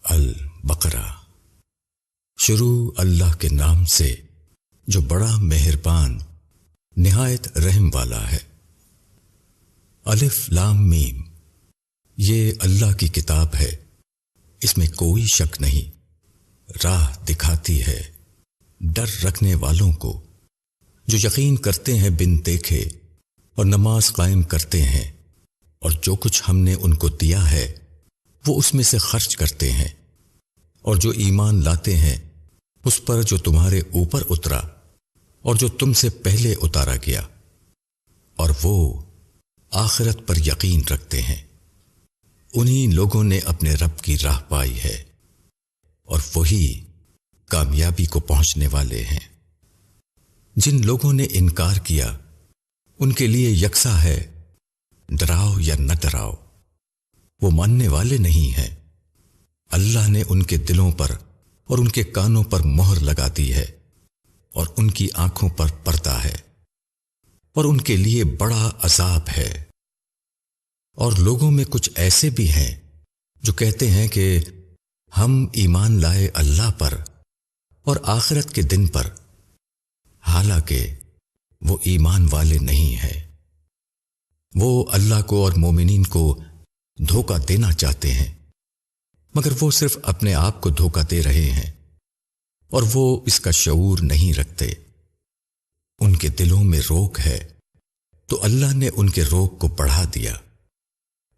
البقرہ۔ شروع اللہ کے نام سے جو بڑا مہربان نہایت رحم والا ہے۔ الف لام میم، یہ اللہ کی کتاب ہے، اس میں کوئی شک نہیں، راہ دکھاتی ہے ڈر رکھنے والوں کو جو یقین کرتے ہیں بن دیکھے اور نماز قائم کرتے ہیں، اور جو کچھ ہم نے ان کو دیا ہے وہ اس میں سے خرچ کرتے ہیں، اور جو ایمان لاتے ہیں اس پر جو تمہارے اوپر اترا اور جو تم سے پہلے اتارا گیا، اور وہ آخرت پر یقین رکھتے ہیں، انہی لوگوں نے اپنے رب کی راہ پائی ہے، اور وہی کامیابی کو پہنچنے والے ہیں۔ جن لوگوں نے انکار کیا ان کے لیے یکساں ہے، ڈراؤ یا نہ ڈراؤ، وہ ماننے والے نہیں ہیں۔ اللہ نے ان کے دلوں پر اور ان کے کانوں پر مہر لگا دی ہے، اور ان کی آنکھوں پر پردہ ہے، اور ان کے لیے بڑا عذاب ہے۔ اور لوگوں میں کچھ ایسے بھی ہیں جو کہتے ہیں کہ ہم ایمان لائے اللہ پر اور آخرت کے دن پر، حالانکہ وہ ایمان والے نہیں ہیں۔ وہ اللہ کو اور مومنین کو دھوکہ دینا چاہتے ہیں، مگر وہ صرف اپنے آپ کو دھوکہ دے رہے ہیں، اور وہ اس کا شعور نہیں رکھتے۔ ان کے دلوں میں روگ ہے تو اللہ نے ان کے روگ کو بڑھا دیا،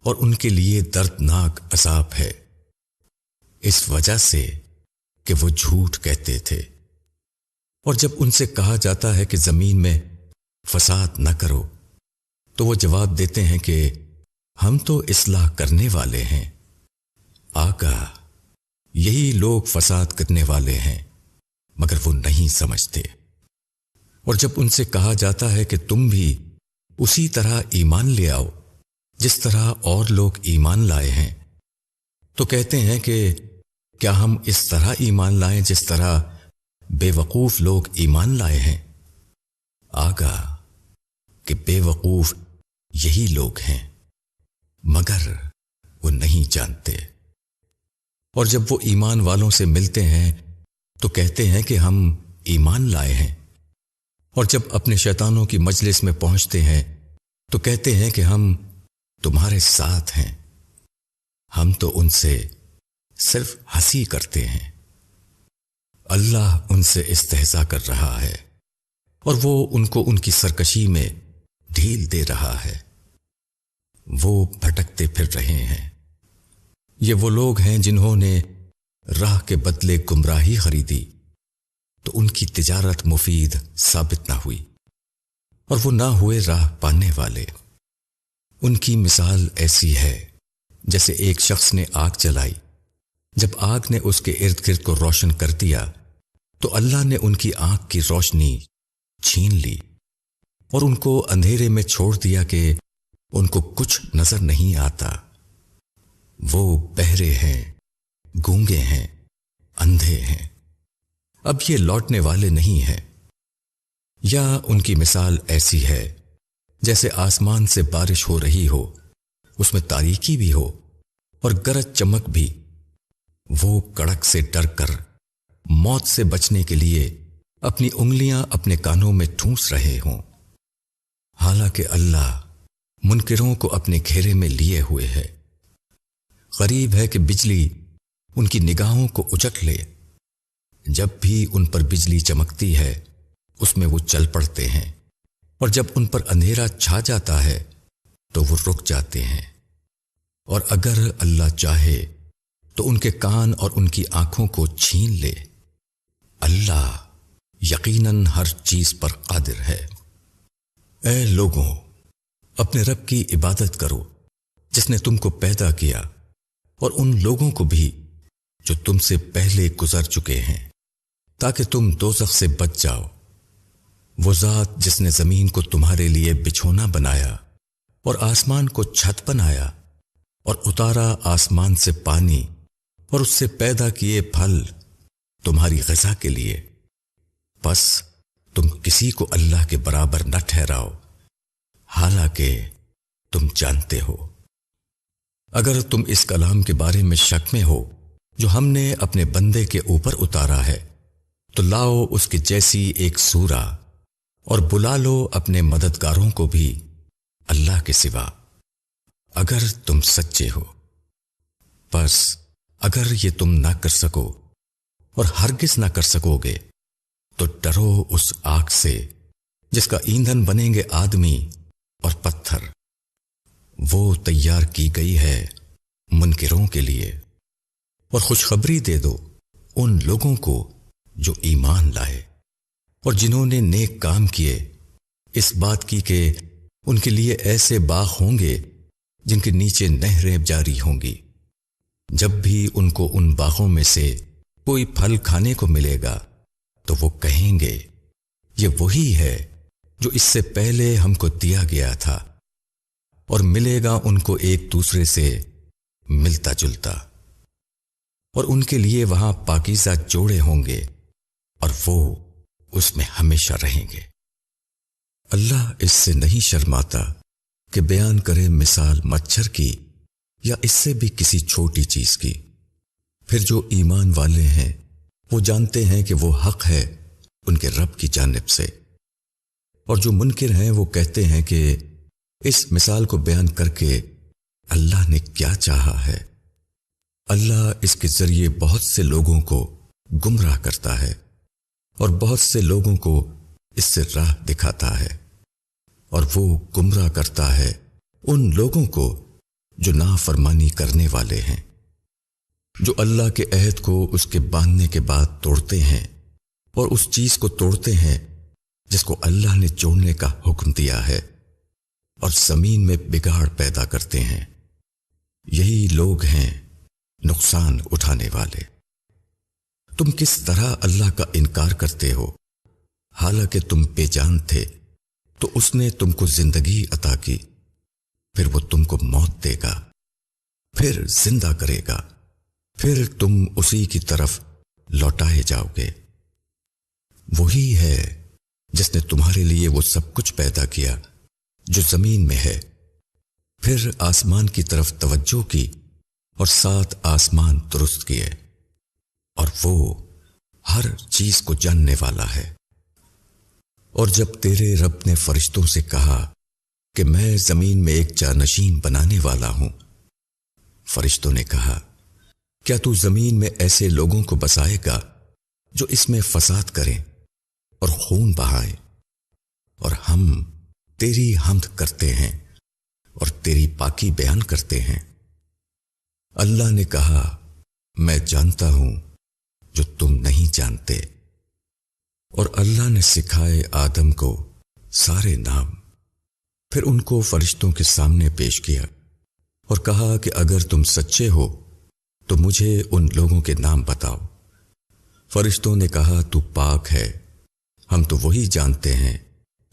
اور ان کے لیے دردناک عذاب ہے، اس وجہ سے کہ وہ جھوٹ کہتے تھے۔ اور جب ان سے کہا جاتا ہے کہ زمین میں فساد نہ کرو تو وہ جواب دیتے ہیں کہ ہم تو اصلاح کرنے والے ہیں۔ آگاہ، یہی لوگ فساد کرنے والے ہیں مگر وہ نہیں سمجھتے۔ اور جب ان سے کہا جاتا ہے کہ تم بھی اسی طرح ایمان لے آؤ جس طرح اور لوگ ایمان لائے ہیں، تو کہتے ہیں کہ کیا ہم اس طرح ایمان لائیں جس طرح بے وقوف لوگ ایمان لائے ہیں؟ آگاہ کہ بے وقوف یہی لوگ ہیں مگر وہ نہیں جانتے۔ اور جب وہ ایمان والوں سے ملتے ہیں تو کہتے ہیں کہ ہم ایمان لائے ہیں، اور جب اپنے شیطانوں کی مجلس میں پہنچتے ہیں تو کہتے ہیں کہ ہم تمہارے ساتھ ہیں، ہم تو ان سے صرف ہنسی کرتے ہیں۔ اللہ ان سے استہزاء کر رہا ہے، اور وہ ان کو ان کی سرکشی میں ڈھیل دے رہا ہے۔ وہ بھٹکتے پھر رہے ہیں۔ یہ وہ لوگ ہیں جنہوں نے راہ کے بدلے گمراہی خریدی تو ان کی تجارت مفید ثابت نہ ہوئی، اور وہ نہ ہوئے راہ پانے والے۔ ان کی مثال ایسی ہے جیسے ایک شخص نے آگ جلائی، جب آگ نے اس کے ارد گرد کو روشن کر دیا تو اللہ نے ان کی آنکھ کی روشنی چھین لی، اور ان کو اندھیرے میں چھوڑ دیا کہ ان کو کچھ نظر نہیں آتا۔ وہ بہرے ہیں، گونگے ہیں، اندھے ہیں، اب یہ لوٹنے والے نہیں ہیں۔ یا ان کی مثال ایسی ہے جیسے آسمان سے بارش ہو رہی ہو، اس میں تاریکی بھی ہو اور گرج چمک بھی، وہ کڑک سے ڈر کر موت سے بچنے کے لیے اپنی انگلیاں اپنے کانوں میں ٹھونس رہے ہوں، حالانکہ اللہ منکروں کو اپنے گھیرے میں لیے ہوئے ہے۔ قریب ہے کہ بجلی ان کی نگاہوں کو اچک لے، جب بھی ان پر بجلی چمکتی ہے اس میں وہ چل پڑتے ہیں، اور جب ان پر اندھیرا چھا جاتا ہے تو وہ رک جاتے ہیں۔ اور اگر اللہ چاہے تو ان کے کان اور ان کی آنکھوں کو چھین لے۔ اللہ یقیناً ہر چیز پر قادر ہے۔ اے لوگوں، اپنے رب کی عبادت کرو جس نے تم کو پیدا کیا، اور ان لوگوں کو بھی جو تم سے پہلے گزر چکے ہیں، تاکہ تم دوزخ سے بچ جاؤ۔ وہ ذات جس نے زمین کو تمہارے لیے بچھونا بنایا اور آسمان کو چھت بنایا، اور اتارا آسمان سے پانی اور اس سے پیدا کیے پھل تمہاری غذا کے لیے، بس تم کسی کو اللہ کے برابر نہ ٹھہراؤ، حالانکہ تم جانتے ہو۔ اگر تم اس کلام کے بارے میں شک میں ہو جو ہم نے اپنے بندے کے اوپر اتارا ہے تو لاؤ اس کی جیسی ایک سورہ اور بلا لو اپنے مددگاروں کو بھی اللہ کے سوا، اگر تم سچے ہو۔ بس اگر یہ تم نہ کر سکو اور ہرگز نہ کر سکو گے تو ڈرو اس آگ سے جس کا ایندھن بنیں گے آدمی اور پتھر، وہ تیار کی گئی ہے منکروں کے لیے، اور خوشخبری دے دو ان لوگوں کو جو ایمان لائے اور جنہوں نے نیک کام کیے، اس بات کی کہ ان کے لیے ایسے باغ ہوں گے جن کے نیچے نہریں جاری ہوں گی، جب بھی ان کو ان باغوں میں سے کوئی پھل کھانے کو ملے گا تو وہ کہیں گے یہ وہی ہے جو اس سے پہلے ہم کو دیا گیا تھا، اور ملے گا ان کو ایک دوسرے سے ملتا جلتا، اور ان کے لیے وہاں پاکیزہ جوڑے ہوں گے اور وہ اس میں ہمیشہ رہیں گے۔ اللہ اس سے نہیں شرماتا کہ بیان کرے مثال مچھر کی یا اس سے بھی کسی چھوٹی چیز کی۔ پھر جو ایمان والے ہیں وہ جانتے ہیں کہ وہ حق ہے ان کے رب کی جانب سے، اور جو منکر ہیں وہ کہتے ہیں کہ اس مثال کو بیان کر کے اللہ نے کیا چاہا ہے۔ اللہ اس کے ذریعے بہت سے لوگوں کو گمراہ کرتا ہے اور بہت سے لوگوں کو اس سے راہ دکھاتا ہے، اور وہ گمراہ کرتا ہے ان لوگوں کو جو نافرمانی کرنے والے ہیں، جو اللہ کے عہد کو اس کے باندھنے کے بعد توڑتے ہیں اور اس چیز کو توڑتے ہیں جس کو اللہ نے جوڑنے کا حکم دیا ہے، اور زمین میں بگاڑ پیدا کرتے ہیں۔ یہی لوگ ہیں نقصان اٹھانے والے۔ تم کس طرح اللہ کا انکار کرتے ہو، حالانکہ تم بے جان تھے تو اس نے تم کو زندگی عطا کی، پھر وہ تم کو موت دے گا، پھر زندہ کرے گا، پھر تم اسی کی طرف لوٹائے جاؤ گے۔ وہی ہے جس نے تمہارے لیے وہ سب کچھ پیدا کیا جو زمین میں ہے، پھر آسمان کی طرف توجہ کی اور 7 آسمان درست کیے، اور وہ ہر چیز کو جاننے والا ہے۔ اور جب تیرے رب نے فرشتوں سے کہا کہ میں زمین میں ایک جانشین بنانے والا ہوں، فرشتوں نے کہا کیا تو زمین میں ایسے لوگوں کو بسائے گا جو اس میں فساد کریں اور خون بہائیں، اور ہم تیری حمد کرتے ہیں اور تیری پاکی بیان کرتے ہیں۔ اللہ نے کہا میں جانتا ہوں جو تم نہیں جانتے، اور اللہ نے سکھائے آدم کو سارے نام، پھر ان کو فرشتوں کے سامنے پیش کیا اور کہا کہ اگر تم سچے ہو تو مجھے ان لوگوں کے نام بتاؤ۔ فرشتوں نے کہا تو پاک ہے، ہم تو وہی جانتے ہیں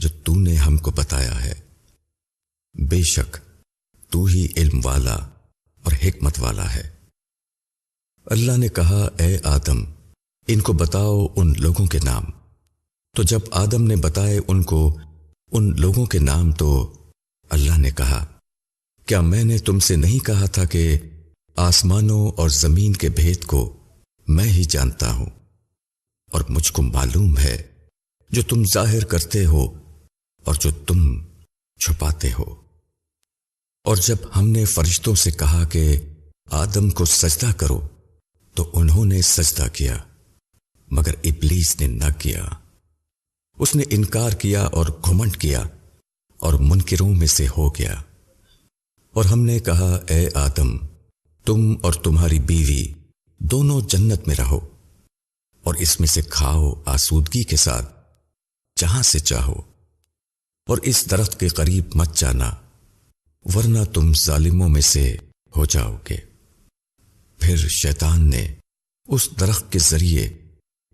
جو تو نے ہم کو بتایا ہے، بے شک تو ہی علم والا اور حکمت والا ہے۔ اللہ نے کہا اے آدم ان کو بتاؤ ان لوگوں کے نام، تو جب آدم نے بتائے ان کو ان لوگوں کے نام تو اللہ نے کہا کیا میں نے تم سے نہیں کہا تھا کہ آسمانوں اور زمین کے بھید کو میں ہی جانتا ہوں، اور مجھ کو معلوم ہے جو تم ظاہر کرتے ہو اور جو تم چھپاتے ہو۔ اور جب ہم نے فرشتوں سے کہا کہ آدم کو سجدہ کرو تو انہوں نے سجدہ کیا، مگر ابلیس نے نہ کیا، اس نے انکار کیا اور گھمنڈ کیا اور منکروں میں سے ہو گیا۔ اور ہم نے کہا اے آدم تم اور تمہاری بیوی دونوں جنت میں رہو اور اس میں سے کھاؤ آسودگی کے ساتھ جہاں سے چاہو، اور اس درخت کے قریب مت جانا ورنہ تم ظالموں میں سے ہو جاؤ گے۔ پھر شیطان نے اس درخت کے ذریعے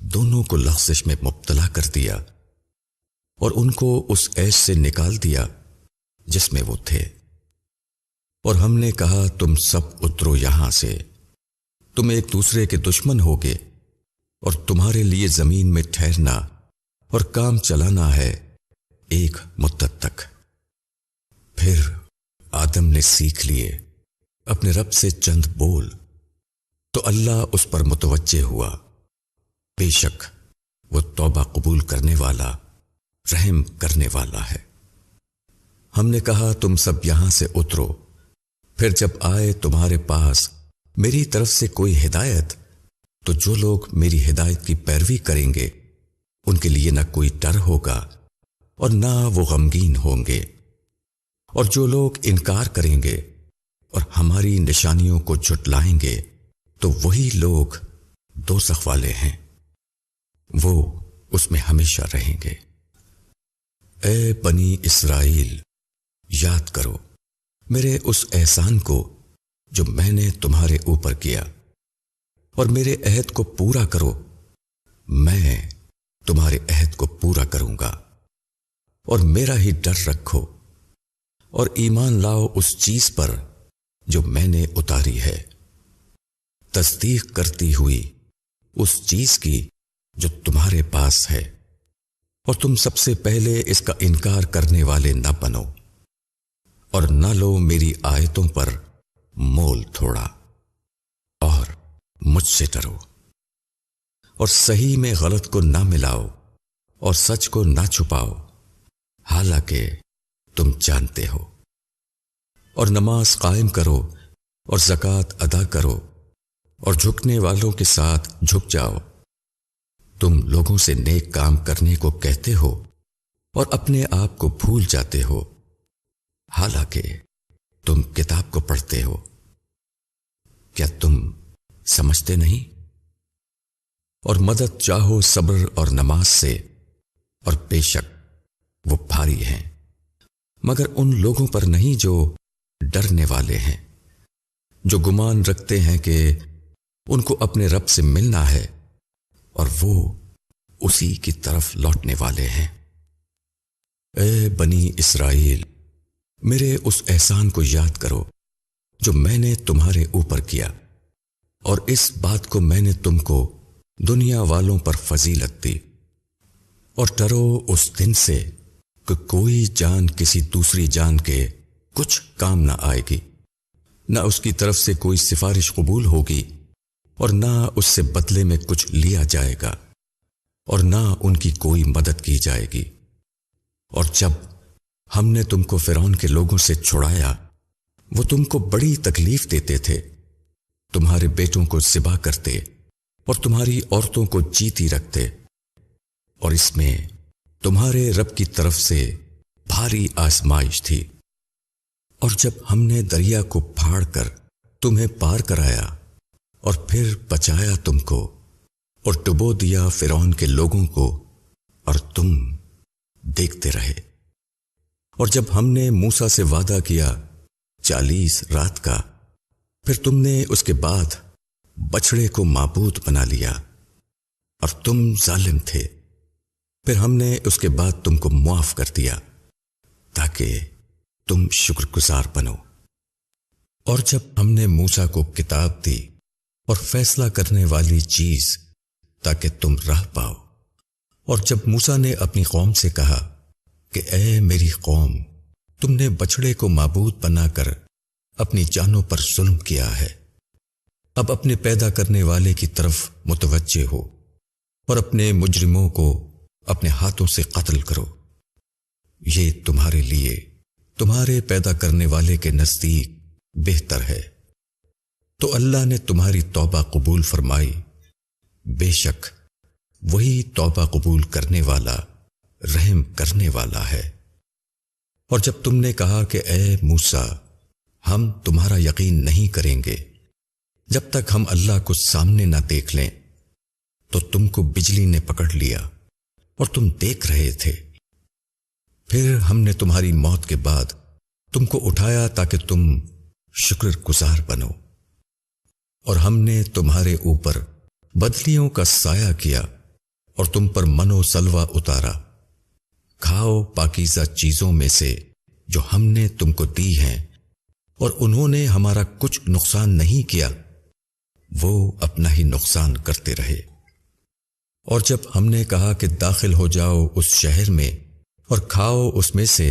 دونوں کو لغزش میں مبتلا کر دیا اور ان کو اس عیش سے نکال دیا جس میں وہ تھے، اور ہم نے کہا تم سب اترو یہاں سے، تم ایک دوسرے کے دشمن ہوگے اور تمہارے لیے زمین میں ٹھہرنا اور کام چلانا ہے ایک مدت تک۔ پھر آدم نے سیکھ لیے اپنے رب سے چند بول، تو اللہ اس پر متوجہ ہوا، بے شک وہ توبہ قبول کرنے والا، رحم کرنے والا ہے۔ ہم نے کہا تم سب یہاں سے اترو، پھر جب آئے تمہارے پاس میری طرف سے کوئی ہدایت، تو جو لوگ میری ہدایت کی پیروی کریں گے ان کے لیے نہ کوئی ڈر ہوگا اور نہ وہ غمگین ہوں گے، اور جو لوگ انکار کریں گے اور ہماری نشانیوں کو جھٹلائیں گے تو وہی لوگ دوزخ والے ہیں، وہ اس میں ہمیشہ رہیں گے۔ اے بنی اسرائیل، یاد کرو میرے اس احسان کو جو میں نے تمہارے اوپر کیا، اور میرے عہد کو پورا کرو، میں تمہارے عہد کو پورا کروں گا، اور میرا ہی ڈر رکھو، اور ایمان لاؤ اس چیز پر جو میں نے اتاری ہے، تصدیق کرتی ہوئی اس چیز کی جو تمہارے پاس ہے، اور تم سب سے پہلے اس کا انکار کرنے والے نہ بنو، اور نہ لو میری آیتوں پر مول تھوڑا، اور مجھ سے ڈرو، اور صحیح میں غلط کو نہ ملاؤ اور سچ کو نہ چھپاؤ، حالانکہ تم جانتے ہو، اور نماز قائم کرو اور زکوٰۃ ادا کرو، اور جھکنے والوں کے ساتھ جھک جاؤ۔ تم لوگوں سے نیک کام کرنے کو کہتے ہو اور اپنے آپ کو بھول جاتے ہو، حالانکہ تم کتاب کو پڑھتے ہو۔ کیا تم سمجھتے نہیں؟ اور مدد چاہو صبر اور نماز سے، اور بے شک وہ بھاری ہیں، مگر ان لوگوں پر نہیں جو ڈرنے والے ہیں، جو گمان رکھتے ہیں کہ ان کو اپنے رب سے ملنا ہے اور وہ اسی کی طرف لوٹنے والے ہیں۔ اے بنی اسرائیل، میرے اس احسان کو یاد کرو جو میں نے تمہارے اوپر کیا، اور اس بات کو میں نے تم کو دنیا والوں پر فضیلت دی، اور ڈرو اس دن سے کہ کوئی جان کسی دوسری جان کے کچھ کام نہ آئے گی، نہ اس کی طرف سے کوئی سفارش قبول ہوگی، اور نہ اس سے بدلے میں کچھ لیا جائے گا، اور نہ ان کی کوئی مدد کی جائے گی۔ اور جب ہم نے تم کو فرعون کے لوگوں سے چھڑایا، وہ تم کو بڑی تکلیف دیتے تھے، تمہارے بیٹوں کو ذبح کرتے اور تمہاری عورتوں کو جیتی رکھتے، اور اس میں تمہارے رب کی طرف سے بھاری آزمائش تھی۔ اور جب ہم نے دریا کو پھاڑ کر تمہیں پار کرایا اور پھر بچایا تم کو، اور ڈبو دیا فرعون کے لوگوں کو، اور تم دیکھتے رہے۔ اور جب ہم نے موسیٰ سے وعدہ کیا 40 رات کا، پھر تم نے اس کے بعد بچڑے کو معبود بنا لیا، اور تم ظالم تھے، پھر ہم نے اس کے بعد تم کو معاف کر دیا تاکہ تم شکر گزار بنو۔ اور جب ہم نے موسیٰ کو کتاب دی اور فیصلہ کرنے والی چیز تاکہ تم راہ پاؤ، اور جب موسیٰ نے اپنی قوم سے کہا کہ اے میری قوم، تم نے بچڑے کو معبود بنا کر اپنی جانوں پر ظلم کیا ہے، اب اپنے پیدا کرنے والے کی طرف متوجہ ہو، اور اپنے مجرموں کو اپنے ہاتھوں سے قتل کرو، یہ تمہارے لیے تمہارے پیدا کرنے والے کے نزدیک بہتر ہے۔ تو اللہ نے تمہاری توبہ قبول فرمائی، بے شک وہی توبہ قبول کرنے والا، رحم کرنے والا ہے۔ اور جب تم نے کہا کہ اے موسیٰ، ہم تمہارا یقین نہیں کریں گے جب تک ہم اللہ کو سامنے نہ دیکھ لیں، تو تم کو بجلی نے پکڑ لیا اور تم دیکھ رہے تھے، پھر ہم نے تمہاری موت کے بعد تم کو اٹھایا تاکہ تم شکر گزار بنو، اور ہم نے تمہارے اوپر بدلیوں کا سایہ کیا اور تم پر من و سلوہ اتارا، کھاؤ پاکیزہ چیزوں میں سے جو ہم نے تم کو دی ہیں، اور انہوں نے ہمارا کچھ نقصان نہیں کیا، وہ اپنا ہی نقصان کرتے رہے۔ اور جب ہم نے کہا کہ داخل ہو جاؤ اس شہر میں اور کھاؤ اس میں سے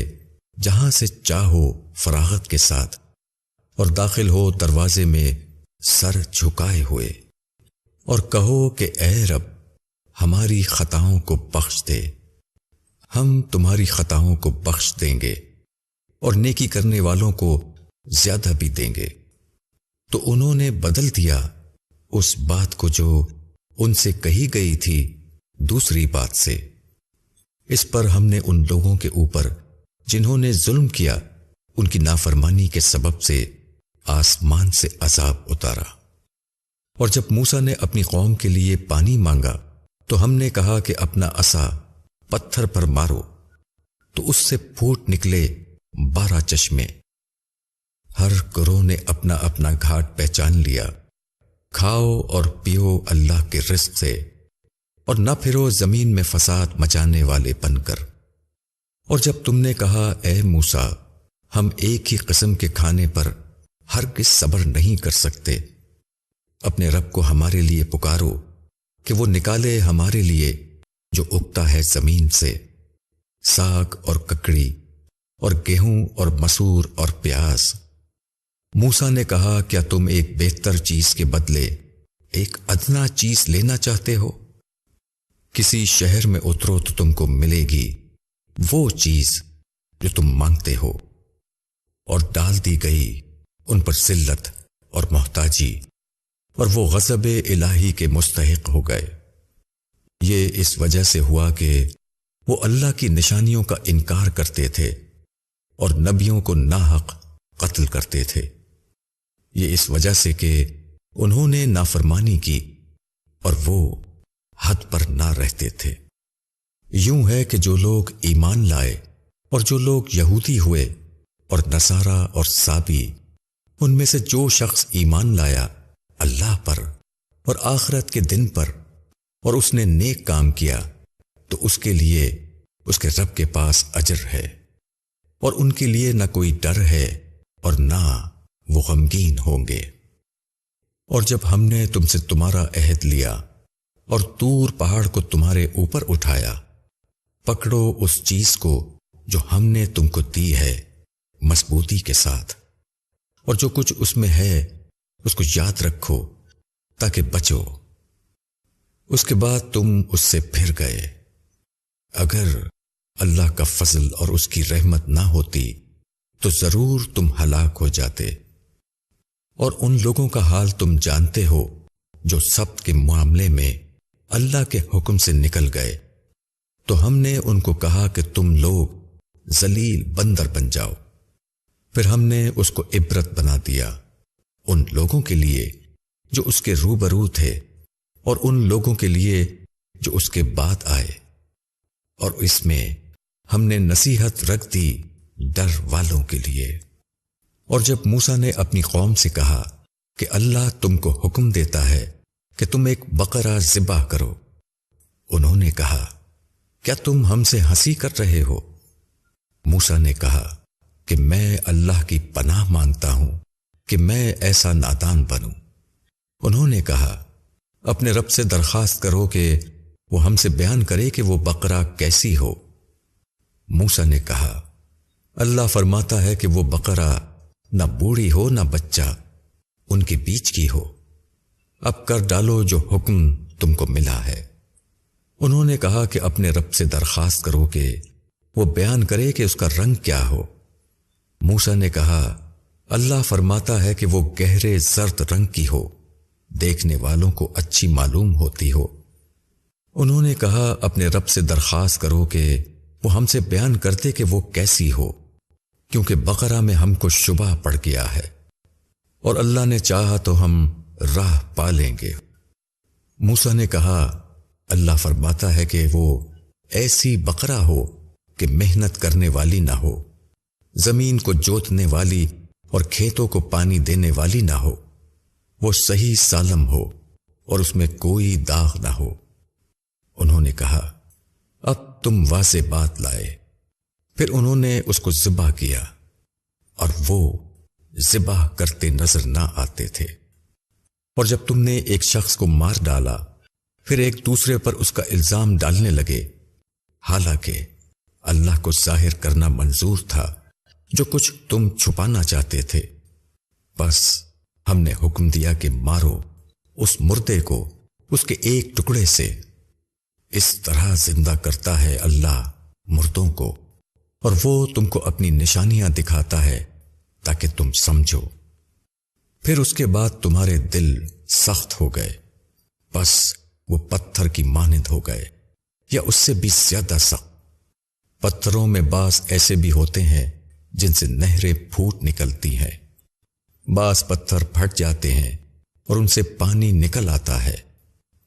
جہاں سے چاہو فراغت کے ساتھ، اور داخل ہو دروازے میں سر جھکائے ہوئے، اور کہو کہ اے رب ہماری خطاؤں کو بخش دے، ہم تمہاری خطاؤں کو بخش دیں گے اور نیکی کرنے والوں کو زیادہ بھی دیں گے۔ تو انہوں نے بدل دیا اس بات کو جو ان سے کہی گئی تھی دوسری بات سے۔ اس پر ہم نے ان لوگوں کے اوپر جنہوں نے ظلم کیا ان کی نافرمانی کے سبب سے آسمان سے عذاب اتارا۔ اور جب موسیٰ نے اپنی قوم کے لیے پانی مانگا تو ہم نے کہا کہ اپنا عصا پتھر پر مارو، تو اس سے پھوٹ نکلے 12 چشمے۔ ہر گروہ نے اپنا اپنا گھاٹ پہچان لیا۔ کھاؤ اور پیو اللہ کے رزق سے، اور نہ پھرو زمین میں فساد مچانے والے بن کر۔ اور جب تم نے کہا اے موسیٰ ہم ایک ہی قسم کے کھانے پر ہرگز صبر نہیں کر سکتے، اپنے رب کو ہمارے لیے پکارو کہ وہ نکالے ہمارے لیے جو اگتا ہے زمین سے، ساگ اور ککڑی اور گیہوں اور مسور اور پیاز۔ موسیٰ نے کہا کیا تم ایک بہتر چیز کے بدلے ایک ادنا چیز لینا چاہتے ہو؟ کسی شہر میں اترو تو تم کو ملے گی وہ چیز جو تم مانگتے ہو، اور ڈال دی گئی ان پر ذلت اور محتاجی، اور وہ غضب الہی کے مستحق ہو گئے۔ یہ اس وجہ سے ہوا کہ وہ اللہ کی نشانیوں کا انکار کرتے تھے اور نبیوں کو ناحق قتل کرتے تھے۔ یہ اس وجہ سے کہ انہوں نے نافرمانی کی اور وہ حد پر نہ رہتے تھے۔ یوں ہے کہ جو لوگ ایمان لائے اور جو لوگ یہودی ہوئے اور نصارہ اور سابی، ان میں سے جو شخص ایمان لایا اللہ پر اور آخرت کے دن پر اور اس نے نیک کام کیا، تو اس کے لیے اس کے رب کے پاس اجر ہے، اور ان کے لیے نہ کوئی ڈر ہے اور نہ وہ غمگین ہوں گے۔ اور جب ہم نے تم سے تمہارا عہد لیا اور طور پہاڑ کو تمہارے اوپر اٹھایا، پکڑو اس چیز کو جو ہم نے تم کو دی ہے مضبوطی کے ساتھ، اور جو کچھ اس میں ہے اس کو یاد رکھو تاکہ بچو۔ اس کے بعد تم اس سے پھر گئے۔ اگر اللہ کا فضل اور اس کی رحمت نہ ہوتی تو ضرور تم ہلاک ہو جاتے۔ اور ان لوگوں کا حال تم جانتے ہو جو سبت کے معاملے میں اللہ کے حکم سے نکل گئے، تو ہم نے ان کو کہا کہ تم لوگ ذلیل بندر بن جاؤ۔ پھر ہم نے اس کو عبرت بنا دیا ان لوگوں کے لیے جو اس کے روبرو تھے اور ان لوگوں کے لیے جو اس کے بعد آئے، اور اس میں ہم نے نصیحت رکھ دی ڈر والوں کے لیے۔ اور جب موسیٰ نے اپنی قوم سے کہا کہ اللہ تم کو حکم دیتا ہے کہ تم ایک بقرہ ذبح کرو، انہوں نے کہا کیا تم ہم سے ہنسی کر رہے ہو؟ موسیٰ نے کہا کہ میں اللہ کی پناہ مانگتا ہوں کہ میں ایسا نادان بنوں۔ انہوں نے کہا اپنے رب سے درخواست کرو کہ وہ ہم سے بیان کرے کہ وہ بقرہ کیسی ہو۔ موسیٰ نے کہا اللہ فرماتا ہے کہ وہ بقرہ نہ بوڑھی ہو نہ بچہ، ان کے بیچ کی ہو۔ اب کر ڈالو جو حکم تم کو ملا ہے۔ انہوں نے کہا کہ اپنے رب سے درخواست کرو کہ وہ بیان کرے کہ اس کا رنگ کیا ہو۔ موسیٰ نے کہا اللہ فرماتا ہے کہ وہ گہرے زرد رنگ کی ہو، دیکھنے والوں کو اچھی معلوم ہوتی ہو۔ انہوں نے کہا اپنے رب سے درخواست کرو کہ وہ ہم سے بیان کرتے کہ وہ کیسی ہو، کیونکہ بقرہ میں ہم کو شبہ پڑ گیا ہے، اور اللہ نے چاہا تو ہم راہ پا لیں گے۔ موسیٰ نے کہا اللہ فرماتا ہے کہ وہ ایسی بقرہ ہو کہ محنت کرنے والی نہ ہو، زمین کو جوتنے والی اور کھیتوں کو پانی دینے والی نہ ہو، وہ صحیح سالم ہو اور اس میں کوئی داغ نہ ہو۔ انہوں نے کہا اب تم واضح بات لائے۔ پھر انہوں نے اس کو ذبح کیا، اور وہ ذبح کرتے نظر نہ آتے تھے۔ اور جب تم نے ایک شخص کو مار ڈالا، پھر ایک دوسرے پر اس کا الزام ڈالنے لگے، حالانکہ اللہ کو ظاہر کرنا منظور تھا جو کچھ تم چھپانا چاہتے تھے، بس ہم نے حکم دیا کہ مارو اس مردے کو اس کے ایک ٹکڑے سے۔ اس طرح زندہ کرتا ہے اللہ مردوں کو، اور وہ تم کو اپنی نشانیاں دکھاتا ہے تاکہ تم سمجھو۔ پھر اس کے بعد تمہارے دل سخت ہو گئے، بس وہ پتھر کی مانند ہو گئے یا اس سے بھی زیادہ سخت۔ پتھروں میں بعض ایسے بھی ہوتے ہیں جن سے نہریں پھوٹ نکلتی ہیں، بعض پتھر پھٹ جاتے ہیں اور ان سے پانی نکل آتا ہے،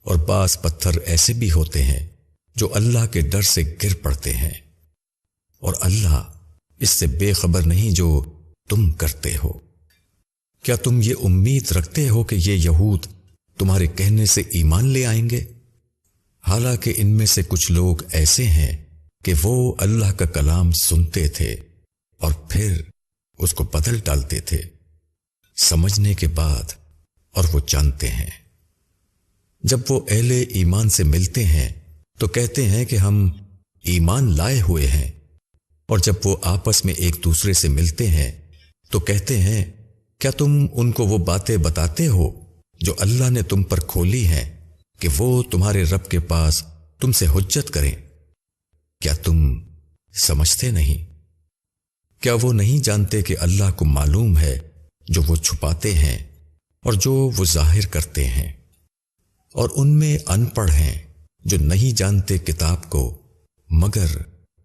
اور بعض پتھر ایسے بھی ہوتے ہیں جو اللہ کے ڈر سے گر پڑتے ہیں، اور اللہ اس سے بے خبر نہیں جو تم کرتے ہو۔ کیا تم یہ امید رکھتے ہو کہ یہ یہود تمہارے کہنے سے ایمان لے آئیں گے؟ حالانکہ ان میں سے کچھ لوگ ایسے ہیں کہ وہ اللہ کا کلام سنتے تھے اور پھر اس کو بدل ڈالتے تھے سمجھنے کے بعد، اور وہ جانتے ہیں۔ جب وہ اہل ایمان سے ملتے ہیں تو کہتے ہیں کہ ہم ایمان لائے ہوئے ہیں، اور جب وہ آپس میں ایک دوسرے سے ملتے ہیں تو کہتے ہیں کیا تم ان کو وہ باتیں بتاتے ہو جو اللہ نے تم پر کھولی ہیں کہ وہ تمہارے رب کے پاس تم سے حجت کریں؟ کیا تم سمجھتے نہیں؟ کیا وہ نہیں جانتے کہ اللہ کو معلوم ہے جو وہ چھپاتے ہیں اور جو وہ ظاہر کرتے ہیں؟ اور ان میں ان پڑھ ہیں جو نہیں جانتے کتاب کو مگر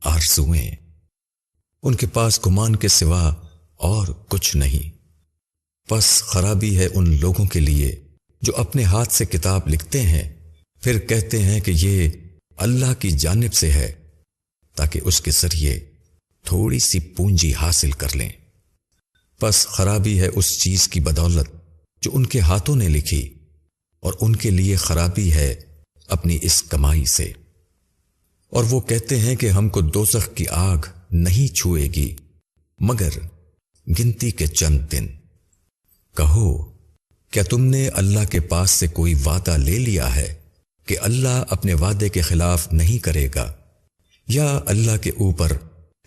آرزوئیں، ان کے پاس گمان کے سوا اور کچھ نہیں۔ بس خرابی ہے ان لوگوں کے لیے جو اپنے ہاتھ سے کتاب لکھتے ہیں پھر کہتے ہیں کہ یہ اللہ کی جانب سے ہے تاکہ اس کے ذریعے تھوڑی سی پونجی حاصل کر لیں۔ بس خرابی ہے اس چیز کی بدولت جو ان کے ہاتھوں نے لکھی، اور ان کے لیے خرابی ہے اپنی اس کمائی سے۔ اور وہ کہتے ہیں کہ ہم کو دوزخ کی آگ نہیں چھوئے گی مگر گنتی کے چند دن۔ کہو کیا تم نے اللہ کے پاس سے کوئی وعدہ لے لیا ہے کہ اللہ اپنے وعدے کے خلاف نہیں کرے گا، یا اللہ کے اوپر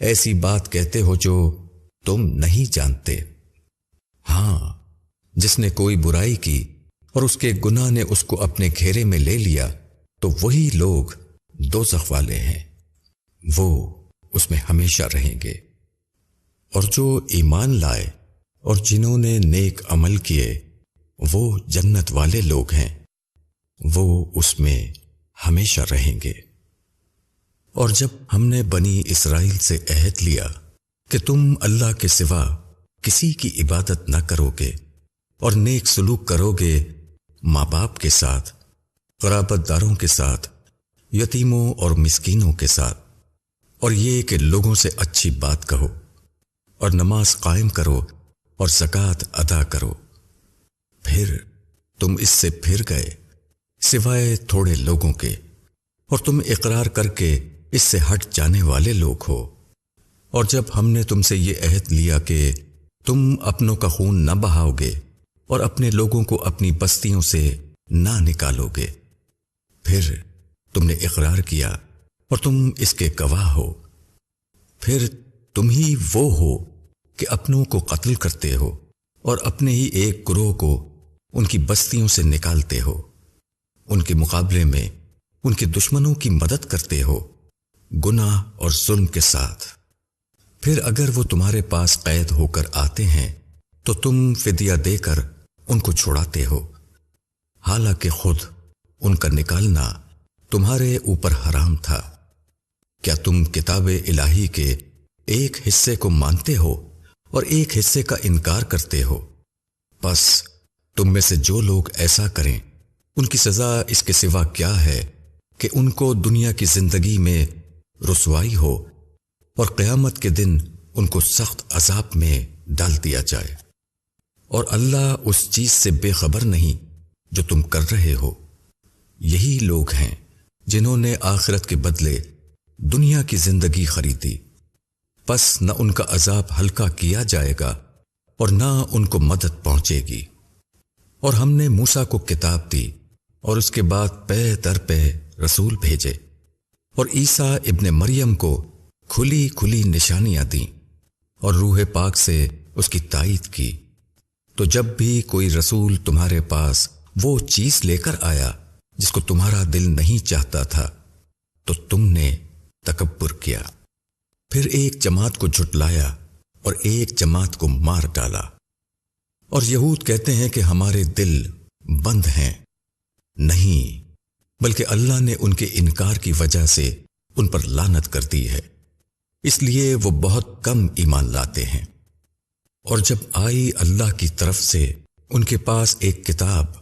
ایسی بات کہتے ہو جو تم نہیں جانتے؟ ہاں، جس نے کوئی برائی کی اور اس کے گناہ نے اس کو اپنے گھیرے میں لے لیا تو وہی لوگ دوزخ والے ہیں، وہ اس میں ہمیشہ رہیں گے۔ اور جو ایمان لائے اور جنہوں نے نیک عمل کیے وہ جنت والے لوگ ہیں، وہ اس میں ہمیشہ رہیں گے۔ اور جب ہم نے بنی اسرائیل سے عہد لیا کہ تم اللہ کے سوا کسی کی عبادت نہ کرو گے اور نیک سلوک کرو گے ماں باپ کے ساتھ، قرابت داروں کے ساتھ، یتیموں اور مسکینوں کے ساتھ، اور یہ کہ لوگوں سے اچھی بات کہو اور نماز قائم کرو اور زکوٰۃ ادا کرو، پھر تم اس سے پھر گئے سوائے تھوڑے لوگوں کے، اور تم اقرار کر کے اس سے ہٹ جانے والے لوگ ہو۔ اور جب ہم نے تم سے یہ عہد لیا کہ تم اپنوں کا خون نہ بہاؤ گے اور اپنے لوگوں کو اپنی بستیوں سے نہ نکالو گے، پھر تم نے اقرار کیا اور تم اس کے گواہ ہو، پھر تم ہی وہ ہو کہ اپنوں کو قتل کرتے ہو اور اپنے ہی ایک گروہ کو ان کی بستیوں سے نکالتے ہو، ان کے مقابلے میں ان کے دشمنوں کی مدد کرتے ہو گناہ اور ظلم کے ساتھ۔ پھر اگر وہ تمہارے پاس قید ہو کر آتے ہیں تو تم فدیہ دے کر ان کو چھڑاتے ہو، حالانکہ خود ان کا نکالنا تمہارے اوپر حرام تھا۔ کیا تم کتاب الہی کے ایک حصے کو مانتے ہو اور ایک حصے کا انکار کرتے ہو؟ بس تم میں سے جو لوگ ایسا کریں ان کی سزا اس کے سوا کیا ہے کہ ان کو دنیا کی زندگی میں رسوائی ہو اور قیامت کے دن ان کو سخت عذاب میں ڈال دیا جائے۔ اور اللہ اس چیز سے بے خبر نہیں جو تم کر رہے ہو۔ یہی لوگ ہیں جنہوں نے آخرت کے بدلے دنیا کی زندگی خریدی، پس نہ ان کا عذاب ہلکا کیا جائے گا اور نہ ان کو مدد پہنچے گی۔ اور ہم نے موسیٰ کو کتاب دی اور اس کے بعد پے در پے رسول بھیجے، اور عیسیٰ ابن مریم کو کھلی کھلی نشانیاں دیں اور روح پاک سے اس کی تائید کی۔ تو جب بھی کوئی رسول تمہارے پاس وہ چیز لے کر آیا جس کو تمہارا دل نہیں چاہتا تھا تو تم نے تکبر کیا، پھر ایک جماعت کو جھٹلایا اور ایک جماعت کو مار ڈالا۔ اور یہود کہتے ہیں کہ ہمارے دل بند ہیں، نہیں، بلکہ اللہ نے ان کے انکار کی وجہ سے ان پر لعنت کر دی ہے، اس لیے وہ بہت کم ایمان لاتے ہیں۔ اور جب آئی اللہ کی طرف سے ان کے پاس ایک کتاب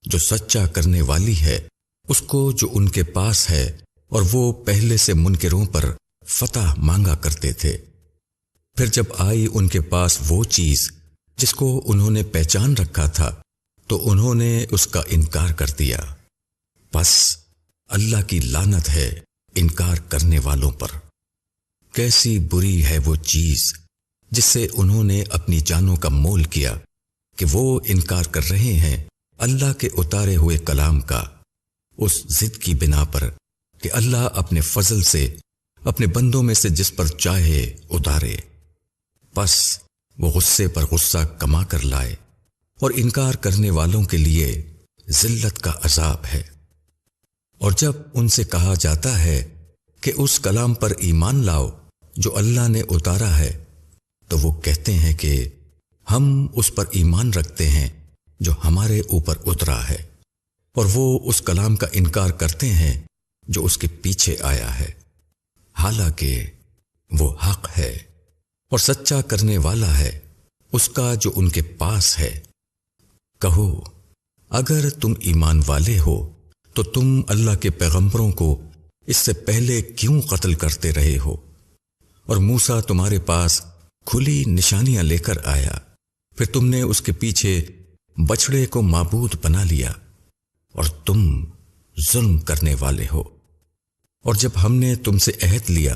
جو سچا کرنے والی ہے اس کو جو ان کے پاس ہے، اور وہ پہلے سے منکروں پر فتح مانگا کرتے تھے، پھر جب آئی ان کے پاس وہ چیز جس کو انہوں نے پہچان رکھا تھا تو انہوں نے اس کا انکار کر دیا، بس اللہ کی لعنت ہے انکار کرنے والوں پر۔ کیسی بری ہے وہ چیز جس سے انہوں نے اپنی جانوں کا مول کیا کہ وہ انکار کر رہے ہیں اللہ کے اتارے ہوئے کلام کا، اس ضد کی بنا پر کہ اللہ اپنے فضل سے اپنے بندوں میں سے جس پر چاہے اتارے، بس وہ غصے پر غصہ کما کر لائے، اور انکار کرنے والوں کے لیے ذلت کا عذاب ہے۔ اور جب ان سے کہا جاتا ہے کہ اس کلام پر ایمان لاؤ جو اللہ نے اتارا ہے، تو وہ کہتے ہیں کہ ہم اس پر ایمان رکھتے ہیں جو ہمارے اوپر اترا ہے، اور وہ اس کلام کا انکار کرتے ہیں جو اس کے پیچھے آیا ہے، حالانکہ وہ حق ہے اور سچا کرنے والا ہے اس کا جو ان کے پاس ہے۔ کہو اگر تم ایمان والے ہو تو تم اللہ کے پیغمبروں کو اس سے پہلے کیوں قتل کرتے رہے ہو؟ اور موسیٰ تمہارے پاس کھلی نشانیاں لے کر آیا، پھر تم نے اس کے پیچھے بچڑے کو معبود بنا لیا، اور تم ظلم کرنے والے ہو۔ اور جب ہم نے تم سے عہد لیا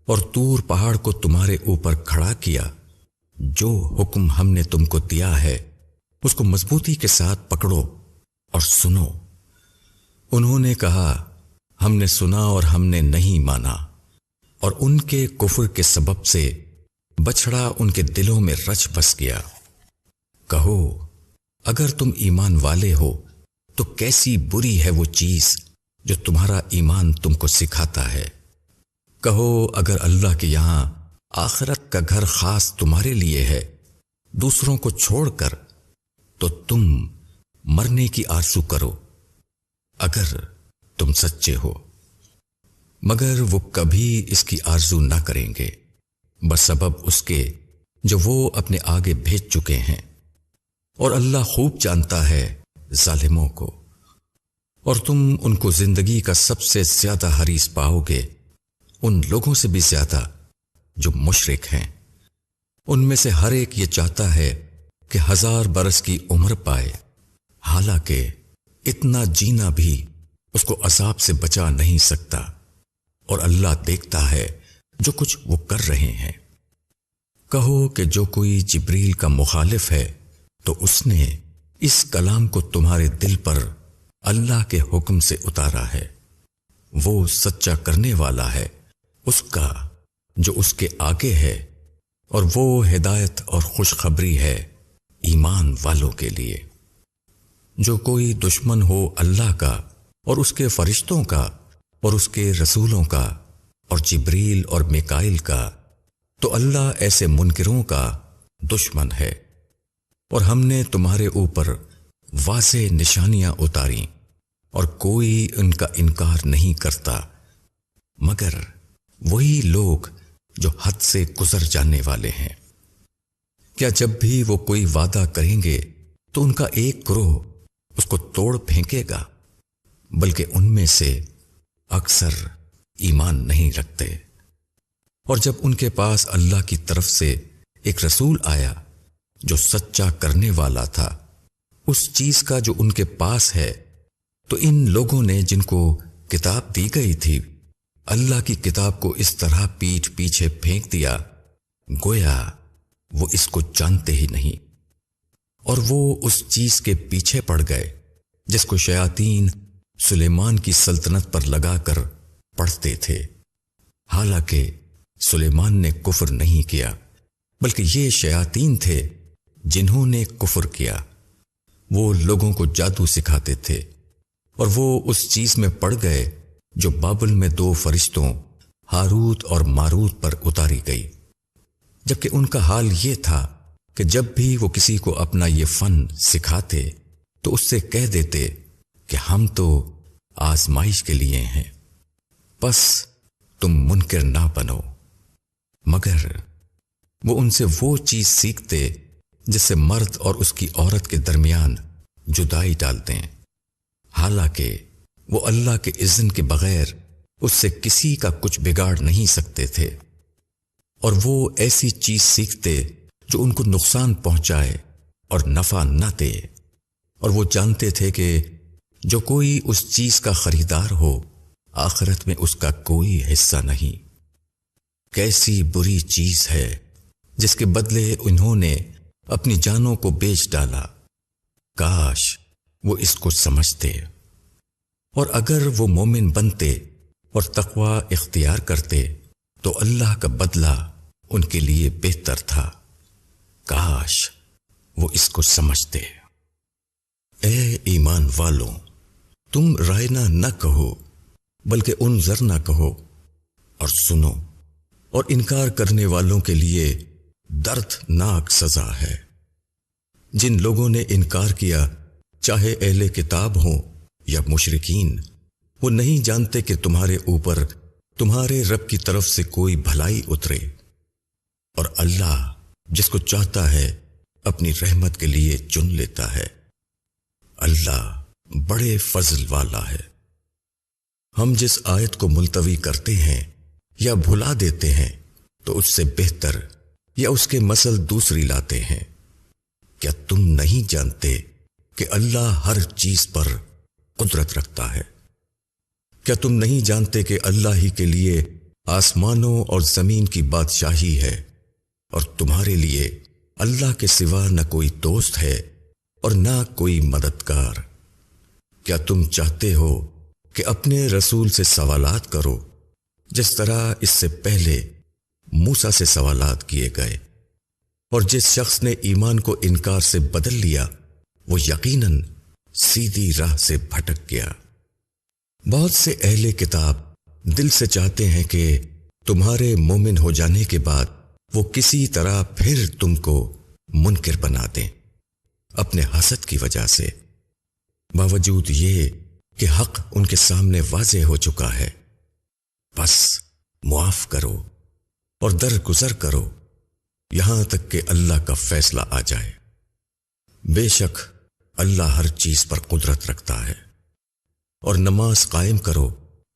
اور طور پہاڑ کو تمہارے اوپر کھڑا کیا، جو حکم ہم نے تم کو دیا ہے اس کو مضبوطی کے ساتھ پکڑو اور سنو۔ انہوں نے کہا ہم نے سنا اور ہم نے نہیں مانا، اور ان کے کفر کے سبب سے بچھڑا ان کے دلوں میں رچ بس گیا۔ کہو اگر تم ایمان والے ہو تو کیسی بری ہے وہ چیز جو تمہارا ایمان تم کو سکھاتا ہے۔ کہو اگر اللہ کے یہاں آخرت کا گھر خاص تمہارے لیے ہے دوسروں کو چھوڑ کر، تو تم مرنے کی آرزو کرو اگر تم سچے ہو، مگر وہ کبھی اس کی آرزو نہ کریں گے بسبب اس کے جو وہ اپنے آگے بھیج چکے ہیں، اور اللہ خوب جانتا ہے ظالموں کو۔ اور تم ان کو زندگی کا سب سے زیادہ حریص پاؤ گے ان لوگوں سے بھی زیادہ جو مشرک ہیں۔ ان میں سے ہر ایک یہ چاہتا ہے کہ 1000 برس کی عمر پائے، حالانکہ اتنا جینا بھی اس کو عذاب سے بچا نہیں سکتا، اور اللہ دیکھتا ہے جو کچھ وہ کر رہے ہیں۔ کہو کہ جو کوئی جبریل کا مخالف ہے تو اس نے اس کلام کو تمہارے دل پر اللہ کے حکم سے اتارا ہے، وہ سچا کرنے والا ہے اس کا جو اس کے آگے ہے، اور وہ ہدایت اور خوشخبری ہے ایمان والوں کے لیے۔ جو کوئی دشمن ہو اللہ کا اور اس کے فرشتوں کا اور اس کے رسولوں کا اور جبریل اور میکائیل کا، تو اللہ ایسے منکروں کا دشمن ہے۔ اور ہم نے تمہارے اوپر واضح نشانیاں اتاری اور کوئی ان کا انکار نہیں کرتا مگر وہی لوگ جو حد سے گزر جانے والے ہیں۔ کیا جب بھی وہ کوئی وعدہ کریں گے تو ان کا ایک گروہ اس کو توڑ پھینکے گا، بلکہ ان میں سے اکثر ایمان نہیں رکھتے۔ اور جب ان کے پاس اللہ کی طرف سے ایک رسول آیا جو سچا کرنے والا تھا اس چیز کا جو ان کے پاس ہے، تو ان لوگوں نے جن کو کتاب دی گئی تھی اللہ کی کتاب کو اس طرح پیٹھ پیچھے پھینک دیا گویا وہ اس کو جانتے ہی نہیں، اور وہ اس چیز کے پیچھے پڑ گئے جس کو شیاطین سلیمان کی سلطنت پر لگا کر پڑھتے تھے، حالانکہ سلیمان نے کفر نہیں کیا بلکہ یہ شیاطین تھے جنہوں نے کفر کیا وہ لوگوں کو جادو سکھاتے تھے، اور وہ اس چیز میں پڑ گئے جو بابل میں 2 فرشتوں ہاروت اور ماروت پر اتاری گئی، جبکہ ان کا حال یہ تھا کہ جب بھی وہ کسی کو اپنا یہ فن سکھاتے تو اس سے کہہ دیتے کہ ہم تو آزمائش کے لیے ہیں، پس تم منکر نہ بنو۔ مگر وہ ان سے وہ چیز سیکھتے جس سے مرد اور اس کی عورت کے درمیان جدائی ڈالتے ہیں، حالانکہ وہ اللہ کے اذن کے بغیر اس سے کسی کا کچھ بگاڑ نہیں سکتے تھے، اور وہ ایسی چیز سیکھتے جو ان کو نقصان پہنچائے اور نفع نہ دے، اور وہ جانتے تھے کہ جو کوئی اس چیز کا خریدار ہو آخرت میں اس کا کوئی حصہ نہیں۔ کیسی بری چیز ہے جس کے بدلے انہوں نے اپنی جانوں کو بیچ ڈالا، کاش وہ اس کو سمجھتے، اور اگر وہ مومن بنتے اور تقوی اختیار کرتے تو اللہ کا بدلہ ان کے لیے بہتر تھا، کاش وہ اس کو سمجھتے۔ اے ایمان والوں، تم رائنا نہ کہو بلکہ انظر نہ کہو، اور سنو، اور انکار کرنے والوں کے لیے دردناک سزا ہے۔ جن لوگوں نے انکار کیا، چاہے اہل کتاب ہوں یا مشرکین، وہ نہیں جانتے کہ تمہارے اوپر تمہارے رب کی طرف سے کوئی بھلائی اترے، اور اللہ جس کو چاہتا ہے اپنی رحمت کے لیے چن لیتا ہے۔ اللہ بڑے فضل والا ہے۔ ہم جس آیت کو ملتوی کرتے ہیں یا بھلا دیتے ہیں تو اس سے بہتر یا اس کے مثل دوسری لاتے ہیں۔ کیا تم نہیں جانتے کہ اللہ ہر چیز پر قدرت رکھتا ہے؟ کیا تم نہیں جانتے کہ اللہ ہی کے لیے آسمانوں اور زمین کی بادشاہی ہے، اور تمہارے لیے اللہ کے سوا نہ کوئی دوست ہے اور نہ کوئی مددگار؟ کیا تم چاہتے ہو کہ اپنے رسول سے سوالات کرو جس طرح اس سے پہلے موسیٰ سے سوالات کیے گئے؟ اور جس شخص نے ایمان کو انکار سے بدل لیا وہ یقیناً سیدھی راہ سے بھٹک گیا۔ بہت سے اہل کتاب دل سے چاہتے ہیں کہ تمہارے مومن ہو جانے کے بعد وہ کسی طرح پھر تم کو منکر بنا دیں اپنے حسد کی وجہ سے، باوجود یہ کہ حق ان کے سامنے واضح ہو چکا ہے۔ بس معاف کرو اور درگزر کرو یہاں تک کہ اللہ کا فیصلہ آ جائے۔ بے شک اللہ ہر چیز پر قدرت رکھتا ہے۔ اور نماز قائم کرو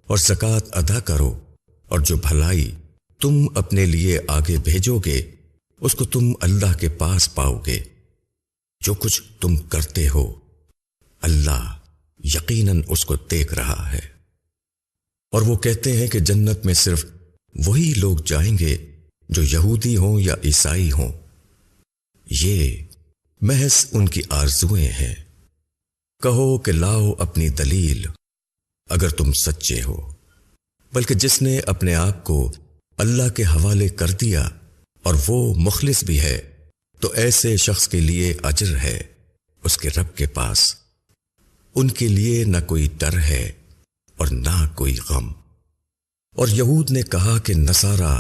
اور زکوٰۃ ادا کرو، اور جو بھلائی تم اپنے لیے آگے بھیجو گے اس کو تم اللہ کے پاس پاؤ گے۔ جو کچھ تم کرتے ہو اللہ یقیناً اس کو دیکھ رہا ہے۔ اور وہ کہتے ہیں کہ جنت میں صرف وہی لوگ جائیں گے جو یہودی ہوں یا عیسائی ہوں۔ یہ محض ان کی آرزویں ہیں۔ کہو کہ لاؤ اپنی دلیل اگر تم سچے ہو، بلکہ جس نے اپنے آپ کو اللہ کے حوالے کر دیا اور وہ مخلص بھی ہے تو ایسے شخص کے لیے اجر ہے اس کے رب کے پاس۔ ان کے لیے نہ کوئی ڈر ہے اور نہ کوئی غم۔ اور یہود نے کہا کہ نصارہ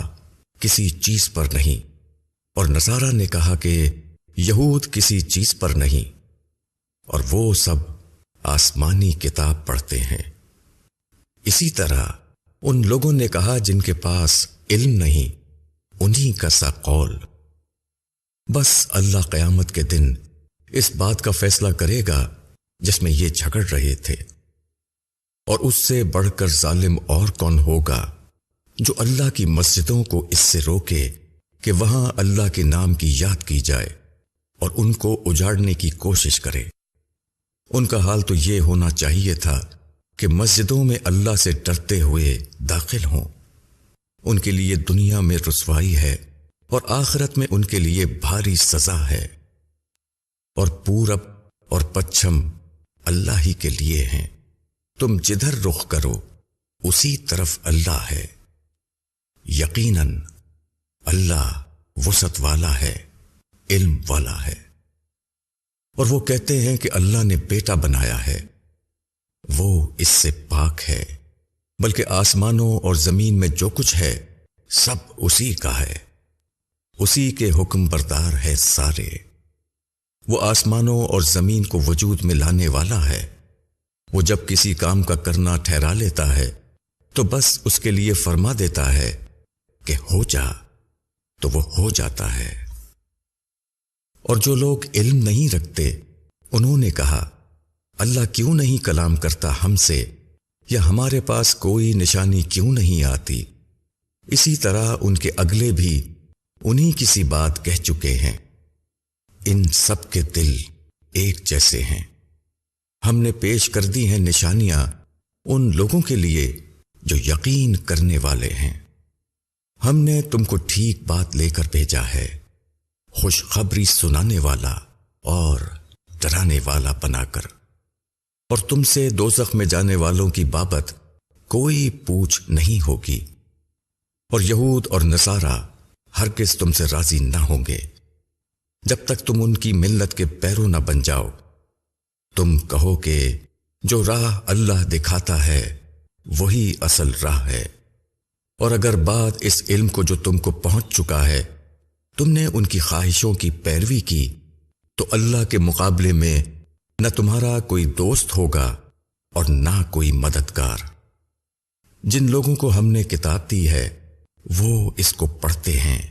کسی چیز پر نہیں، اور نصارہ نے کہا کہ یہود کسی چیز پر نہیں، اور وہ سب آسمانی کتاب پڑھتے ہیں۔ اسی طرح ان لوگوں نے کہا جن کے پاس علم نہیں، انہی کا سا قول۔ بس اللہ قیامت کے دن اس بات کا فیصلہ کرے گا جس میں یہ جھگڑ رہے تھے، اور اس سے بڑھ کر ظالم اور کون ہوگا جو اللہ کی مسجدوں کو اس سے روکے کہ وہاں اللہ کے نام کی یاد کی جائے اور ان کو اجاڑنے کی کوشش کرے۔ ان کا حال تو یہ ہونا چاہیے تھا کہ مسجدوں میں اللہ سے ڈرتے ہوئے داخل ہوں۔ ان کے لیے دنیا میں رسوائی ہے اور آخرت میں ان کے لیے بھاری سزا ہے۔ اور پورب اور پچھم اللہ ہی کے لیے ہیں، تم جدھر رخ کرو اسی طرف اللہ ہے۔ یقیناً اللہ وسعت والا ہے، علم والا ہے۔ اور وہ کہتے ہیں کہ اللہ نے بیٹا بنایا ہے، وہ اس سے پاک ہے، بلکہ آسمانوں اور زمین میں جو کچھ ہے سب اسی کا ہے، اسی کے حکم بردار ہے سارے۔ وہ آسمانوں اور زمین کو وجود میں لانے والا ہے۔ وہ جب کسی کام کا کرنا ٹھہرا لیتا ہے تو بس اس کے لیے فرما دیتا ہے کہ ہو جا، تو وہ ہو جاتا ہے۔ اور جو لوگ علم نہیں رکھتے انہوں نے کہا اللہ کیوں نہیں کلام کرتا ہم سے، یا ہمارے پاس کوئی نشانی کیوں نہیں آتی؟ اسی طرح ان کے اگلے بھی انہی کسی بات کہہ چکے ہیں۔ ان سب کے دل ایک جیسے ہیں۔ ہم نے پیش کر دی ہیں نشانیاں ان لوگوں کے لیے جو یقین کرنے والے ہیں۔ ہم نے تم کو ٹھیک بات لے کر بھیجا ہے، خوشخبری سنانے والا اور ڈرانے والا بنا کر، اور تم سے دوزخ میں جانے والوں کی بابت کوئی پوچھ نہیں ہوگی، اور یہود اور نصارہ ہرگز تم سے راضی نہ ہوں گے جب تک تم ان کی ملت کے پیرو نہ بن جاؤ۔ تم کہو کہ جو راہ اللہ دکھاتا ہے وہی اصل راہ ہے، اور اگر بات اس علم کو جو تم کو پہنچ چکا ہے تم نے ان کی خواہشوں کی پیروی کی، تو اللہ کے مقابلے میں نہ تمہارا کوئی دوست ہوگا اور نہ کوئی مددگار۔ جن لوگوں کو ہم نے کتاب دی ہے وہ اس کو پڑھتے ہیں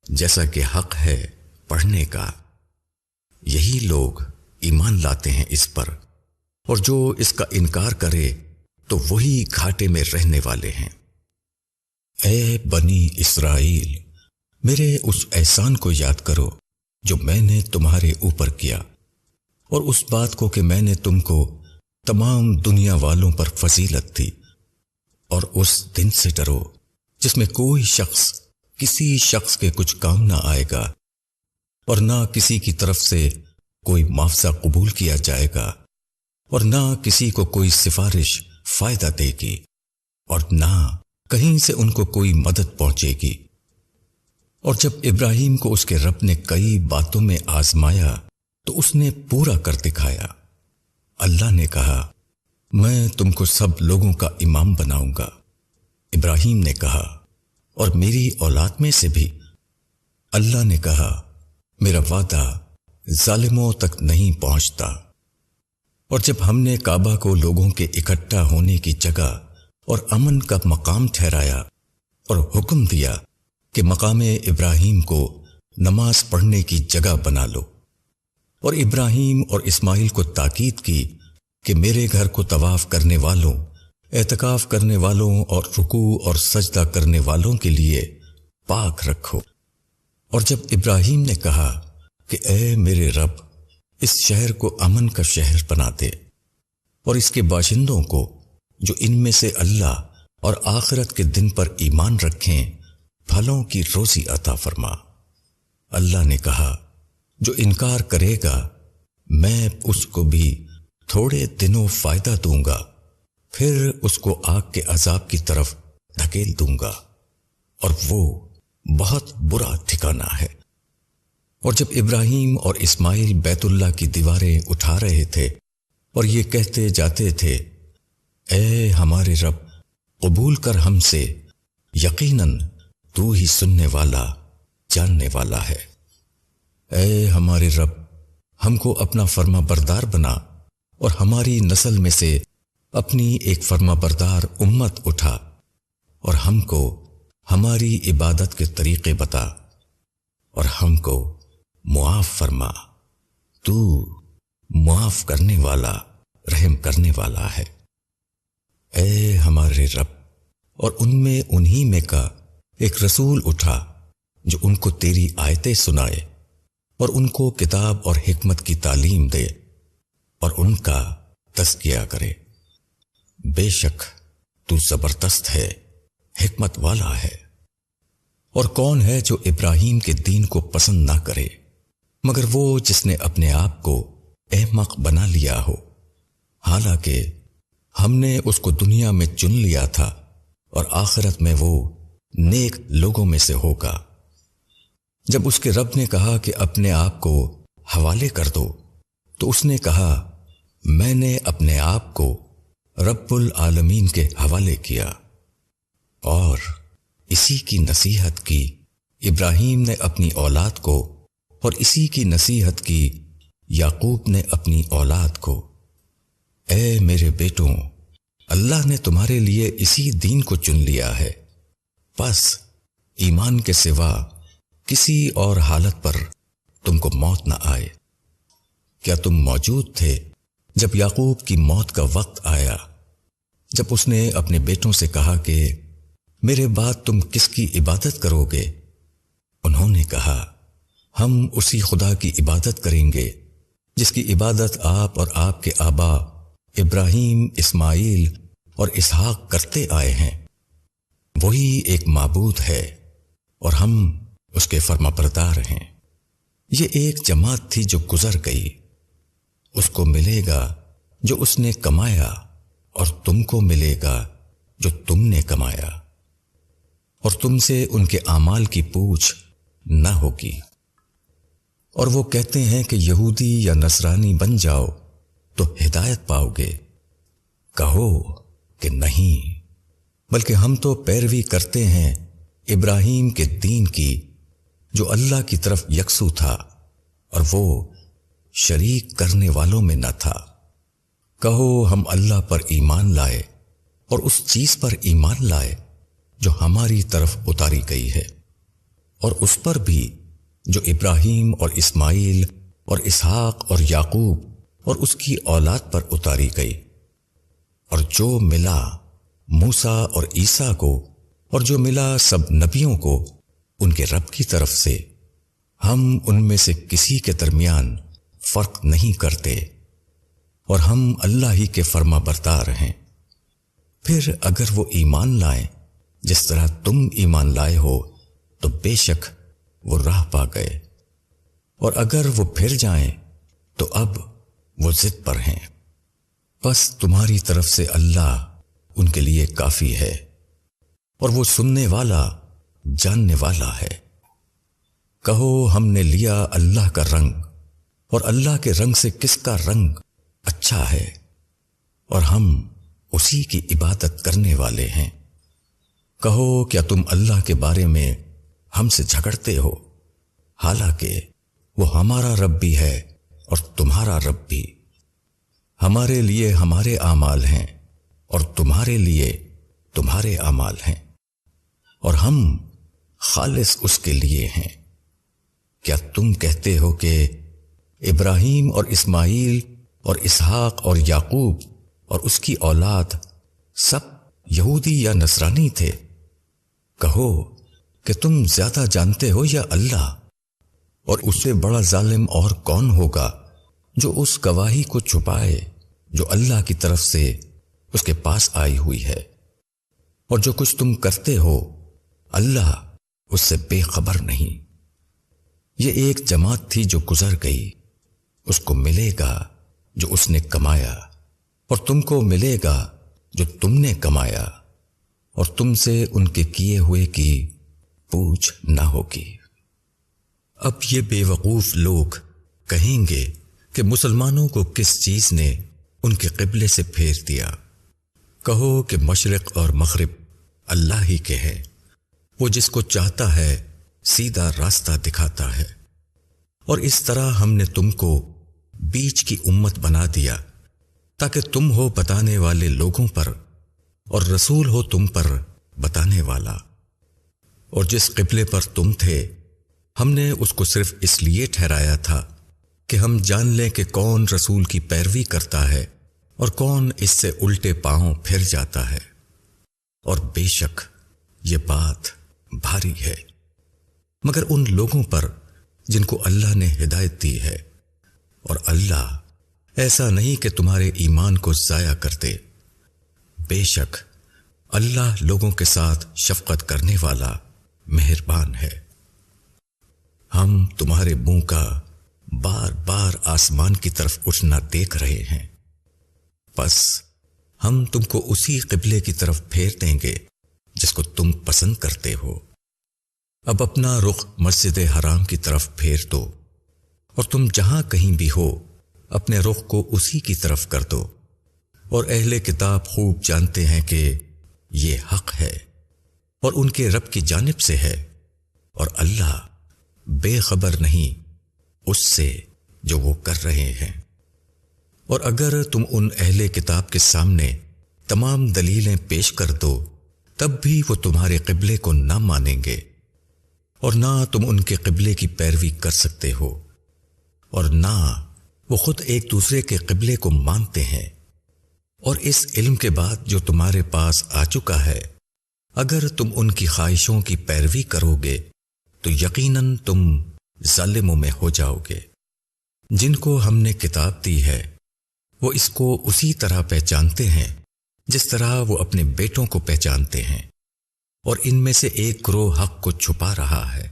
جیسا کہ حق ہے پڑھنے کا، یہی لوگ ایمان لاتے ہیں اس پر، اور جو اس کا انکار کرے تو وہی گھاٹے میں رہنے والے ہیں۔ اے بنی اسرائیل، میرے اس احسان کو یاد کرو جو میں نے تمہارے اوپر کیا، اور اس بات کو کہ میں نے تم کو تمام دنیا والوں پر فضیلت دی، اور اس دن سے ڈرو جس میں کوئی شخص کسی شخص کے کچھ کام نہ آئے گا، اور نہ کسی کی طرف سے کوئی معاوضہ قبول کیا جائے گا، اور نہ کسی کو کوئی سفارش فائدہ دے گی، اور نہ کہیں سے ان کو کوئی مدد پہنچے گی۔ اور جب ابراہیم کو اس کے رب نے کئی باتوں میں آزمایا تو اس نے پورا کر دکھایا۔ اللہ نے کہا میں تم کو سب لوگوں کا امام بناؤں گا۔ ابراہیم نے کہا اور میری اولاد میں سے بھی۔ اللہ نے کہا میرا وعدہ ظالموں تک نہیں پہنچتا۔ اور جب ہم نے کعبہ کو لوگوں کے اکٹھا ہونے کی جگہ اور امن کا مقام ٹھہرایا اور حکم دیا کہ مقام ابراہیم کو نماز پڑھنے کی جگہ بنا لو، اور ابراہیم اور اسماعیل کو تاکید کی کہ میرے گھر کو طواف کرنے والوں، اعتکاف کرنے والوں اور رکوع اور سجدہ کرنے والوں کے لیے پاک رکھو۔ اور جب ابراہیم نے کہا کہ اے میرے رب، اس شہر کو امن کا شہر بنا دے، اور اس کے باشندوں کو جو ان میں سے اللہ اور آخرت کے دن پر ایمان رکھیں پھلوں کی روزی عطا فرما۔ اللہ نے کہا جو انکار کرے گا میں اس کو بھی تھوڑے دنوں فائدہ دوں گا، پھر اس کو آگ کے عذاب کی طرف دھکیل دوں گا، اور وہ بہت برا ٹھکانہ ہے۔ اور جب ابراہیم اور اسماعیل بیت اللہ کی دیواریں اٹھا رہے تھے اور یہ کہتے جاتے تھے اے ہمارے رب قبول کر ہم سے، یقیناً تو ہی سننے والا جاننے والا ہے۔ اے ہمارے رب ہم کو اپنا فرما بردار بنا، اور ہماری نسل میں سے اپنی ایک فرما بردار امت اٹھا، اور ہم کو ہماری عبادت کے طریقے بتا، اور ہم کو معاف فرما، تو معاف کرنے والا رحم کرنے والا ہے۔ اے ہمارے رب، اور ان میں انہی میں کا ایک رسول اٹھا جو ان کو تیری آیتیں سنائے اور ان کو کتاب اور حکمت کی تعلیم دے اور ان کا تزکیہ کرے۔ بے شک تو زبردست ہے، حکمت والا ہے۔ اور کون ہے جو ابراہیم کے دین کو پسند نہ کرے مگر وہ جس نے اپنے آپ کو احمق بنا لیا ہو، حالانکہ ہم نے اس کو دنیا میں چن لیا تھا اور آخرت میں وہ نیک لوگوں میں سے ہوگا۔ جب اس کے رب نے کہا کہ اپنے آپ کو حوالے کر دو تو اس نے کہا میں نے اپنے آپ کو رب العالمین کے حوالے کیا، اور اسی کی نصیحت کی ابراہیم نے اپنی اولاد کو، اور اسی کی نصیحت کی یعقوب نے اپنی اولاد کو۔ اے میرے بیٹوں، اللہ نے تمہارے لیے اسی دین کو چن لیا ہے، پس ایمان کے سوا کسی اور حالت پر تم کو موت نہ آئے۔ کیا تم موجود تھے جب یعقوب کی موت کا وقت آیا، جب اس نے اپنے بیٹوں سے کہا کہ میرے بعد تم کس کی عبادت کرو گے؟ انہوں نے کہا ہم اسی خدا کی عبادت کریں گے جس کی عبادت آپ اور آپ کے آبا ابراہیم، اسماعیل اور اسحاق کرتے آئے ہیں۔ وہی ایک معبود ہے اور ہم اس کے فرما بردار ہیں۔ یہ ایک جماعت تھی جو گزر گئی، اس کو ملے گا جو اس نے کمایا، اور تم کو ملے گا جو تم نے کمایا، اور تم سے ان کے اعمال کی پوچھ نہ ہوگی۔ اور وہ کہتے ہیں کہ یہودی یا نصرانی بن جاؤ تو ہدایت پاؤ گے۔ کہو کہ نہیں، بلکہ ہم تو پیروی کرتے ہیں ابراہیم کے دین کی جو اللہ کی طرف یکسو تھا، اور وہ شریک کرنے والوں میں نہ تھا۔ کہو ہم اللہ پر ایمان لائے اور اس چیز پر ایمان لائے جو ہماری طرف اتاری گئی ہے، اور اس پر بھی جو ابراہیم اور اسماعیل اور اسحاق اور یعقوب اور اس کی اولاد پر اتاری گئی، اور جو ملا موسیٰ اور عیسیٰ کو، اور جو ملا سب نبیوں کو ان کے رب کی طرف سے۔ ہم ان میں سے کسی کے درمیان فرق نہیں کرتے، اور ہم اللہ ہی کے فرما بردار ہیں۔ پھر اگر وہ ایمان لائیں جس طرح تم ایمان لائے ہو تو بے شک وہ راہ پا گئے، اور اگر وہ پھر جائیں تو اب وہ ضد پر ہیں۔ بس تمہاری طرف سے اللہ ان کے لیے کافی ہے، اور وہ سننے والا جاننے والا ہے۔ کہو ہم نے لیا اللہ کا رنگ، اور اللہ کے رنگ سے کس کا رنگ اچھا ہے، اور ہم اسی کی عبادت کرنے والے ہیں۔ کہو کیا تم اللہ کے بارے میں ہم سے جھگڑتے ہو، حالانکہ وہ ہمارا رب بھی ہے اور تمہارا رب بھی۔ ہمارے لیے ہمارے اعمال ہیں اور تمہارے لیے تمہارے اعمال ہیں، اور ہم خالص اس کے لیے ہیں۔ کیا تم کہتے ہو کہ ابراہیم اور اسماعیل اور اسحاق اور یعقوب اور اس کی اولاد سب یہودی یا نصرانی تھے؟ کہو کہ تم زیادہ جانتے ہو یا اللہ؟ اور اس سے بڑا ظالم اور کون ہوگا جو اس گواہی کو چھپائے جو اللہ کی طرف سے اس کے پاس آئی ہوئی ہے؟ اور جو کچھ تم کرتے ہو اللہ اس سے بے خبر نہیں۔ یہ ایک جماعت تھی جو گزر گئی، اس کو ملے گا جو اس نے کمایا، اور تم کو ملے گا جو تم نے کمایا، اور تم سے ان کے کیے ہوئے کی پوچھ نہ ہوگی۔ اب یہ بے وقوف لوگ کہیں گے کہ مسلمانوں کو کس چیز نے ان کے قبلے سے پھیر دیا؟ کہو کہ مشرق اور مغرب اللہ ہی کے ہے، وہ جس کو چاہتا ہے سیدھا راستہ دکھاتا ہے۔ اور اس طرح ہم نے تم کو بیچ کی امت بنا دیا تاکہ تم ہو بتانے والے لوگوں پر، اور رسول ہو تم پر بتانے والا۔ اور جس قبلے پر تم تھے ہم نے اس کو صرف اس لیے ٹھہرایا تھا کہ ہم جان لیں کہ کون رسول کی پیروی کرتا ہے اور کون اس سے الٹے پاؤں پھر جاتا ہے۔ اور بے شک یہ بات بھاری ہے مگر ان لوگوں پر جن کو اللہ نے ہدایت دی ہے، اور اللہ ایسا نہیں کہ تمہارے ایمان کو ضائع کر دے۔ بے شک اللہ لوگوں کے ساتھ شفقت کرنے والا مہربان ہے۔ ہم تمہارے منہ کا بار بار آسمان کی طرف اٹھنا دیکھ رہے ہیں، پس ہم تم کو اسی قبلے کی طرف پھیر دیں گے جس کو تم پسند کرتے ہو۔ اب اپنا رخ مسجد حرام کی طرف پھیر دو، اور تم جہاں کہیں بھی ہو اپنے رخ کو اسی کی طرف کر دو، اور اہل کتاب خوب جانتے ہیں کہ یہ حق ہے اور ان کے رب کی جانب سے ہے، اور اللہ بے خبر نہیں اس سے جو وہ کر رہے ہیں۔ اور اگر تم ان اہل کتاب کے سامنے تمام دلیلیں پیش کر دو تب بھی وہ تمہارے قبلے کو نہ مانیں گے، اور نہ تم ان کے قبلے کی پیروی کر سکتے ہو، اور نہ وہ خود ایک دوسرے کے قبلے کو مانتے ہیں۔ اور اس علم کے بعد جو تمہارے پاس آ چکا ہے، اگر تم ان کی خواہشوں کی پیروی کرو گے تو یقیناً تم ظالموں میں ہو جاؤ گے۔ جن کو ہم نے کتاب دی ہے وہ اس کو اسی طرح پہچانتے ہیں جس طرح وہ اپنے بیٹوں کو پہچانتے ہیں، اور ان میں سے ایک گروہ حق کو چھپا رہا ہے،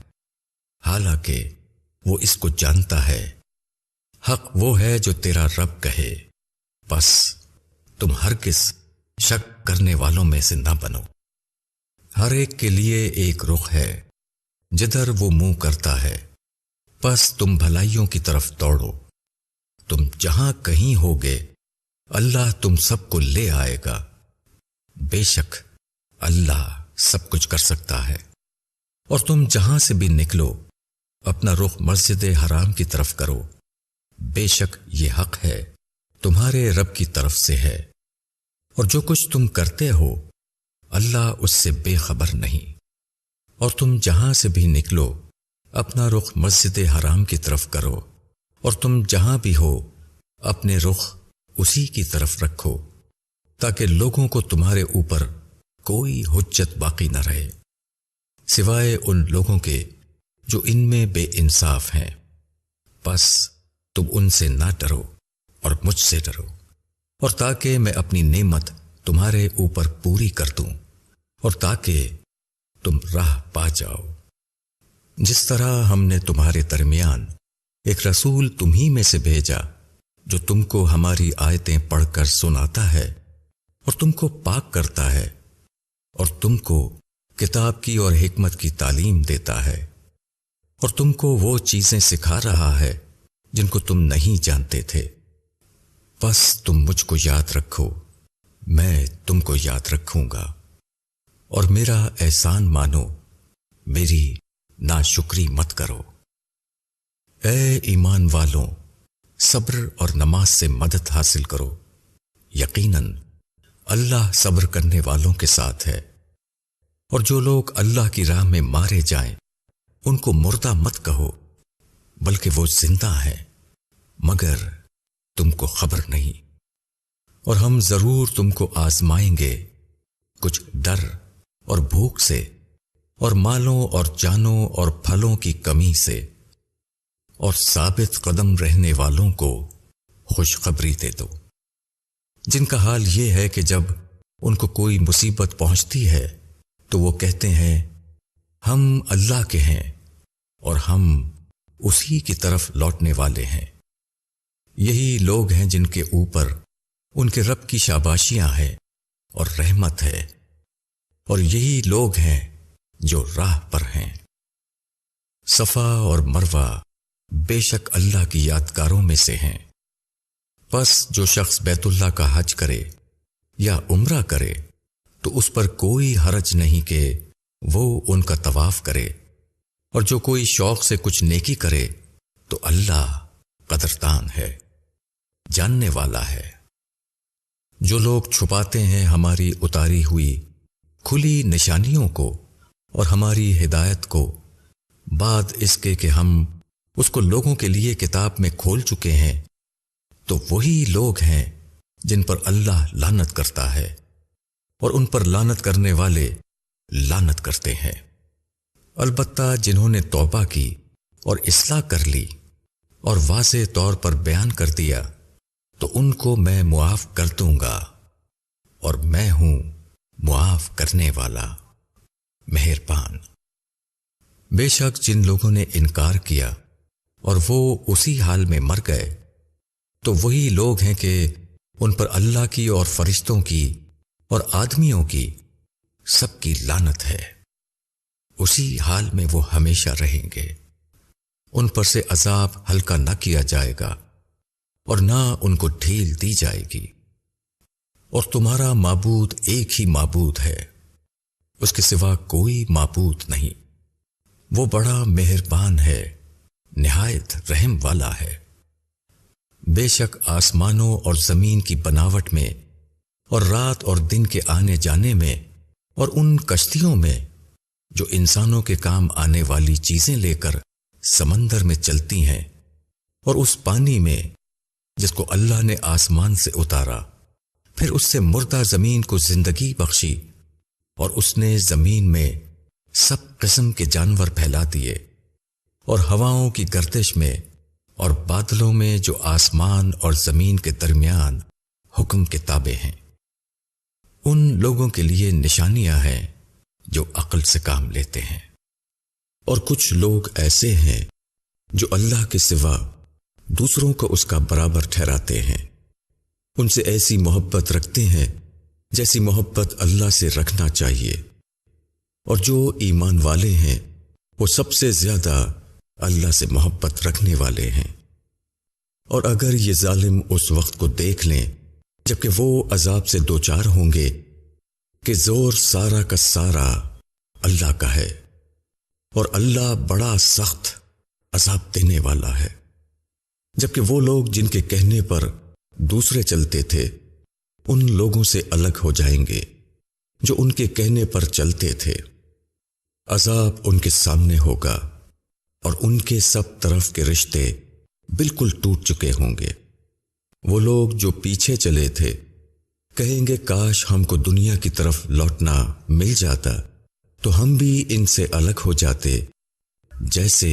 حالانکہ وہ اس کو جانتا ہے۔ حق وہ ہے جو تیرا رب کہے، بس تم ہرگز شک کرنے والوں میں سے نہ بنو۔ ہر ایک کے لیے ایک رخ ہے جدھر وہ منہ کرتا ہے، بس تم بھلائیوں کی طرف دوڑو۔ تم جہاں کہیں ہوگے اللہ تم سب کو لے آئے گا، بے شک اللہ سب کچھ کر سکتا ہے۔ اور تم جہاں سے بھی نکلو اپنا رخ مسجد حرام کی طرف کرو، بے شک یہ حق ہے تمہارے رب کی طرف سے ہے، اور جو کچھ تم کرتے ہو اللہ اس سے بے خبر نہیں۔ اور تم جہاں سے بھی نکلو اپنا رخ مسجد حرام کی طرف کرو، اور تم جہاں بھی ہو اپنے رخ اسی کی طرف رکھو، تاکہ لوگوں کو تمہارے اوپر کوئی حجت باقی نہ رہے سوائے ان لوگوں کے جو ان میں بے انصاف ہیں۔ بس تم ان سے نہ ڈرو اور مجھ سے ڈرو، اور تاکہ میں اپنی نعمت تمہارے اوپر پوری کر دوں، اور تاکہ تم راہ پا جاؤ۔ جس طرح ہم نے تمہارے درمیان ایک رسول تمہیں میں سے بھیجا جو تم کو ہماری آیتیں پڑھ کر سناتا ہے اور تم کو پاک کرتا ہے، اور تم کو کتاب کی اور حکمت کی تعلیم دیتا ہے، اور تم کو وہ چیزیں سکھا رہا ہے جن کو تم نہیں جانتے تھے۔ بس تم مجھ کو یاد رکھو، میں تم کو یاد رکھوں گا، اور میرا احسان مانو، میری ناشکری مت کرو۔ اے ایمان والوں، صبر اور نماز سے مدد حاصل کرو، یقیناً اللہ صبر کرنے والوں کے ساتھ ہے۔ اور جو لوگ اللہ کی راہ میں مارے جائیں ان کو مردہ مت کہو، بلکہ وہ زندہ ہیں، مگر تم کو خبر نہیں۔ اور ہم ضرور تم کو آزمائیں گے، کچھ ڈر اور بھوک سے، اور مالوں اور جانوں اور پھلوں کی کمی سے، اور ثابت قدم رہنے والوں کو خوشخبری دے دو، جن کا حال یہ ہے کہ جب ان کو کوئی مصیبت پہنچتی ہے تو وہ کہتے ہیں ہم اللہ کے ہیں اور ہم اسی کی طرف لوٹنے والے ہیں۔ یہی لوگ ہیں جن کے اوپر ان کے رب کی شاباشیاں ہیں اور رحمت ہے، اور یہی لوگ ہیں جو راہ پر ہیں۔ صفا اور مروہ بے شک اللہ کی یادگاروں میں سے ہیں، پس جو شخص بیت اللہ کا حج کرے یا عمرہ کرے تو اس پر کوئی حرج نہیں کہ وہ ان کا طواف کرے، اور جو کوئی شوق سے کچھ نیکی کرے تو اللہ قدردان ہے، جاننے والا ہے۔ جو لوگ چھپاتے ہیں ہماری اتاری ہوئی کھلی نشانیوں کو اور ہماری ہدایت کو بعد اس کے کہ ہم اس کو لوگوں کے لیے کتاب میں کھول چکے ہیں، تو وہی لوگ ہیں جن پر اللہ لعنت کرتا ہے، اور ان پر لعنت کرنے والے لعنت کرتے ہیں۔ البتہ جنہوں نے توبہ کی اور اصلاح کر لی اور واضح طور پر بیان کر دیا تو ان کو میں معاف کر دوں گا، اور میں ہوں معاف کرنے والا، مہربان۔ بے شک جن لوگوں نے انکار کیا اور وہ اسی حال میں مر گئے تو وہی لوگ ہیں کہ ان پر اللہ کی اور فرشتوں کی اور آدمیوں کی سب کی لعنت ہے، اسی حال میں وہ ہمیشہ رہیں گے، ان پر سے عذاب ہلکا نہ کیا جائے گا، اور نہ ان کو ڈھیل دی جائے گی۔ اور تمہارا معبود ایک ہی معبود ہے، اس کے سوا کوئی معبود نہیں۔ وہ بڑا مہربان ہے، نہایت رحم والا ہے۔ بے شک آسمانوں اور زمین کی بناوٹ میں اور رات اور دن کے آنے جانے میں اور ان کشتیوں میں جو انسانوں کے کام آنے والی چیزیں لے کر سمندر میں چلتی ہیں، اور اس پانی میں جس کو اللہ نے آسمان سے اتارا، پھر اس سے مردہ زمین کو زندگی بخشی، اور اس نے زمین میں سب قسم کے جانور پھیلا دیے، اور ہواؤں کی گردش میں اور بادلوں میں جو آسمان اور زمین کے درمیان حکم کے تابع ہیں۔ ان لوگوں کے لیے نشانیاں ہیں جو عقل سے کام لیتے ہیں۔ اور کچھ لوگ ایسے ہیں جو اللہ کے سوا دوسروں کو اس کا برابر ٹھہراتے ہیں، ان سے ایسی محبت رکھتے ہیں جیسی محبت اللہ سے رکھنا چاہیے، اور جو ایمان والے ہیں وہ سب سے زیادہ اللہ سے محبت رکھنے والے ہیں۔ اور اگر یہ ظالم اس وقت کو دیکھ لیں جبکہ وہ عذاب سے دوچار ہوں گے کہ زور سارا کا سارا اللہ کا ہے، اور اللہ بڑا سخت عذاب دینے والا ہے، جبکہ وہ لوگ جن کے کہنے پر دوسرے چلتے تھے ان لوگوں سے الگ ہو جائیں گے جو ان کے کہنے پر چلتے تھے۔ عذاب ان کے سامنے ہوگا اور ان کے سب طرف کے رشتے بالکل ٹوٹ چکے ہوں گے۔ وہ لوگ جو پیچھے چلے تھے کہیں گے کاش ہم کو دنیا کی طرف لوٹنا مل جاتا تو ہم بھی ان سے الگ ہو جاتے جیسے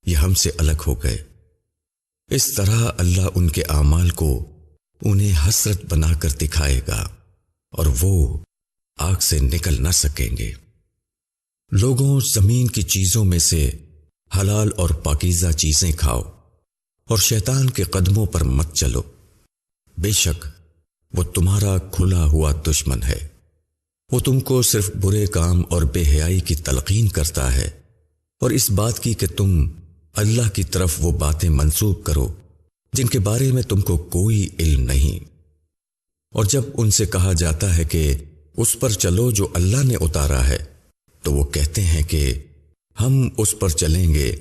یہ ہم سے الگ ہو گئے۔ اس طرح اللہ ان کے اعمال کو انہیں حسرت بنا کر دکھائے گا اور وہ آگ سے نکل نہ سکیں گے۔ لوگوں، زمین کی چیزوں میں سے حلال اور پاکیزہ چیزیں کھاؤ اور شیطان کے قدموں پر مت چلو، بے شک وہ تمہارا کھلا ہوا دشمن ہے۔ وہ تم کو صرف برے کام اور بے حیائی کی تلقین کرتا ہے، اور اس بات کی کہ تم اللہ کی طرف وہ باتیں منسوب کرو جن کے بارے میں تم کو کوئی علم نہیں۔ اور جب ان سے کہا جاتا ہے کہ اس پر چلو جو اللہ نے اتارا ہے، تو وہ کہتے ہیں کہ ہم اس پر چلیں گے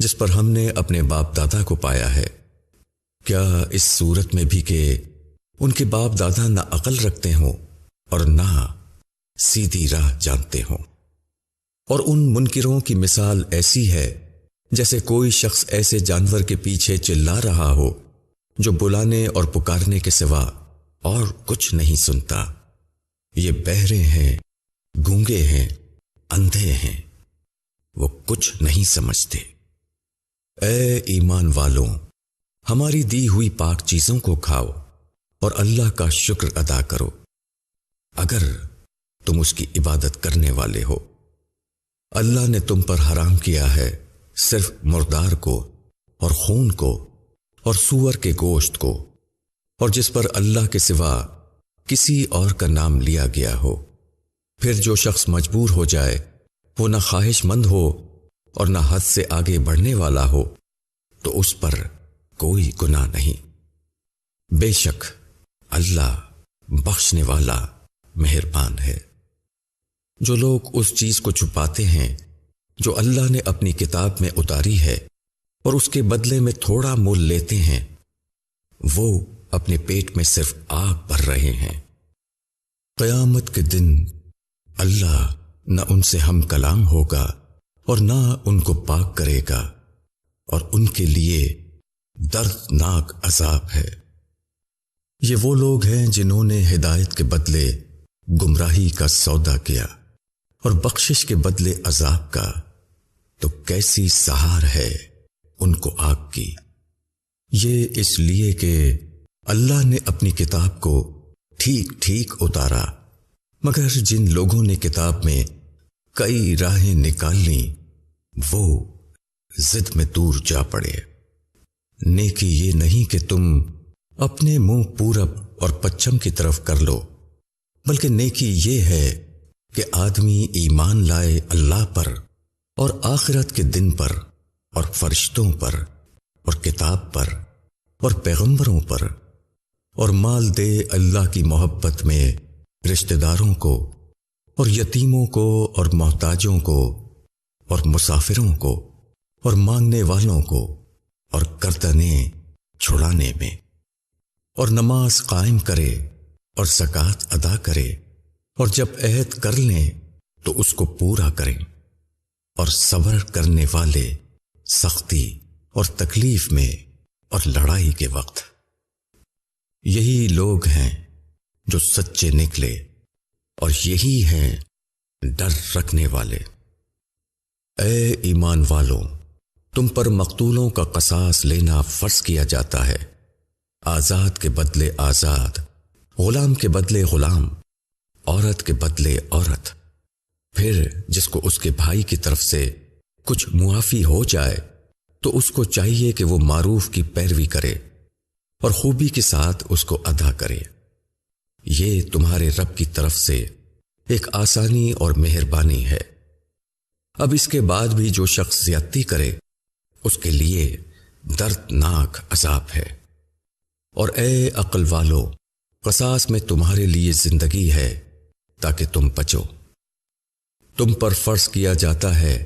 جس پر ہم نے اپنے باپ دادا کو پایا ہے۔ کیا اس صورت میں بھی کہ ان کے باپ دادا نہ عقل رکھتے ہوں اور نہ سیدھی راہ جانتے ہوں؟ اور ان منکروں کی مثال ایسی ہے جیسے کوئی شخص ایسے جانور کے پیچھے چلا رہا ہو جو بلانے اور پکارنے کے سوا اور کچھ نہیں سنتا۔ یہ بہرے ہیں، گونگے ہیں، اندھے ہیں، وہ کچھ نہیں سمجھتے۔ اے ایمان والوں، ہماری دی ہوئی پاک چیزوں کو کھاؤ اور اللہ کا شکر ادا کرو اگر تم اس کی عبادت کرنے والے ہو۔ اللہ نے تم پر حرام کیا ہے صرف مردار کو اور خون کو اور سور کے گوشت کو، اور جس پر اللہ کے سوا کسی اور کا نام لیا گیا ہو۔ پھر جو شخص مجبور ہو جائے، وہ نہ خواہش مند ہو اور نہ حد سے آگے بڑھنے والا ہو، تو اس پر کوئی گناہ نہیں۔ بے شک اللہ بخشنے والا مہربان ہے۔ جو لوگ اس چیز کو چھپاتے ہیں جو اللہ نے اپنی کتاب میں اتاری ہے اور اس کے بدلے میں تھوڑا مول لیتے ہیں، وہ اپنے پیٹ میں صرف آگ بھر رہے ہیں۔ قیامت کے دن اللہ نہ ان سے ہم کلام ہوگا اور نہ ان کو پاک کرے گا، اور ان کے لیے دردناک عذاب ہے۔ یہ وہ لوگ ہیں جنہوں نے ہدایت کے بدلے گمراہی کا سودا کیا اور بخشش کے بدلے عذاب کا، تو کیسی سہار ہے ان کو آگ کی۔ یہ اس لیے کہ اللہ نے اپنی کتاب کو ٹھیک ٹھیک اتارا، مگر جن لوگوں نے کتاب میں کئی راہیں نکال لیں وہ ضد میں دور جا پڑے۔ نیکی یہ نہیں کہ تم اپنے منہ پورب اور پچھم کی طرف کر لو، بلکہ نیکی یہ ہے کہ آدمی ایمان لائے اللہ پر اور آخرت کے دن پر اور فرشتوں پر اور کتاب پر اور پیغمبروں پر، اور مال دے اللہ کی محبت میں رشتہ داروں کو اور یتیموں کو اور محتاجوں کو اور مسافروں کو اور مانگنے والوں کو اور گردنیں چھڑانے میں، اور نماز قائم کرے اور زکوٰۃ ادا کرے، اور جب عہد کر لیں تو اس کو پورا کریں، اور صبر کرنے والے سختی اور تکلیف میں اور لڑائی کے وقت۔ یہی لوگ ہیں جو سچے نکلے، اور یہی ہیں ڈر رکھنے والے۔ اے ایمان والوں، تم پر مقتولوں کا قصاص لینا فرض کیا جاتا ہے، آزاد کے بدلے آزاد، غلام کے بدلے غلام، عورت کے بدلے عورت۔ پھر جس کو اس کے بھائی کی طرف سے کچھ معافی ہو جائے تو اس کو چاہیے کہ وہ معروف کی پیروی کرے اور خوبی کے ساتھ اس کو ادا کرے۔ یہ تمہارے رب کی طرف سے ایک آسانی اور مہربانی ہے۔ اب اس کے بعد بھی جو شخص زیادتی کرے اس کے لیے دردناک عذاب ہے۔ اور اے عقل والو، قصاص میں تمہارے لیے زندگی ہے تاکہ تم بچو۔ تم پر فرض کیا جاتا ہے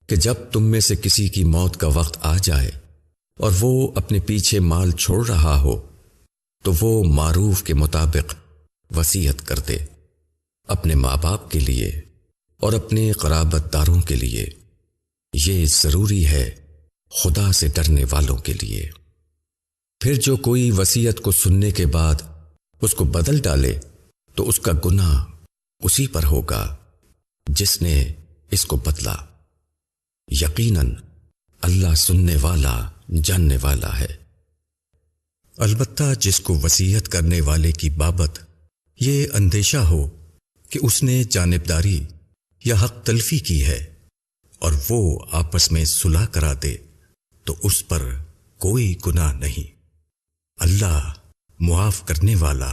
کہ جب تم میں سے کسی کی موت کا وقت آ جائے اور وہ اپنے پیچھے مال چھوڑ رہا ہو تو وہ معروف کے مطابق وصیت کر دے، اپنے ماں باپ کے لیے اور اپنے قرابت داروں کے لیے۔ یہ ضروری ہے خدا سے ڈرنے والوں کے لیے۔ پھر جو کوئی وصیت کو سننے کے بعد اس کو بدل ڈالے تو اس کا گناہ اسی پر ہوگا جس نے اس کو بدلا۔ یقیناً اللہ سننے والا جاننے والا ہے۔ البتہ جس کو وصیت کرنے والے کی بابت یہ اندیشہ ہو کہ اس نے جانبداری یا حق تلفی کی ہے اور وہ آپس میں صلح کرا دے تو اس پر کوئی گناہ نہیں۔ اللہ معاف کرنے والا،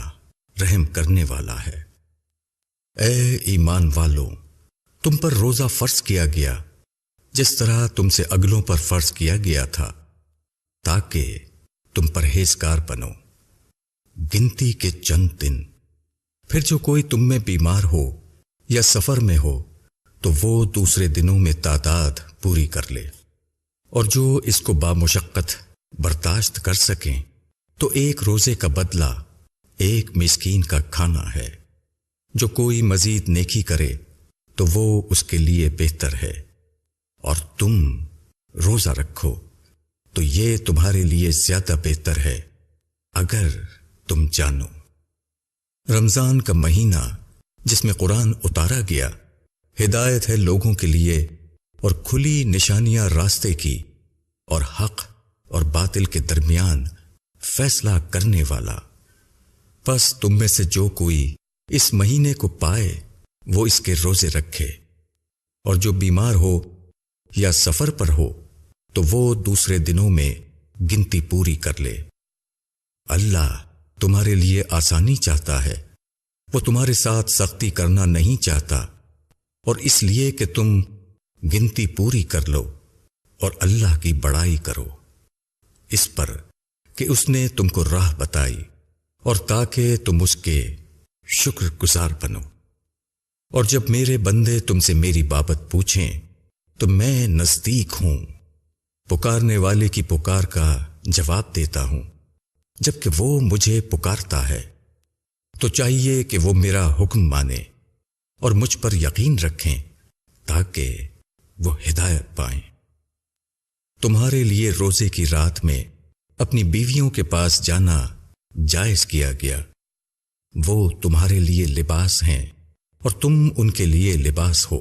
رحم کرنے والا ہے۔ اے ایمان والو، تم پر روزہ فرض کیا گیا جس طرح تم سے اگلوں پر فرض کیا گیا تھا، تاکہ تم پرہیزگار بنو۔ گنتی کے چند دن۔ پھر جو کوئی تم میں بیمار ہو یا سفر میں ہو تو وہ دوسرے دنوں میں تعداد پوری کر لے، اور جو اس کو بامشقت برداشت کر سکیں تو ایک روزے کا بدلہ ایک مسکین کا کھانا ہے۔ جو کوئی مزید نیکی کرے تو وہ اس کے لیے بہتر ہے، اور تم روزہ رکھو تو یہ تمہارے لیے زیادہ بہتر ہے اگر تم جانو۔ رمضان کا مہینہ جس میں قرآن اتارا گیا ہدایت ہے لوگوں کے لیے اور کھلی نشانیاں راستے کی، اور حق اور باطل کے درمیان فیصلہ کرنے والا۔ پس تم میں سے جو کوئی اس مہینے کو پائے وہ اس کے روزے رکھے، اور جو بیمار ہو یا سفر پر ہو تو وہ دوسرے دنوں میں گنتی پوری کر لے۔ اللہ تمہارے لیے آسانی چاہتا ہے، وہ تمہارے ساتھ سختی کرنا نہیں چاہتا، اور اس لیے کہ تم گنتی پوری کر لو اور اللہ کی بڑائی کرو، اس پر کہ اس نے تم کو راہ بتائی اور تاکہ تم اس کے شکر گزار بنو۔ اور جب میرے بندے تم سے میری بابت پوچھیں تو میں نزدیک ہوں، پکارنے والے کی پکار کا جواب دیتا ہوں۔ جبکہ وہ مجھے پکارتا ہے تو چاہیے کہ وہ میرا حکم مانے اور مجھ پر یقین رکھیں تاکہ وہ ہدایت پائیں۔ تمہارے لیے روزے کی رات میں اپنی بیویوں کے پاس جانا جائز کیا گیا۔ وہ تمہارے لیے لباس ہیں اور تم ان کے لیے لباس ہو۔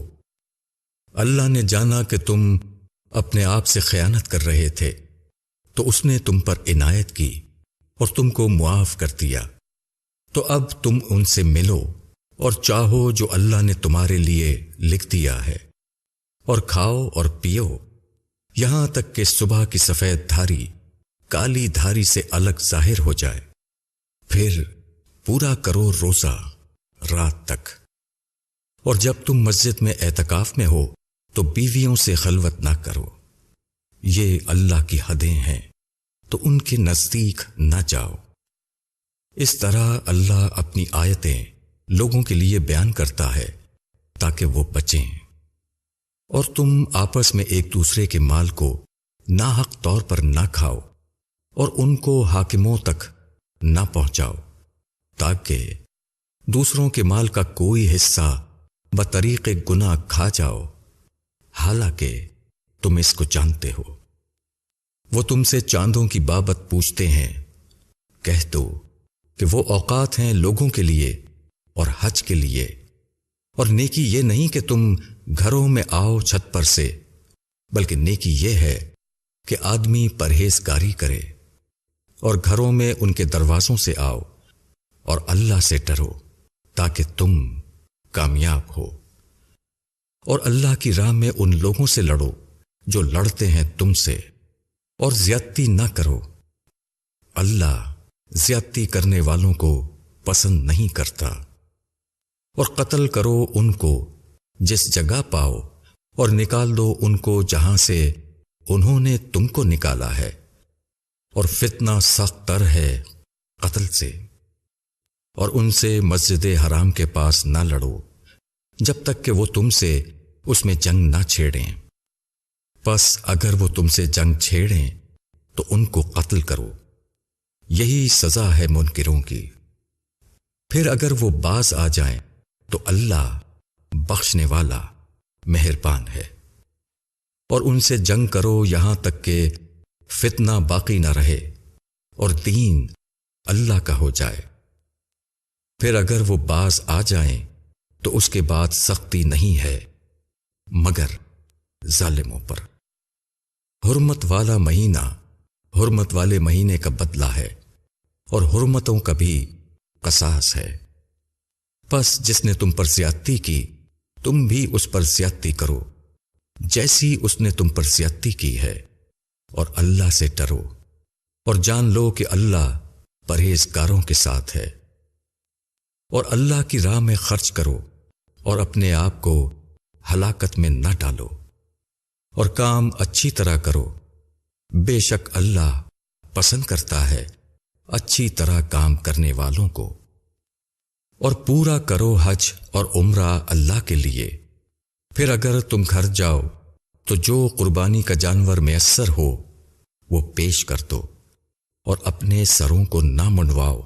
اللہ نے جانا کہ تم اپنے آپ سے خیانت کر رہے تھے تو اس نے تم پر عنایت کی اور تم کو معاف کر دیا۔ تو اب تم ان سے ملو اور چاہو جو اللہ نے تمہارے لیے لکھ دیا ہے، اور کھاؤ اور پیو یہاں تک کہ صبح کی سفید دھاری کالی دھاری سے الگ ظاہر ہو جائے، پھر پورا کرو روزہ رات تک۔ اور جب تم مسجد میں اعتکاف میں ہو تو بیویوں سے خلوت نہ کرو، یہ اللہ کی حدیں ہیں۔ تو ان کے نزدیک نہ جاؤ۔ اس طرح اللہ اپنی آیتیں لوگوں کے لیے بیان کرتا ہے تاکہ وہ بچیں، اور تم آپس میں ایک دوسرے کے مال کو ناحق طور پر نہ کھاؤ اور ان کو حاکموں تک نہ پہنچاؤ، تاکہ دوسروں کے مال کا کوئی حصہ بطریق گناہ کھا جاؤ، حالانکہ تم اس کو جانتے ہو۔ وہ تم سے چاندوں کی بابت پوچھتے ہیں، کہہ دو کہ وہ اوقات ہیں لوگوں کے لیے اور حج کے لیے، اور نیکی یہ نہیں کہ تم گھروں میں آؤ چھت پر سے، بلکہ نیکی یہ ہے کہ آدمی پرہیزگاری کرے اور گھروں میں ان کے دروازوں سے آؤ اور اللہ سے ڈرو تاکہ تم کامیاب ہو، اور اللہ کی راہ میں ان لوگوں سے لڑو جو لڑتے ہیں تم سے، اور زیادتی نہ کرو، اللہ زیادتی کرنے والوں کو پسند نہیں کرتا، اور قتل کرو ان کو جس جگہ پاؤ اور نکال دو ان کو جہاں سے انہوں نے تم کو نکالا ہے، اور فتنہ سخت تر ہے قتل سے، اور ان سے مسجد حرام کے پاس نہ لڑو جب تک کہ وہ تم سے اس میں جنگ نہ چھیڑیں، پس اگر وہ تم سے جنگ چھیڑیں تو ان کو قتل کرو، یہی سزا ہے منکروں کی۔ پھر اگر وہ باز آ جائیں تو اللہ بخشنے والا مہربان ہے، اور ان سے جنگ کرو یہاں تک کہ فتنہ باقی نہ رہے اور دین اللہ کا ہو جائے۔ پھر اگر وہ باز آ جائیں تو اس کے بعد سختی نہیں ہے مگر ظالموں پر۔ حرمت والا مہینہ حرمت والے مہینے کا بدلہ ہے، اور حرمتوں کا بھی قصاص ہے، پس جس نے تم پر زیادتی کی تم بھی اس پر زیادتی کرو جیسی اس نے تم پر زیادتی کی ہے، اور اللہ سے ڈرو اور جان لو کہ اللہ پرہیزگاروں کے ساتھ ہے۔ اور اللہ کی راہ میں خرچ کرو اور اپنے آپ کو ہلاکت میں نہ ڈالو، اور کام اچھی طرح کرو، بے شک اللہ پسند کرتا ہے اچھی طرح کام کرنے والوں کو۔ اور پورا کرو حج اور عمرہ اللہ کے لیے۔ پھر اگر تم گھر جاؤ تو جو قربانی کا جانور میسر ہو وہ پیش کر دو، اور اپنے سروں کو نہ منڈواؤ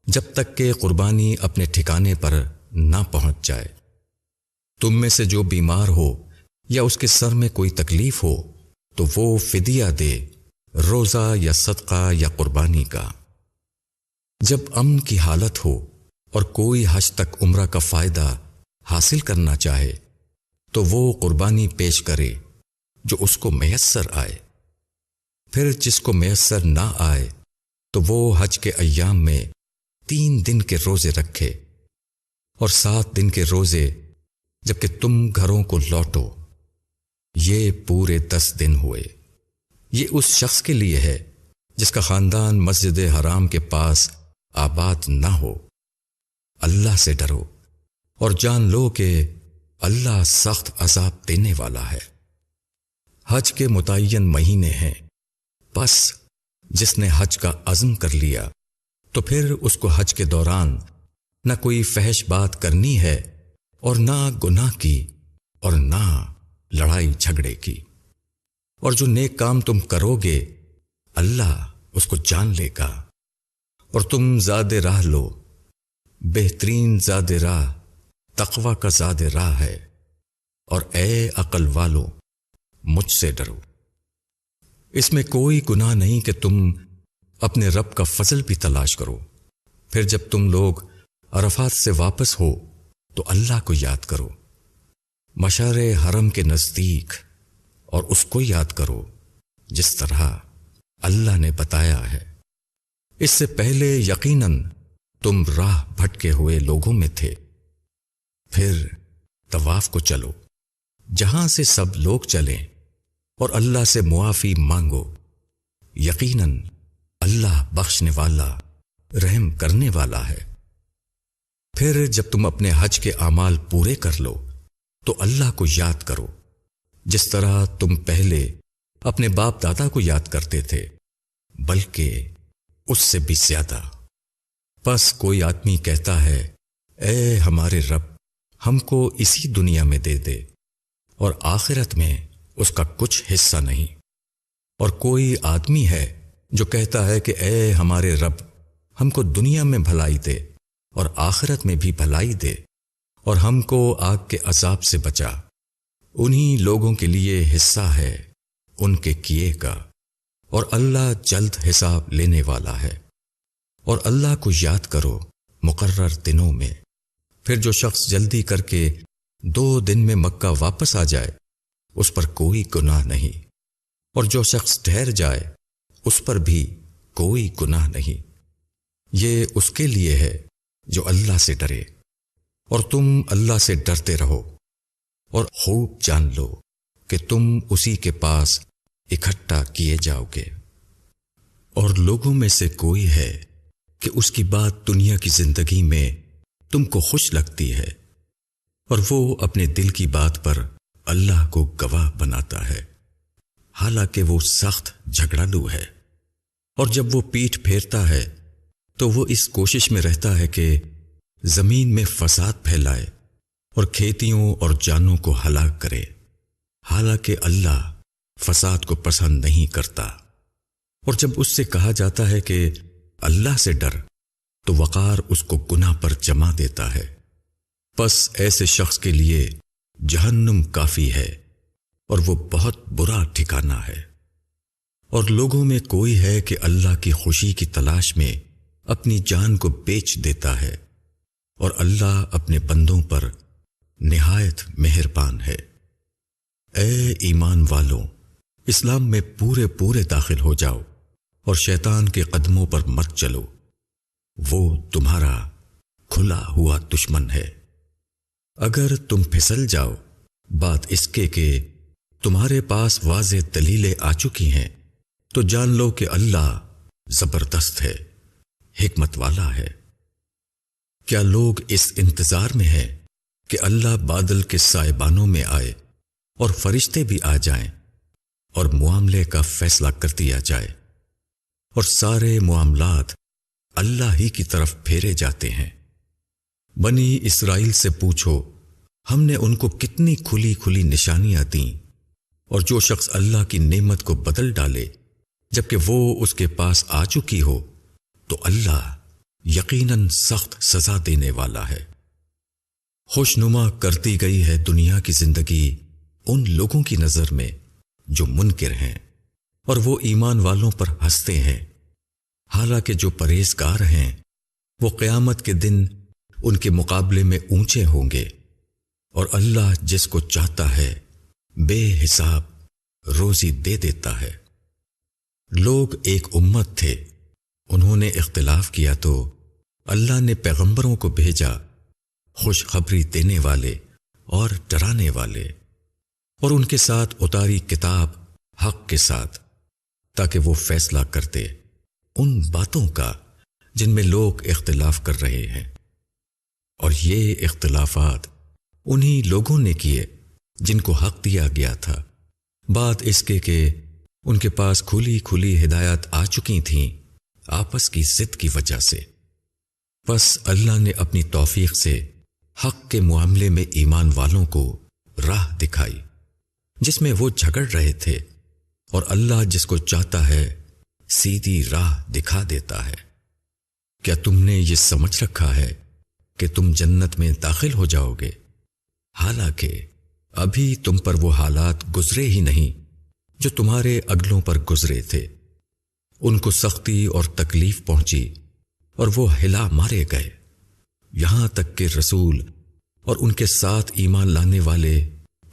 جب تک کہ قربانی اپنے ٹھکانے پر نہ پہنچ جائے۔ تم میں سے جو بیمار ہو یا اس کے سر میں کوئی تکلیف ہو تو وہ فدیہ دے، روزہ یا صدقہ یا قربانی کا۔ جب امن کی حالت ہو اور کوئی حج تک عمرہ کا فائدہ حاصل کرنا چاہے تو وہ قربانی پیش کرے جو اس کو میسر آئے۔ پھر جس کو میسر نہ آئے تو وہ حج کے ایام میں 3 دن کے روزے رکھے، اور 7 دن کے روزے جبکہ تم گھروں کو لوٹو، یہ پورے 10 دن ہوئے۔ یہ اس شخص کے لیے ہے جس کا خاندان مسجد حرام کے پاس آباد نہ ہو۔ اللہ سے ڈرو اور جان لو کہ اللہ سخت عذاب دینے والا ہے۔ حج کے متعین مہینے ہیں، پس جس نے حج کا عزم کر لیا تو پھر اس کو حج کے دوران نہ کوئی فحش بات کرنی ہے اور نہ گناہ کی اور نہ لڑائی جھگڑے کی، اور جو نیک کام تم کرو گے اللہ اس کو جان لے گا۔ اور تم زاد راہ لو، بہترین زاد راہ تقوی کا زاد راہ ہے، اور اے عقل والو مجھ سے ڈرو۔ اس میں کوئی گناہ نہیں کہ تم اپنے رب کا فضل بھی تلاش کرو، پھر جب تم لوگ عرفات سے واپس ہو تو اللہ کو یاد کرو مشعر حرم کے نزدیک، اور اس کو یاد کرو جس طرح اللہ نے بتایا ہے۔ اس سے پہلے یقیناً تم راہ بھٹکے ہوئے لوگوں میں تھے۔ پھر طواف کو چلو جہاں سے سب لوگ چلیں، اور اللہ سے معافی مانگو، یقیناً اللہ بخشنے والا رحم کرنے والا ہے۔ پھر جب تم اپنے حج کے اعمال پورے کر لو تو اللہ کو یاد کرو جس طرح تم پہلے اپنے باپ دادا کو یاد کرتے تھے، بلکہ اس سے بھی زیادہ۔ پس کوئی آدمی کہتا ہے اے ہمارے رب ہم کو اسی دنیا میں دے دے، اور آخرت میں اس کا کچھ حصہ نہیں۔ اور کوئی آدمی ہے جو کہتا ہے کہ اے ہمارے رب ہم کو دنیا میں بھلائی دے اور آخرت میں بھی بھلائی دے، اور ہم کو آگ کے عذاب سے بچا۔ انہی لوگوں کے لیے حصہ ہے ان کے کیے کا، اور اللہ جلد حساب لینے والا ہے۔ اور اللہ کو یاد کرو مقرر دنوں میں، پھر جو شخص جلدی کر کے 2 دن میں مکہ واپس آ جائے اس پر کوئی گناہ نہیں، اور جو شخص ٹھہر جائے اس پر بھی کوئی گناہ نہیں۔ یہ اس کے لیے ہے جو اللہ سے ڈرے، اور تم اللہ سے ڈرتے رہو، اور خوب جان لو کہ تم اسی کے پاس اکٹھا کیے جاؤ گے۔ اور لوگوں میں سے کوئی ہے کہ اس کی بات دنیا کی زندگی میں تم کو خوش لگتی ہے، اور وہ اپنے دل کی بات پر اللہ کو گواہ بناتا ہے، حالانکہ وہ سخت جھگڑالو ہے۔ اور جب وہ پیٹھ پھیرتا ہے تو وہ اس کوشش میں رہتا ہے کہ زمین میں فساد پھیلائے اور کھیتیوں اور جانوں کو ہلاک کرے، حالانکہ اللہ فساد کو پسند نہیں کرتا۔ اور جب اس سے کہا جاتا ہے کہ اللہ سے ڈر تو وقار اس کو گناہ پر جما دیتا ہے۔ پس ایسے شخص کے لیے جہنم کافی ہے، اور وہ بہت برا ٹھکانہ ہے۔ اور لوگوں میں کوئی ہے کہ اللہ کی خوشی کی تلاش میں اپنی جان کو بیچ دیتا ہے، اور اللہ اپنے بندوں پر نہایت مہربان ہے۔ اے ایمان والوں، اسلام میں پورے داخل ہو جاؤ، اور شیطان کے قدموں پر مت چلو، وہ تمہارا کھلا ہوا دشمن ہے۔ اگر تم پھسل جاؤ بات اس کے کہ تمہارے پاس واضح دلیلیں آ چکی ہیں، تو جان لو کہ اللہ زبردست ہے، حکمت والا ہے۔ کیا لوگ اس انتظار میں ہیں کہ اللہ بادل کے سائبانوں میں آئے اور فرشتے بھی آ جائیں اور معاملے کا فیصلہ کر دیا جائے، اور سارے معاملات اللہ ہی کی طرف پھیرے جاتے ہیں؟ بنی اسرائیل سے پوچھو ہم نے ان کو کتنی کھلی کھلی نشانیاں دیں، اور جو شخص اللہ کی نعمت کو بدل ڈالے جبکہ وہ اس کے پاس آ چکی ہو تو اللہ یقیناً سخت سزا دینے والا ہے۔ خوشنما کر دی گئی ہے دنیا کی زندگی ان لوگوں کی نظر میں جو منکر ہیں، اور وہ ایمان والوں پر ہنستے ہیں، حالانکہ جو پرہیزگار ہیں وہ قیامت کے دن ان کے مقابلے میں اونچے ہوں گے، اور اللہ جس کو چاہتا ہے بے حساب روزی دے دیتا ہے۔ لوگ ایک امت تھے، انہوں نے اختلاف کیا تو اللہ نے پیغمبروں کو بھیجا، خوشخبری دینے والے اور ڈرانے والے، اور ان کے ساتھ اتاری کتاب حق کے ساتھ، تاکہ وہ فیصلہ کرتے ان باتوں کا جن میں لوگ اختلاف کر رہے ہیں۔ اور یہ اختلافات انہی لوگوں نے کیے جن کو حق دیا گیا تھا، بات اس کے کہ ان کے پاس کھلی کھلی ہدایات آ چکی تھیں آپس کی ضد کی وجہ سے۔ بس اللہ نے اپنی توفیق سے حق کے معاملے میں ایمان والوں کو راہ دکھائی جس میں وہ جھگڑ رہے تھے، اور اللہ جس کو چاہتا ہے سیدھی راہ دکھا دیتا ہے۔ کیا تم نے یہ سمجھ رکھا ہے کہ تم جنت میں داخل ہو جاؤ گے، حالانکہ ابھی تم پر وہ حالات گزرے ہی نہیں جو تمہارے اگلوں پر گزرے تھے؟ ان کو سختی اور تکلیف پہنچی اور وہ ہلا مارے گئے، یہاں تک کہ رسول اور ان کے ساتھ ایمان لانے والے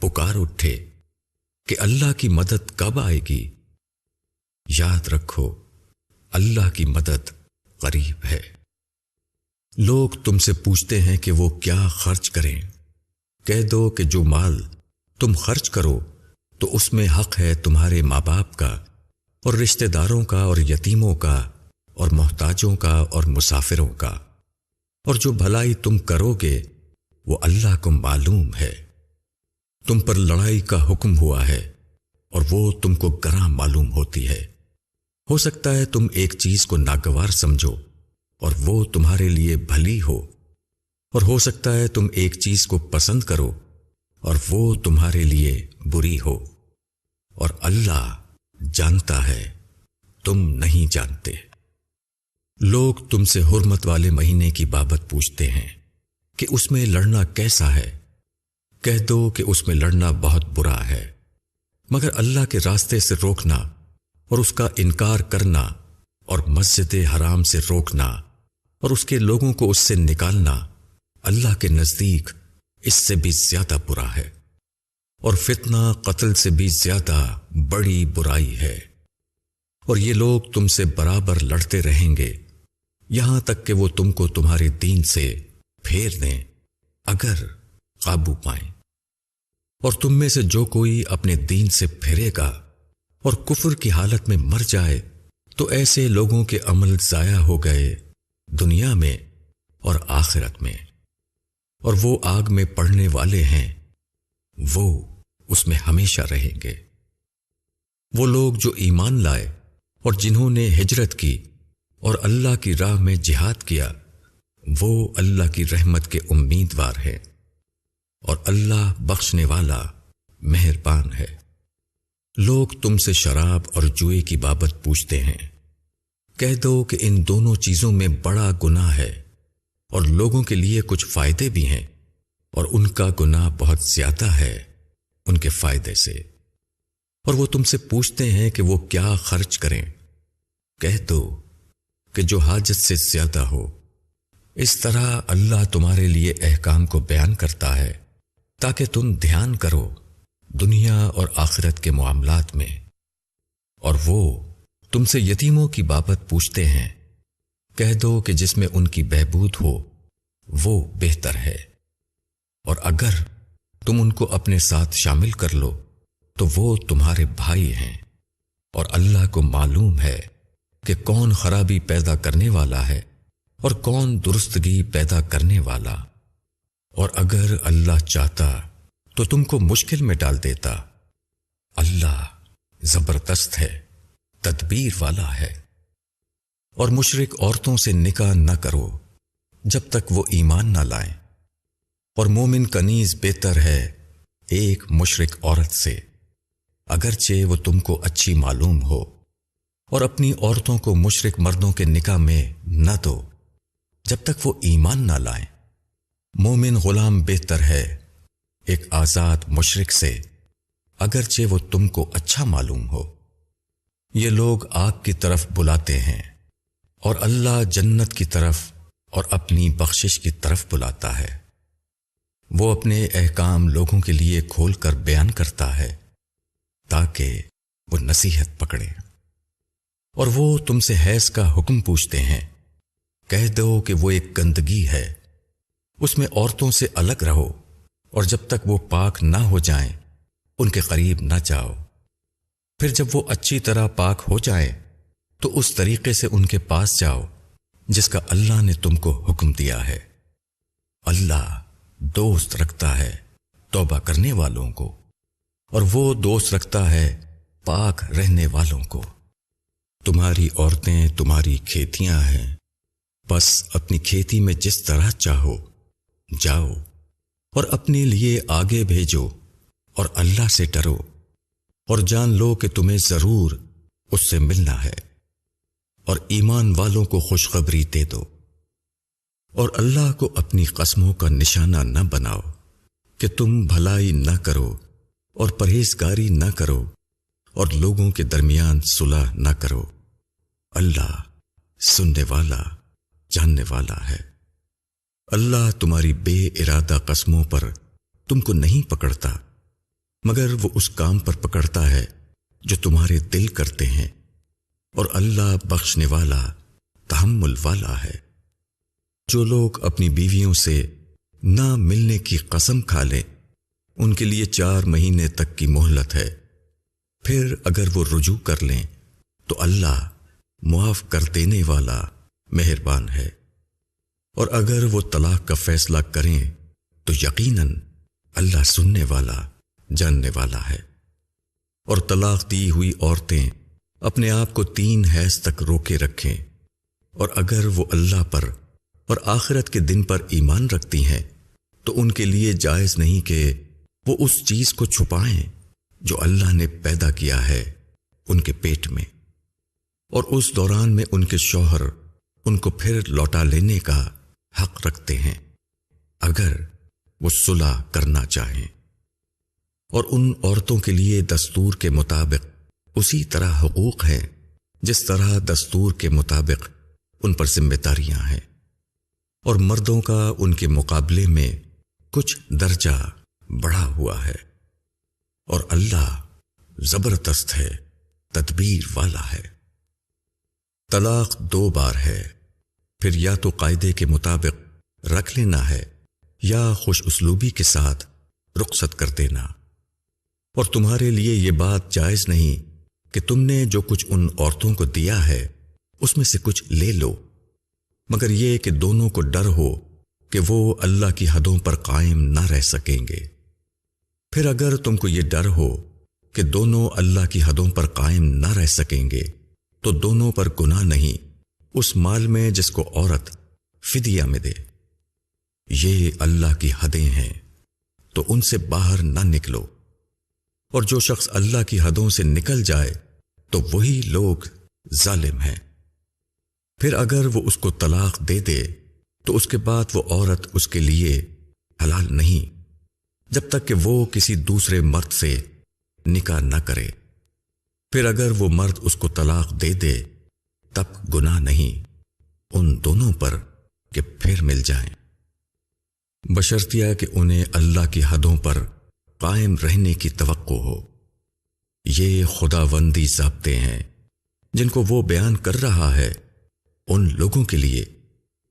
پکار اٹھے کہ اللہ کی مدد کب آئے گی؟ یاد رکھو اللہ کی مدد قریب ہے۔ لوگ تم سے پوچھتے ہیں کہ وہ کیا خرچ کریں، کہہ دو کہ جو مال تم خرچ کرو تو اس میں حق ہے تمہارے ماں باپ کا اور رشتہ داروں کا اور یتیموں کا اور محتاجوں کا اور مسافروں کا، اور جو بھلائی تم کرو گے وہ اللہ کو معلوم ہے۔ تم پر لڑائی کا حکم ہوا ہے اور وہ تم کو گراں معلوم ہوتی ہے، ہو سکتا ہے تم ایک چیز کو ناگوار سمجھو اور وہ تمہارے لیے بھلی ہو، اور ہو سکتا ہے تم ایک چیز کو پسند کرو اور وہ تمہارے لیے بری ہو، اور اللہ جانتا ہے تم نہیں جانتے۔ لوگ تم سے حرمت والے مہینے کی بابت پوچھتے ہیں کہ اس میں لڑنا کیسا ہے؟ کہہ دو کہ اس میں لڑنا بہت برا ہے، مگر اللہ کے راستے سے روکنا اور اس کا انکار کرنا اور مسجد حرام سے روکنا اور اس کے لوگوں کو اس سے نکالنا اللہ کے نزدیک اس سے بھی زیادہ برا ہے، اور فتنہ قتل سے بھی زیادہ بڑی برائی ہے۔ اور یہ لوگ تم سے برابر لڑتے رہیں گے یہاں تک کہ وہ تم کو تمہارے دین سے پھیر دیں اگر قابو پائیں۔ اور تم میں سے جو کوئی اپنے دین سے پھرے گا اور کفر کی حالت میں مر جائے تو ایسے لوگوں کے عمل ضائع ہو گئے دنیا میں اور آخرت میں، اور وہ آگ میں پڑنے والے ہیں، وہ اس میں ہمیشہ رہیں گے۔ وہ لوگ جو ایمان لائے اور جنہوں نے ہجرت کی اور اللہ کی راہ میں جہاد کیا، وہ اللہ کی رحمت کے امیدوار ہے، اور اللہ بخشنے والا مہربان ہے۔ لوگ تم سے شراب اور جوئے کی بابت پوچھتے ہیں، کہہ دو کہ ان دونوں چیزوں میں بڑا گناہ ہے، اور لوگوں کے لیے کچھ فائدے بھی ہیں، اور ان کا گناہ بہت زیادہ ہے ان کے فائدے سے۔ اور وہ تم سے پوچھتے ہیں کہ وہ کیا خرچ کریں، کہہ دو کہ جو حاجت سے زیادہ ہو۔ اس طرح اللہ تمہارے لیے احکام کو بیان کرتا ہے تاکہ تم دھیان کرو دنیا اور آخرت کے معاملات میں۔ اور وہ تم سے یتیموں کی بابت پوچھتے ہیں، کہہ دو کہ جس میں ان کی بہبود ہو وہ بہتر ہے، اور اگر تم ان کو اپنے ساتھ شامل کر لو تو وہ تمہارے بھائی ہیں، اور اللہ کو معلوم ہے کہ کون خرابی پیدا کرنے والا ہے اور کون درستگی پیدا کرنے والا۔ اور اگر اللہ چاہتا تو تم کو مشکل میں ڈال دیتا، اللہ زبردست ہے، تدبیر والا ہے۔ اور مشرک عورتوں سے نکاح نہ کرو جب تک وہ ایمان نہ لائیں، اور مومن کنیز بہتر ہے ایک مشرک عورت سے، اگرچہ وہ تم کو اچھی معلوم ہو، اور اپنی عورتوں کو مشرک مردوں کے نکاح میں نہ دو جب تک وہ ایمان نہ لائیں۔ مومن غلام بہتر ہے ایک آزاد مشرک سے، اگرچہ وہ تم کو اچھا معلوم ہو۔ یہ لوگ آگ کی طرف بلاتے ہیں اور اللہ جنت کی طرف اور اپنی بخشش کی طرف بلاتا ہے۔ وہ اپنے احکام لوگوں کے لیے کھول کر بیان کرتا ہے تاکہ وہ نصیحت پکڑیں۔ اور وہ تم سے حیض کا حکم پوچھتے ہیں، کہہ دو کہ وہ ایک گندگی ہے، اس میں عورتوں سے الگ رہو، اور جب تک وہ پاک نہ ہو جائیں ان کے قریب نہ جاؤ۔ پھر جب وہ اچھی طرح پاک ہو جائیں تو اس طریقے سے ان کے پاس جاؤ جس کا اللہ نے تم کو حکم دیا ہے۔ اللہ دوست رکھتا ہے توبہ کرنے والوں کو، اور وہ دوست رکھتا ہے پاک رہنے والوں کو۔ تمہاری عورتیں تمہاری کھیتیاں ہیں، بس اپنی کھیتی میں جس طرح چاہو جاؤ، اور اپنے لیے آگے بھیجو، اور اللہ سے ڈرو، اور جان لو کہ تمہیں ضرور اس سے ملنا ہے، اور ایمان والوں کو خوشخبری دے دو۔ اور اللہ کو اپنی قسموں کا نشانہ نہ بناؤ کہ تم بھلائی نہ کرو اور پرہیزگاری نہ کرو اور لوگوں کے درمیان صلح نہ کرو۔ اللہ سننے والا جاننے والا ہے۔ اللہ تمہاری بے ارادہ قسموں پر تم کو نہیں پکڑتا، مگر وہ اس کام پر پکڑتا ہے جو تمہارے دل کرتے ہیں، اور اللہ بخشنے والا تحمل والا ہے۔ جو لوگ اپنی بیویوں سے نہ ملنے کی قسم کھا لیں ان کے لیے 4 مہینے تک کی مہلت ہے، پھر اگر وہ رجوع کر لیں تو اللہ معاف کر دینے والا مہربان ہے۔ اور اگر وہ طلاق کا فیصلہ کریں تو یقیناً اللہ سننے والا جاننے والا ہے۔ اور طلاق دی ہوئی عورتیں اپنے آپ کو 3 حیض تک روکے رکھیں، اور اگر وہ اللہ پر اور آخرت کے دن پر ایمان رکھتی ہیں تو ان کے لیے جائز نہیں کہ وہ اس چیز کو چھپائیں جو اللہ نے پیدا کیا ہے ان کے پیٹ میں، اور اس دوران میں ان کے شوہر ان کو پھر لوٹا لینے کا حق رکھتے ہیں اگر وہ صلح کرنا چاہیں، اور ان عورتوں کے لیے دستور کے مطابق اسی طرح حقوق ہیں جس طرح دستور کے مطابق ان پر ذمہ داریاں ہیں، اور مردوں کا ان کے مقابلے میں کچھ درجہ بڑھا ہوا ہے، اور اللہ زبردست ہے، تدبیر والا ہے۔ طلاق 2 بار ہے، پھر یا تو قاعدے کے مطابق رکھ لینا ہے یا خوش اسلوبی کے ساتھ رخصت کر دینا، اور تمہارے لیے یہ بات جائز نہیں کہ تم نے جو کچھ ان عورتوں کو دیا ہے اس میں سے کچھ لے لو، مگر یہ کہ دونوں کو ڈر ہو کہ وہ اللہ کی حدوں پر قائم نہ رہ سکیں گے۔ پھر اگر تم کو یہ ڈر ہو کہ دونوں اللہ کی حدوں پر قائم نہ رہ سکیں گے تو دونوں پر گناہ نہیں اس مال میں جس کو عورت فدیہ میں دے۔ یہ اللہ کی حدیں ہیں تو ان سے باہر نہ نکلو، اور جو شخص اللہ کی حدوں سے نکل جائے تو وہی لوگ ظالم ہیں۔ پھر اگر وہ اس کو طلاق دے دے تو اس کے بعد وہ عورت اس کے لیے حلال نہیں جب تک کہ وہ کسی دوسرے مرد سے نکاح نہ کرے۔ پھر اگر وہ مرد اس کو طلاق دے دے تب گناہ نہیں ان دونوں پر کہ پھر مل جائیں، بشرطیہ کہ انہیں اللہ کی حدوں پر قائم رہنے کی توقع ہو۔ یہ خداوندی ضابطے ہیں جن کو وہ بیان کر رہا ہے ان لوگوں کے لیے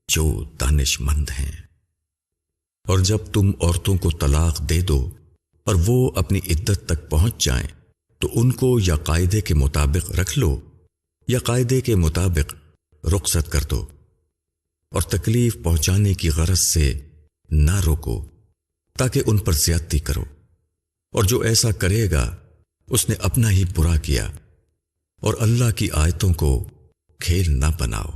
جو دانش مند ہیں۔ اور جب تم عورتوں کو طلاق دے دو اور وہ اپنی عدت تک پہنچ جائیں تو ان کو یا قاعدے کے مطابق رکھ لو یا قاعدے کے مطابق رخصت کر دو، اور تکلیف پہنچانے کی غرض سے نہ روکو تاکہ ان پر زیادتی کرو، اور جو ایسا کرے گا اس نے اپنا ہی برا کیا، اور اللہ کی آیتوں کو کھیل نہ بناؤ۔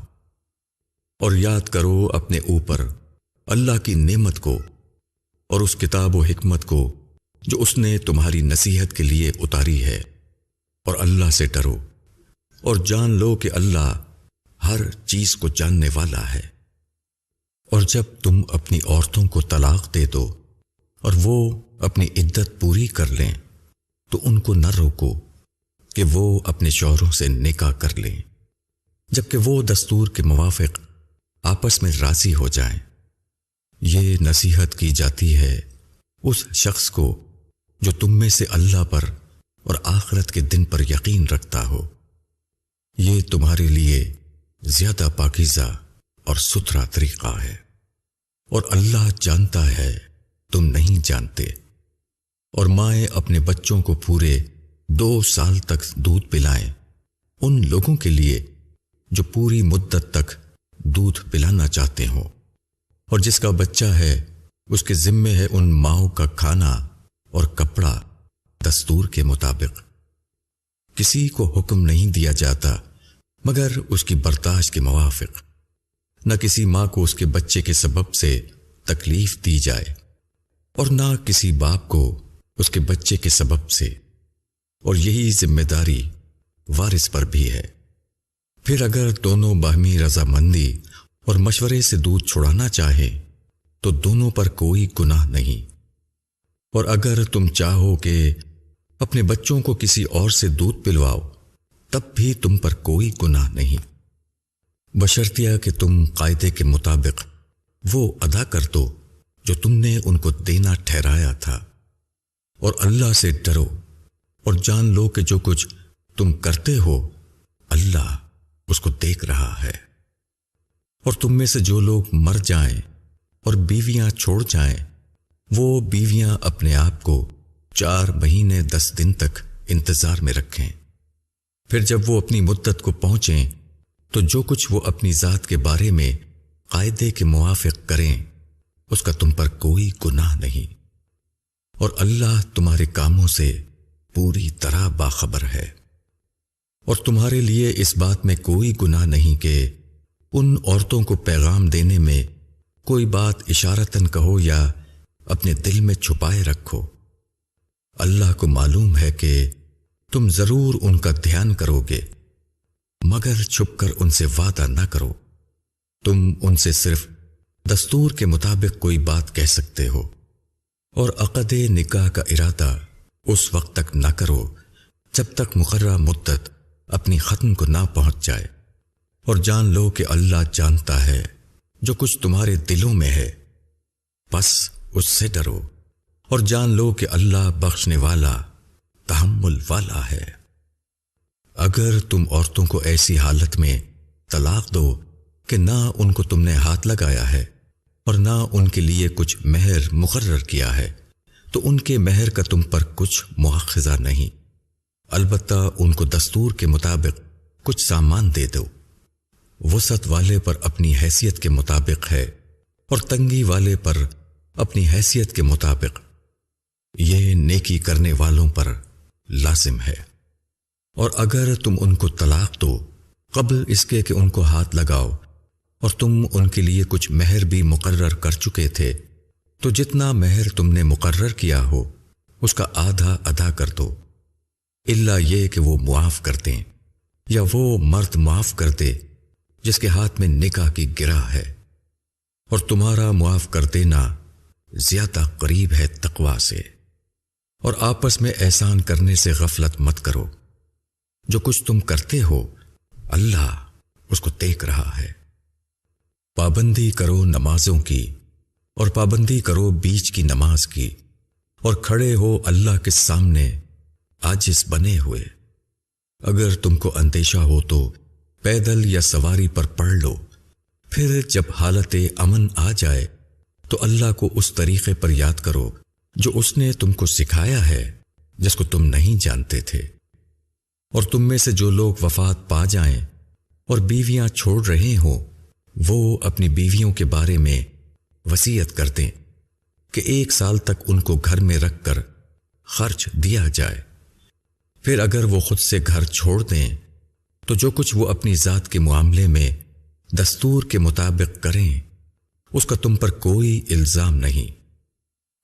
اور یاد کرو اپنے اوپر اللہ کی نعمت کو اور اس کتاب و حکمت کو جو اس نے تمہاری نصیحت کے لیے اتاری ہے، اور اللہ سے ڈرو اور جان لو کہ اللہ ہر چیز کو جاننے والا ہے۔ اور جب تم اپنی عورتوں کو طلاق دے دو اور وہ اپنی عدت پوری کر لیں تو ان کو نہ روکو کہ وہ اپنے شوہروں سے نکاح کر لیں جبکہ وہ دستور کے موافق آپس میں راضی ہو جائیں۔ یہ نصیحت کی جاتی ہے اس شخص کو جو تم میں سے اللہ پر اور آخرت کے دن پر یقین رکھتا ہو۔ یہ تمہارے لیے زیادہ پاکیزہ اور ستھرا طریقہ ہے، اور اللہ جانتا ہے تم نہیں جانتے۔ اور مائیں اپنے بچوں کو پورے 2 سال تک دودھ پلائیں ان لوگوں کے لیے جو پوری مدت تک دودھ پلانا چاہتے ہوں، اور جس کا بچہ ہے اس کے ذمے ہے ان ماؤں کا کھانا اور کپڑا دستور کے مطابق۔ کسی کو حکم نہیں دیا جاتا مگر اس کی برداشت کے موافق، نہ کسی ماں کو اس کے بچے کے سبب سے تکلیف دی جائے اور نہ کسی باپ کو اس کے بچے کے سبب سے، اور یہی ذمہ داری وارث پر بھی ہے۔ پھر اگر دونوں باہمی رضامندی اور مشورے سے دودھ چھڑانا چاہیں تو دونوں پر کوئی گناہ نہیں، اور اگر تم چاہو کہ اپنے بچوں کو کسی اور سے دودھ پلواؤ تب بھی تم پر کوئی گناہ نہیں، بشرطیہ کہ تم قاعدے کے مطابق وہ ادا کر دو جو تم نے ان کو دینا ٹھہرایا تھا۔ اور اللہ سے ڈرو اور جان لو کہ جو کچھ تم کرتے ہو اللہ اس کو دیکھ رہا ہے۔ اور تم میں سے جو لوگ مر جائیں اور بیویاں چھوڑ جائیں وہ بیویاں اپنے آپ کو 4 مہینے 10 دن تک انتظار میں رکھیں، پھر جب وہ اپنی مدت کو پہنچیں تو جو کچھ وہ اپنی ذات کے بارے میں قاعدے کے موافق کریں اس کا تم پر کوئی گناہ نہیں، اور اللہ تمہارے کاموں سے پوری طرح باخبر ہے۔ اور تمہارے لیے اس بات میں کوئی گناہ نہیں کہ ان عورتوں کو پیغام دینے میں کوئی بات اشارتاً کہو یا اپنے دل میں چھپائے رکھو۔ اللہ کو معلوم ہے کہ تم ضرور ان کا دھیان کرو گے، مگر چھپ کر ان سے وعدہ نہ کرو۔ تم ان سے صرف دستور کے مطابق کوئی بات کہہ سکتے ہو، اور عقد نکاح کا ارادہ اس وقت تک نہ کرو جب تک مقررہ مدت اپنی ختم کو نہ پہنچ جائے، اور جان لو کہ اللہ جانتا ہے جو کچھ تمہارے دلوں میں ہے، بس اس سے ڈرو، اور جان لو کہ اللہ بخشنے والا تحمل والا ہے۔ اگر تم عورتوں کو ایسی حالت میں طلاق دو کہ نہ ان کو تم نے ہاتھ لگایا ہے اور نہ ان کے لیے کچھ مہر مقرر کیا ہے، تو ان کے مہر کا تم پر کچھ مؤاخذہ نہیں، البتہ ان کو دستور کے مطابق کچھ سامان دے دو۔ وسعت والے پر اپنی حیثیت کے مطابق ہے، اور تنگی والے پر اپنی حیثیت کے مطابق۔ یہ نیکی کرنے والوں پر لازم ہے۔ اور اگر تم ان کو طلاق دو قبل اس کے کہ ان کو ہاتھ لگاؤ، اور تم ان کے لیے کچھ مہر بھی مقرر کر چکے تھے، تو جتنا مہر تم نے مقرر کیا ہو اس کا آدھا ادا کر دو، الا یہ کہ وہ معاف کر دیں، یا وہ مرد معاف کر دے جس کے ہاتھ میں نکاح کی گرہ ہے، اور تمہارا معاف کر دینا زیادہ قریب ہے تقوی سے۔ اور آپس میں احسان کرنے سے غفلت مت کرو، جو کچھ تم کرتے ہو اللہ اس کو دیکھ رہا ہے۔ پابندی کرو نمازوں کی، اور پابندی کرو بیچ کی نماز کی، اور کھڑے ہو اللہ کے سامنے عاجز بنے ہوئے۔ اگر تم کو اندیشہ ہو تو پیدل یا سواری پر پڑھ لو، پھر جب حالت امن آ جائے تو اللہ کو اس طریقے پر یاد کرو جو اس نے تم کو سکھایا ہے، جس کو تم نہیں جانتے تھے۔ اور تم میں سے جو لوگ وفات پا جائیں اور بیویاں چھوڑ رہے ہوں، وہ اپنی بیویوں کے بارے میں وصیت کر دیں کہ 1 سال تک ان کو گھر میں رکھ کر خرچ دیا جائے۔ پھر اگر وہ خود سے گھر چھوڑ دیں تو جو کچھ وہ اپنی ذات کے معاملے میں دستور کے مطابق کریں اس کا تم پر کوئی الزام نہیں۔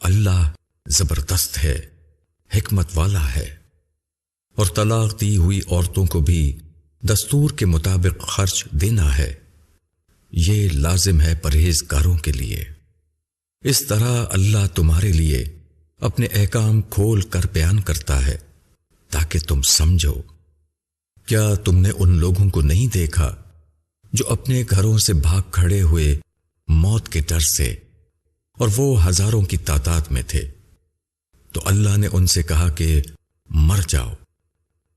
اللہ زبردست ہے، حکمت والا ہے۔ اور طلاق دی ہوئی عورتوں کو بھی دستور کے مطابق خرچ دینا ہے، یہ لازم ہے پرہیزگاروں کے لیے۔ اس طرح اللہ تمہارے لیے اپنے احکام کھول کر بیان کرتا ہے تاکہ تم سمجھو۔ کیا تم نے ان لوگوں کو نہیں دیکھا جو اپنے گھروں سے بھاگ کھڑے ہوئے موت کے ڈر سے، اور وہ ہزاروں کی تعداد میں تھے؟ تو اللہ نے ان سے کہا کہ مر جاؤ،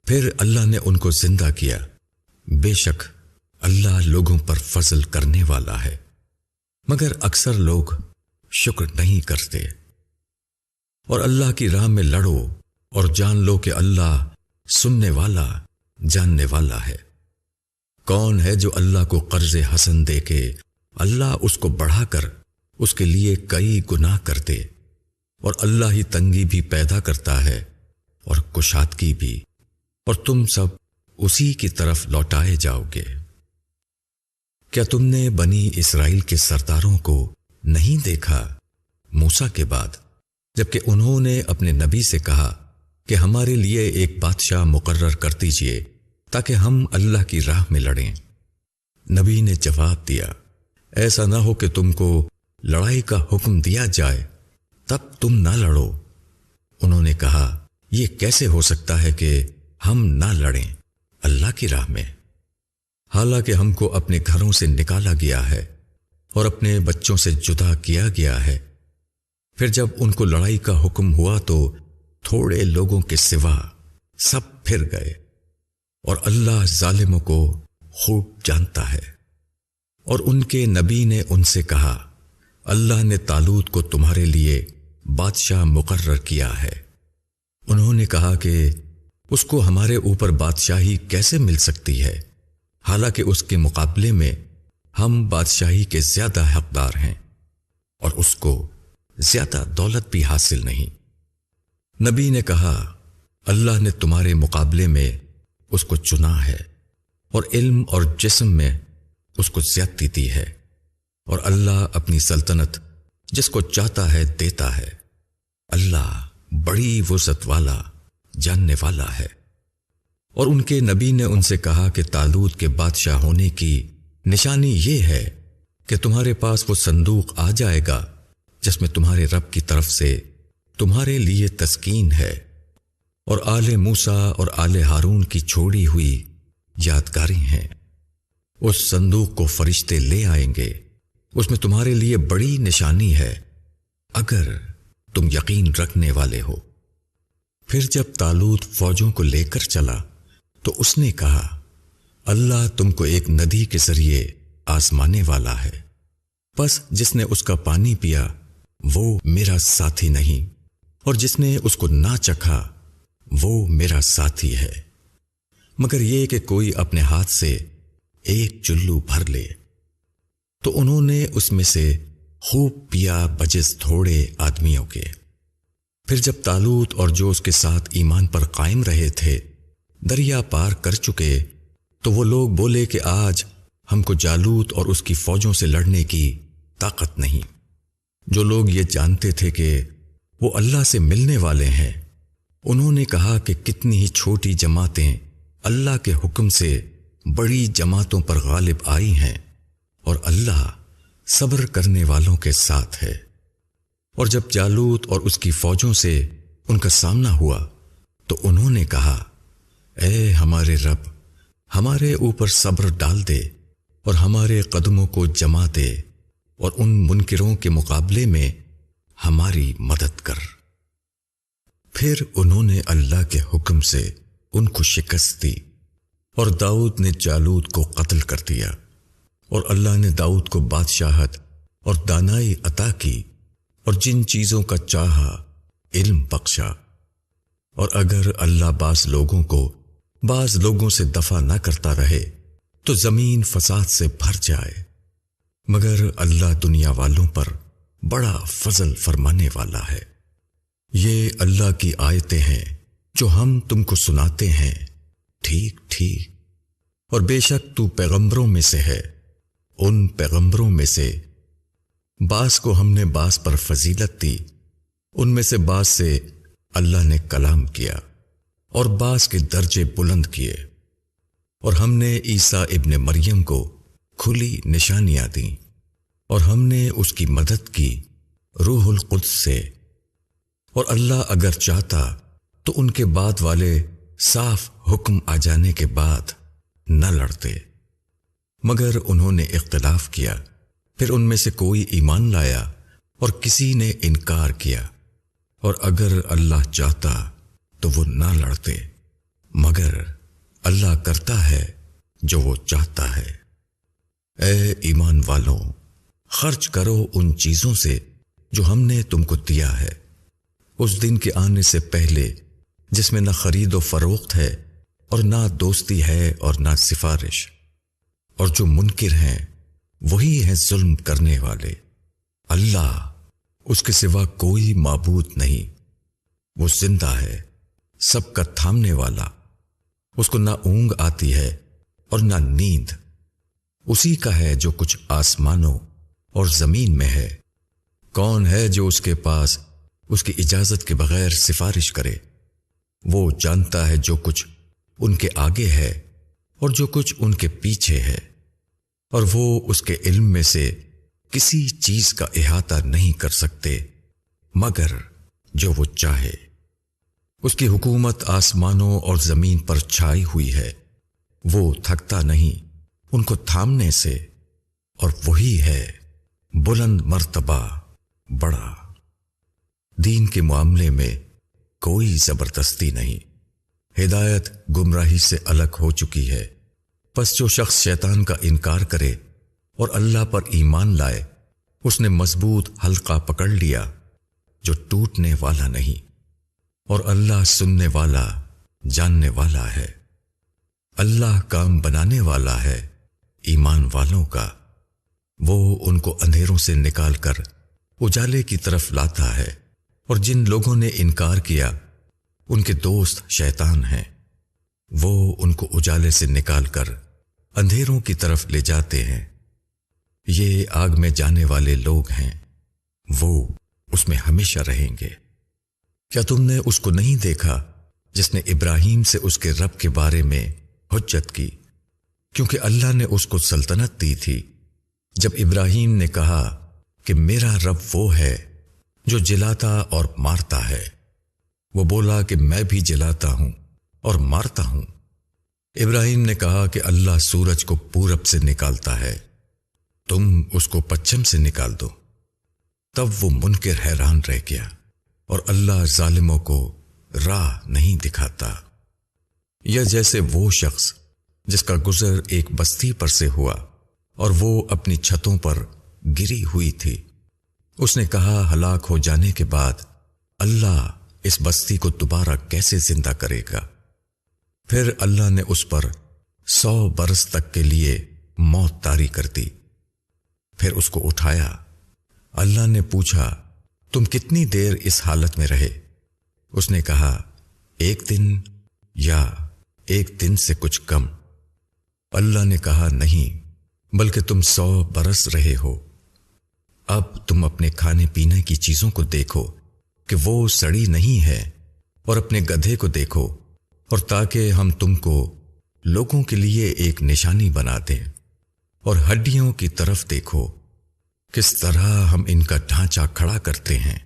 پھر اللہ نے ان کو زندہ کیا۔ بے شک اللہ لوگوں پر فضل کرنے والا ہے، مگر اکثر لوگ شکر نہیں کرتے۔ اور اللہ کی راہ میں لڑو، اور جان لو کہ اللہ سننے والا جاننے والا ہے۔ کون ہے جو اللہ کو قرض حسن دے کے اللہ اس کو بڑھا کر اس کے لیے کئی گناہ کر دے؟ اور اللہ ہی تنگی بھی پیدا کرتا ہے اور کشادگی بھی، اور تم سب اسی کی طرف لوٹائے جاؤ گے۔ کیا تم نے بنی اسرائیل کے سرداروں کو نہیں دیکھا موسیٰ کے بعد، جبکہ انہوں نے اپنے نبی سے کہا کہ ہمارے لیے ایک بادشاہ مقرر کر دیجئے تاکہ ہم اللہ کی راہ میں لڑیں؟ نبی نے جواب دیا، ایسا نہ ہو کہ تم کو لڑائی کا حکم دیا جائے تب تم نہ لڑو۔ انہوں نے کہا، یہ کیسے ہو سکتا ہے کہ ہم نہ لڑیں اللہ کی راہ میں، حالانکہ ہم کو اپنے گھروں سے نکالا گیا ہے اور اپنے بچوں سے جدا کیا گیا ہے۔ پھر جب ان کو لڑائی کا حکم ہوا تو تھوڑے لوگوں کے سوا سب پھر گئے، اور اللہ ظالموں کو خوب جانتا ہے۔ اور ان کے نبی نے ان سے کہا، اللہ نے طالوت کو تمہارے لیے بادشاہ مقرر کیا ہے۔ انہوں نے کہا کہ اس کو ہمارے اوپر بادشاہی کیسے مل سکتی ہے، حالانکہ اس کے مقابلے میں ہم بادشاہی کے زیادہ حقدار ہیں، اور اس کو زیادہ دولت بھی حاصل نہیں۔ نبی نے کہا، اللہ نے تمہارے مقابلے میں اس کو چنا ہے اور علم اور جسم میں اس کو زیادتی دی ہے، اور اللہ اپنی سلطنت جس کو چاہتا ہے دیتا ہے۔ اللہ بڑی وسعت والا، جاننے والا ہے۔ اور ان کے نبی نے ان سے کہا کہ طالوت کے بادشاہ ہونے کی نشانی یہ ہے کہ تمہارے پاس وہ صندوق آ جائے گا جس میں تمہارے رب کی طرف سے تمہارے لیے تسکین ہے، اور آل موسیٰ اور آل ہارون کی چھوڑی ہوئی یادگاریں ہیں۔ اس صندوق کو فرشتے لے آئیں گے، اس میں تمہارے لیے بڑی نشانی ہے اگر تم یقین رکھنے والے ہو۔ پھر جب طالوت فوجوں کو لے کر چلا تو اس نے کہا، اللہ تم کو ایک ندی کے ذریعے آزمانے والا ہے، پس جس نے اس کا پانی پیا وہ میرا ساتھی نہیں، اور جس نے اس کو نہ چکھا وہ میرا ساتھی ہے، مگر یہ کہ کوئی اپنے ہاتھ سے ایک چلو بھر لے۔ تو انہوں نے اس میں سے خوب پیا بجز تھوڑے آدمیوں کے۔ پھر جب طالوت اور جو اس کے ساتھ ایمان پر قائم رہے تھے دریا پار کر چکے تو وہ لوگ بولے کہ آج ہم کو جالوت اور اس کی فوجوں سے لڑنے کی طاقت نہیں۔ جو لوگ یہ جانتے تھے کہ وہ اللہ سے ملنے والے ہیں، انہوں نے کہا کہ کتنی ہی چھوٹی جماعتیں اللہ کے حکم سے بڑی جماعتوں پر غالب آئی ہیں، اور اللہ صبر کرنے والوں کے ساتھ ہے۔ اور جب جالوت اور اس کی فوجوں سے ان کا سامنا ہوا تو انہوں نے کہا، اے ہمارے رب، ہمارے اوپر صبر ڈال دے اور ہمارے قدموں کو جما دے، اور ان منکروں کے مقابلے میں ہماری مدد کر۔ پھر انہوں نے اللہ کے حکم سے ان کو شکست دی، اور داؤد نے جالوت کو قتل کر دیا، اور اللہ نے داؤد کو بادشاہت اور دانائی عطا کی، اور جن چیزوں کا چاہا علم بخشا۔ اور اگر اللہ بعض لوگوں کو بعض لوگوں سے دفع نہ کرتا رہے تو زمین فساد سے بھر جائے، مگر اللہ دنیا والوں پر بڑا فضل فرمانے والا ہے۔ یہ اللہ کی آیتیں ہیں جو ہم تم کو سناتے ہیں، ٹھیک ٹھیک، اور بے شک تو پیغمبروں میں سے ہے۔ ان پیغمبروں میں سے بعض کو ہم نے بعض پر فضیلت دی، ان میں سے بعض سے اللہ نے کلام کیا، اور بعض کے درجے بلند کیے، اور ہم نے عیسیٰ ابن مریم کو کھلی نشانیاں دیں، اور ہم نے اس کی مدد کی روح القدس سے۔ اور اللہ اگر چاہتا تو ان کے بعد والے صاف حکم آ جانے کے بعد نہ لڑتے، مگر انہوں نے اختلاف کیا، پھر ان میں سے کوئی ایمان لایا اور کسی نے انکار کیا، اور اگر اللہ چاہتا تو وہ نہ لڑتے، مگر اللہ کرتا ہے جو وہ چاہتا ہے۔ اے ایمان والوں، خرچ کرو ان چیزوں سے جو ہم نے تم کو دیا ہے، اس دن کے آنے سے پہلے جس میں نہ خرید و فروخت ہے اور نہ دوستی ہے اور نہ سفارش، اور جو منکر ہیں وہی ہیں ظلم کرنے والے۔ اللہ، اس کے سوا کوئی معبود نہیں، وہ زندہ ہے، سب کا تھامنے والا، اس کو نہ اونگ آتی ہے اور نہ نیند، اسی کا ہے جو کچھ آسمانوں اور زمین میں ہے۔ کون ہے جو اس کے پاس اس کی اجازت کے بغیر سفارش کرے؟ وہ جانتا ہے جو کچھ ان کے آگے ہے اور جو کچھ ان کے پیچھے ہے، اور وہ اس کے علم میں سے کسی چیز کا احاطہ نہیں کر سکتے مگر جو وہ چاہے۔ اس کی حکومت آسمانوں اور زمین پر چھائی ہوئی ہے، وہ تھکتا نہیں ان کو تھامنے سے، اور وہی ہے بلند مرتبہ بڑا۔ دین کے معاملے میں کوئی زبردستی نہیں، ہدایت گمراہی سے الگ ہو چکی ہے۔ پس جو شخص شیطان کا انکار کرے اور اللہ پر ایمان لائے، اس نے مضبوط حلقہ پکڑ لیا جو ٹوٹنے والا نہیں، اور اللہ سننے والا جاننے والا ہے۔ اللہ کام بنانے والا ہے ایمان والوں کا، وہ ان کو اندھیروں سے نکال کر اجالے کی طرف لاتا ہے، اور جن لوگوں نے انکار کیا ان کے دوست شیطان ہیں۔ وہ ان کو اجالے سے نکال کر اندھیروں کی طرف لے جاتے ہیں۔ یہ آگ میں جانے والے لوگ ہیں، وہ اس میں ہمیشہ رہیں گے۔ کیا تم نے اس کو نہیں دیکھا جس نے ابراہیم سے اس کے رب کے بارے میں حجت کی، کیونکہ اللہ نے اس کو سلطنت دی تھی؟ جب ابراہیم نے کہا کہ میرا رب وہ ہے جو جلاتا اور مارتا ہے، وہ بولا کہ میں بھی جلاتا ہوں اور مارتا ہوں۔ ابراہیم نے کہا کہ اللہ سورج کو پورب سے نکالتا ہے، تم اس کو پچھم سے نکال دو۔ تب وہ منکر حیران رہ گیا، اور اللہ ظالموں کو راہ نہیں دکھاتا۔ یا جیسے وہ شخص جس کا گزر ایک بستی پر سے ہوا اور وہ اپنی چھتوں پر گری ہوئی تھی، اس نے کہا ہلاک ہو جانے کے بعد اللہ اس بستی کو دوبارہ کیسے زندہ کرے گا؟ پھر اللہ نے اس پر 100 برس تک کے لیے موت طاری کر دی، پھر اس کو اٹھایا۔ اللہ نے پوچھا تم کتنی دیر اس حالت میں رہے؟ اس نے کہا 1 دن یا 1 دن سے کچھ کم۔ اللہ نے کہا نہیں، بلکہ تم 100 برس رہے ہو۔ اب تم اپنے کھانے پینے کی چیزوں کو دیکھو کہ وہ سڑی نہیں ہے، اور اپنے گدھے کو دیکھو، اور تاکہ ہم تم کو لوگوں کے لیے ایک نشانی بنا دیں، اور ہڈیوں کی طرف دیکھو کس طرح ہم ان کا ڈھانچہ کھڑا کرتے ہیں،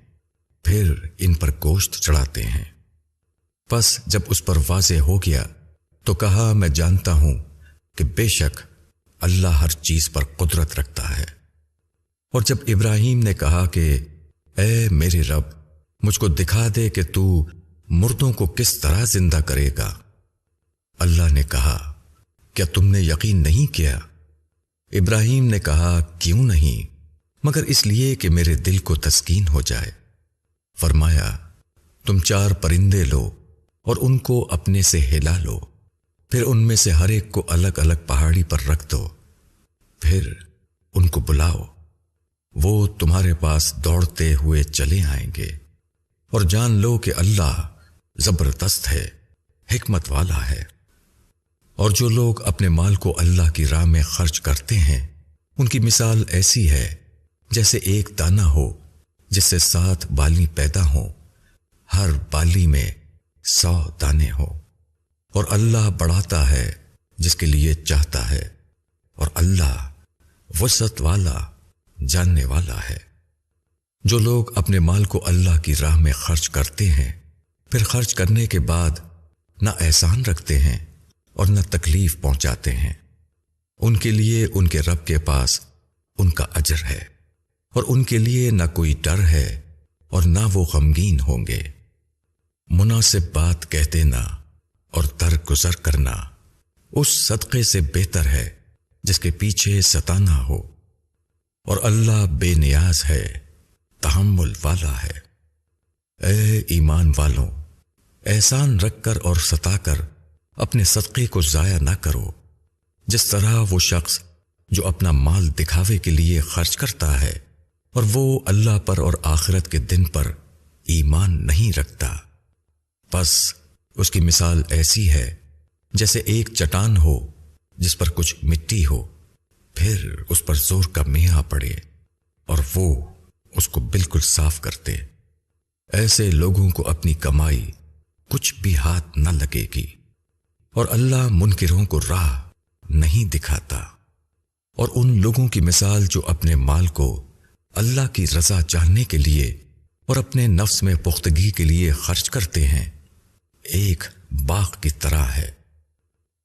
پھر ان پر گوشت چڑھاتے ہیں۔ پس جب اس پر واضح ہو گیا تو کہا میں جانتا ہوں کہ بے شک اللہ ہر چیز پر قدرت رکھتا ہے۔ اور جب ابراہیم نے کہا کہ اے میرے رب، مجھ کو دکھا دے کہ تو مردوں کو کس طرح زندہ کرے گا، اللہ نے کہا کیا تم نے یقین نہیں کیا؟ ابراہیم نے کہا کیوں نہیں، مگر اس لیے کہ میرے دل کو تسکین ہو جائے۔ فرمایا تم 4 پرندے لو اور ان کو اپنے سے ہلا لو، پھر ان میں سے ہر ایک کو الگ الگ پہاڑی پر رکھ دو، پھر ان کو بلاؤ، وہ تمہارے پاس دوڑتے ہوئے چلے آئیں گے، اور جان لو کہ اللہ زبردست ہے، حکمت والا ہے۔ اور جو لوگ اپنے مال کو اللہ کی راہ میں خرچ کرتے ہیں، ان کی مثال ایسی ہے جیسے ایک دانہ ہو جس سے 7 بالی پیدا ہوں، ہر بالی میں 100 دانے ہو، اور اللہ بڑھاتا ہے جس کے لیے چاہتا ہے، اور اللہ وسعت والا جاننے والا ہے۔ جو لوگ اپنے مال کو اللہ کی راہ میں خرچ کرتے ہیں، پھر خرچ کرنے کے بعد نہ احسان رکھتے ہیں اور نہ تکلیف پہنچاتے ہیں، ان کے لیے ان کے رب کے پاس ان کا اجر ہے، اور ان کے لیے نہ کوئی ڈر ہے اور نہ وہ غمگین ہوں گے۔ مناسب بات کہہ دینا اور درگزر کرنا اس صدقے سے بہتر ہے جس کے پیچھے ستانا ہو، اور اللہ بے نیاز ہے، تحمل والا ہے۔ اے ایمان والوں، احسان رکھ کر اور ستا کر اپنے صدقے کو ضائع نہ کرو، جس طرح وہ شخص جو اپنا مال دکھاوے کے لیے خرچ کرتا ہے اور وہ اللہ پر اور آخرت کے دن پر ایمان نہیں رکھتا، بس اس کی مثال ایسی ہے جیسے ایک چٹان ہو جس پر کچھ مٹی ہو، پھر اس پر زور کا میاں پڑے اور وہ اس کو بالکل صاف کرتے۔ ایسے لوگوں کو اپنی کمائی کچھ بھی ہاتھ نہ لگے گی، اور اللہ منکروں کو راہ نہیں دکھاتا۔ اور ان لوگوں کی مثال جو اپنے مال کو اللہ کی رضا چاہنے کے لیے اور اپنے نفس میں پختگی کے لیے خرچ کرتے ہیں، ایک باغ کی طرح ہے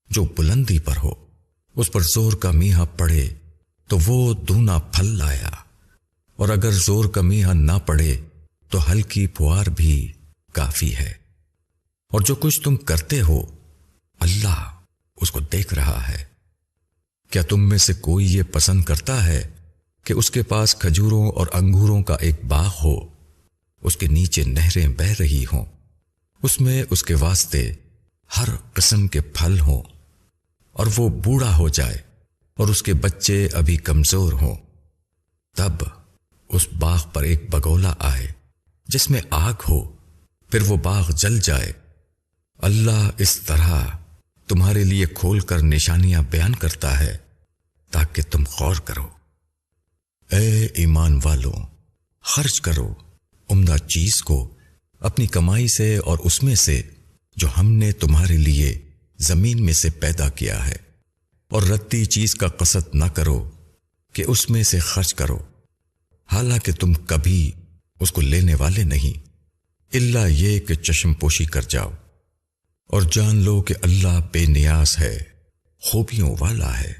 جو بلندی پر ہو، اس پر زور کا میاں پڑے تو وہ دونا پھل لایا، اور اگر زور کا میاں نہ پڑے تو ہلکی پھوار بھی کافی ہے۔ اور جو کچھ تم کرتے ہو اللہ اس کو دیکھ رہا ہے۔ کیا تم میں سے کوئی یہ پسند کرتا ہے کہ اس کے پاس کھجوروں اور انگوروں کا ایک باغ ہو، اس کے نیچے نہریں بہہ رہی ہوں، اس میں اس کے واسطے ہر قسم کے پھل ہوں، اور وہ بوڑھا ہو جائے اور اس کے بچے ابھی کمزور ہوں، تب اس باغ پر ایک بگولا آئے جس میں آگ ہو، پھر وہ باغ جل جائے؟ اللہ اس طرح تمہارے لیے کھول کر نشانیاں بیان کرتا ہے تاکہ تم غور کرو۔ اے ایمان والوں، خرچ کرو عمدہ چیز کو اپنی کمائی سے اور اس میں سے جو ہم نے تمہارے لیے زمین میں سے پیدا کیا ہے، اور ردی چیز کا قصد نہ کرو کہ اس میں سے خرچ کرو، حالانکہ تم کبھی اس کو لینے والے نہیں، الا یہ کہ چشم پوشی کر جاؤ، اور جان لو کہ اللہ بے نیاز ہے، خوبیوں والا ہے۔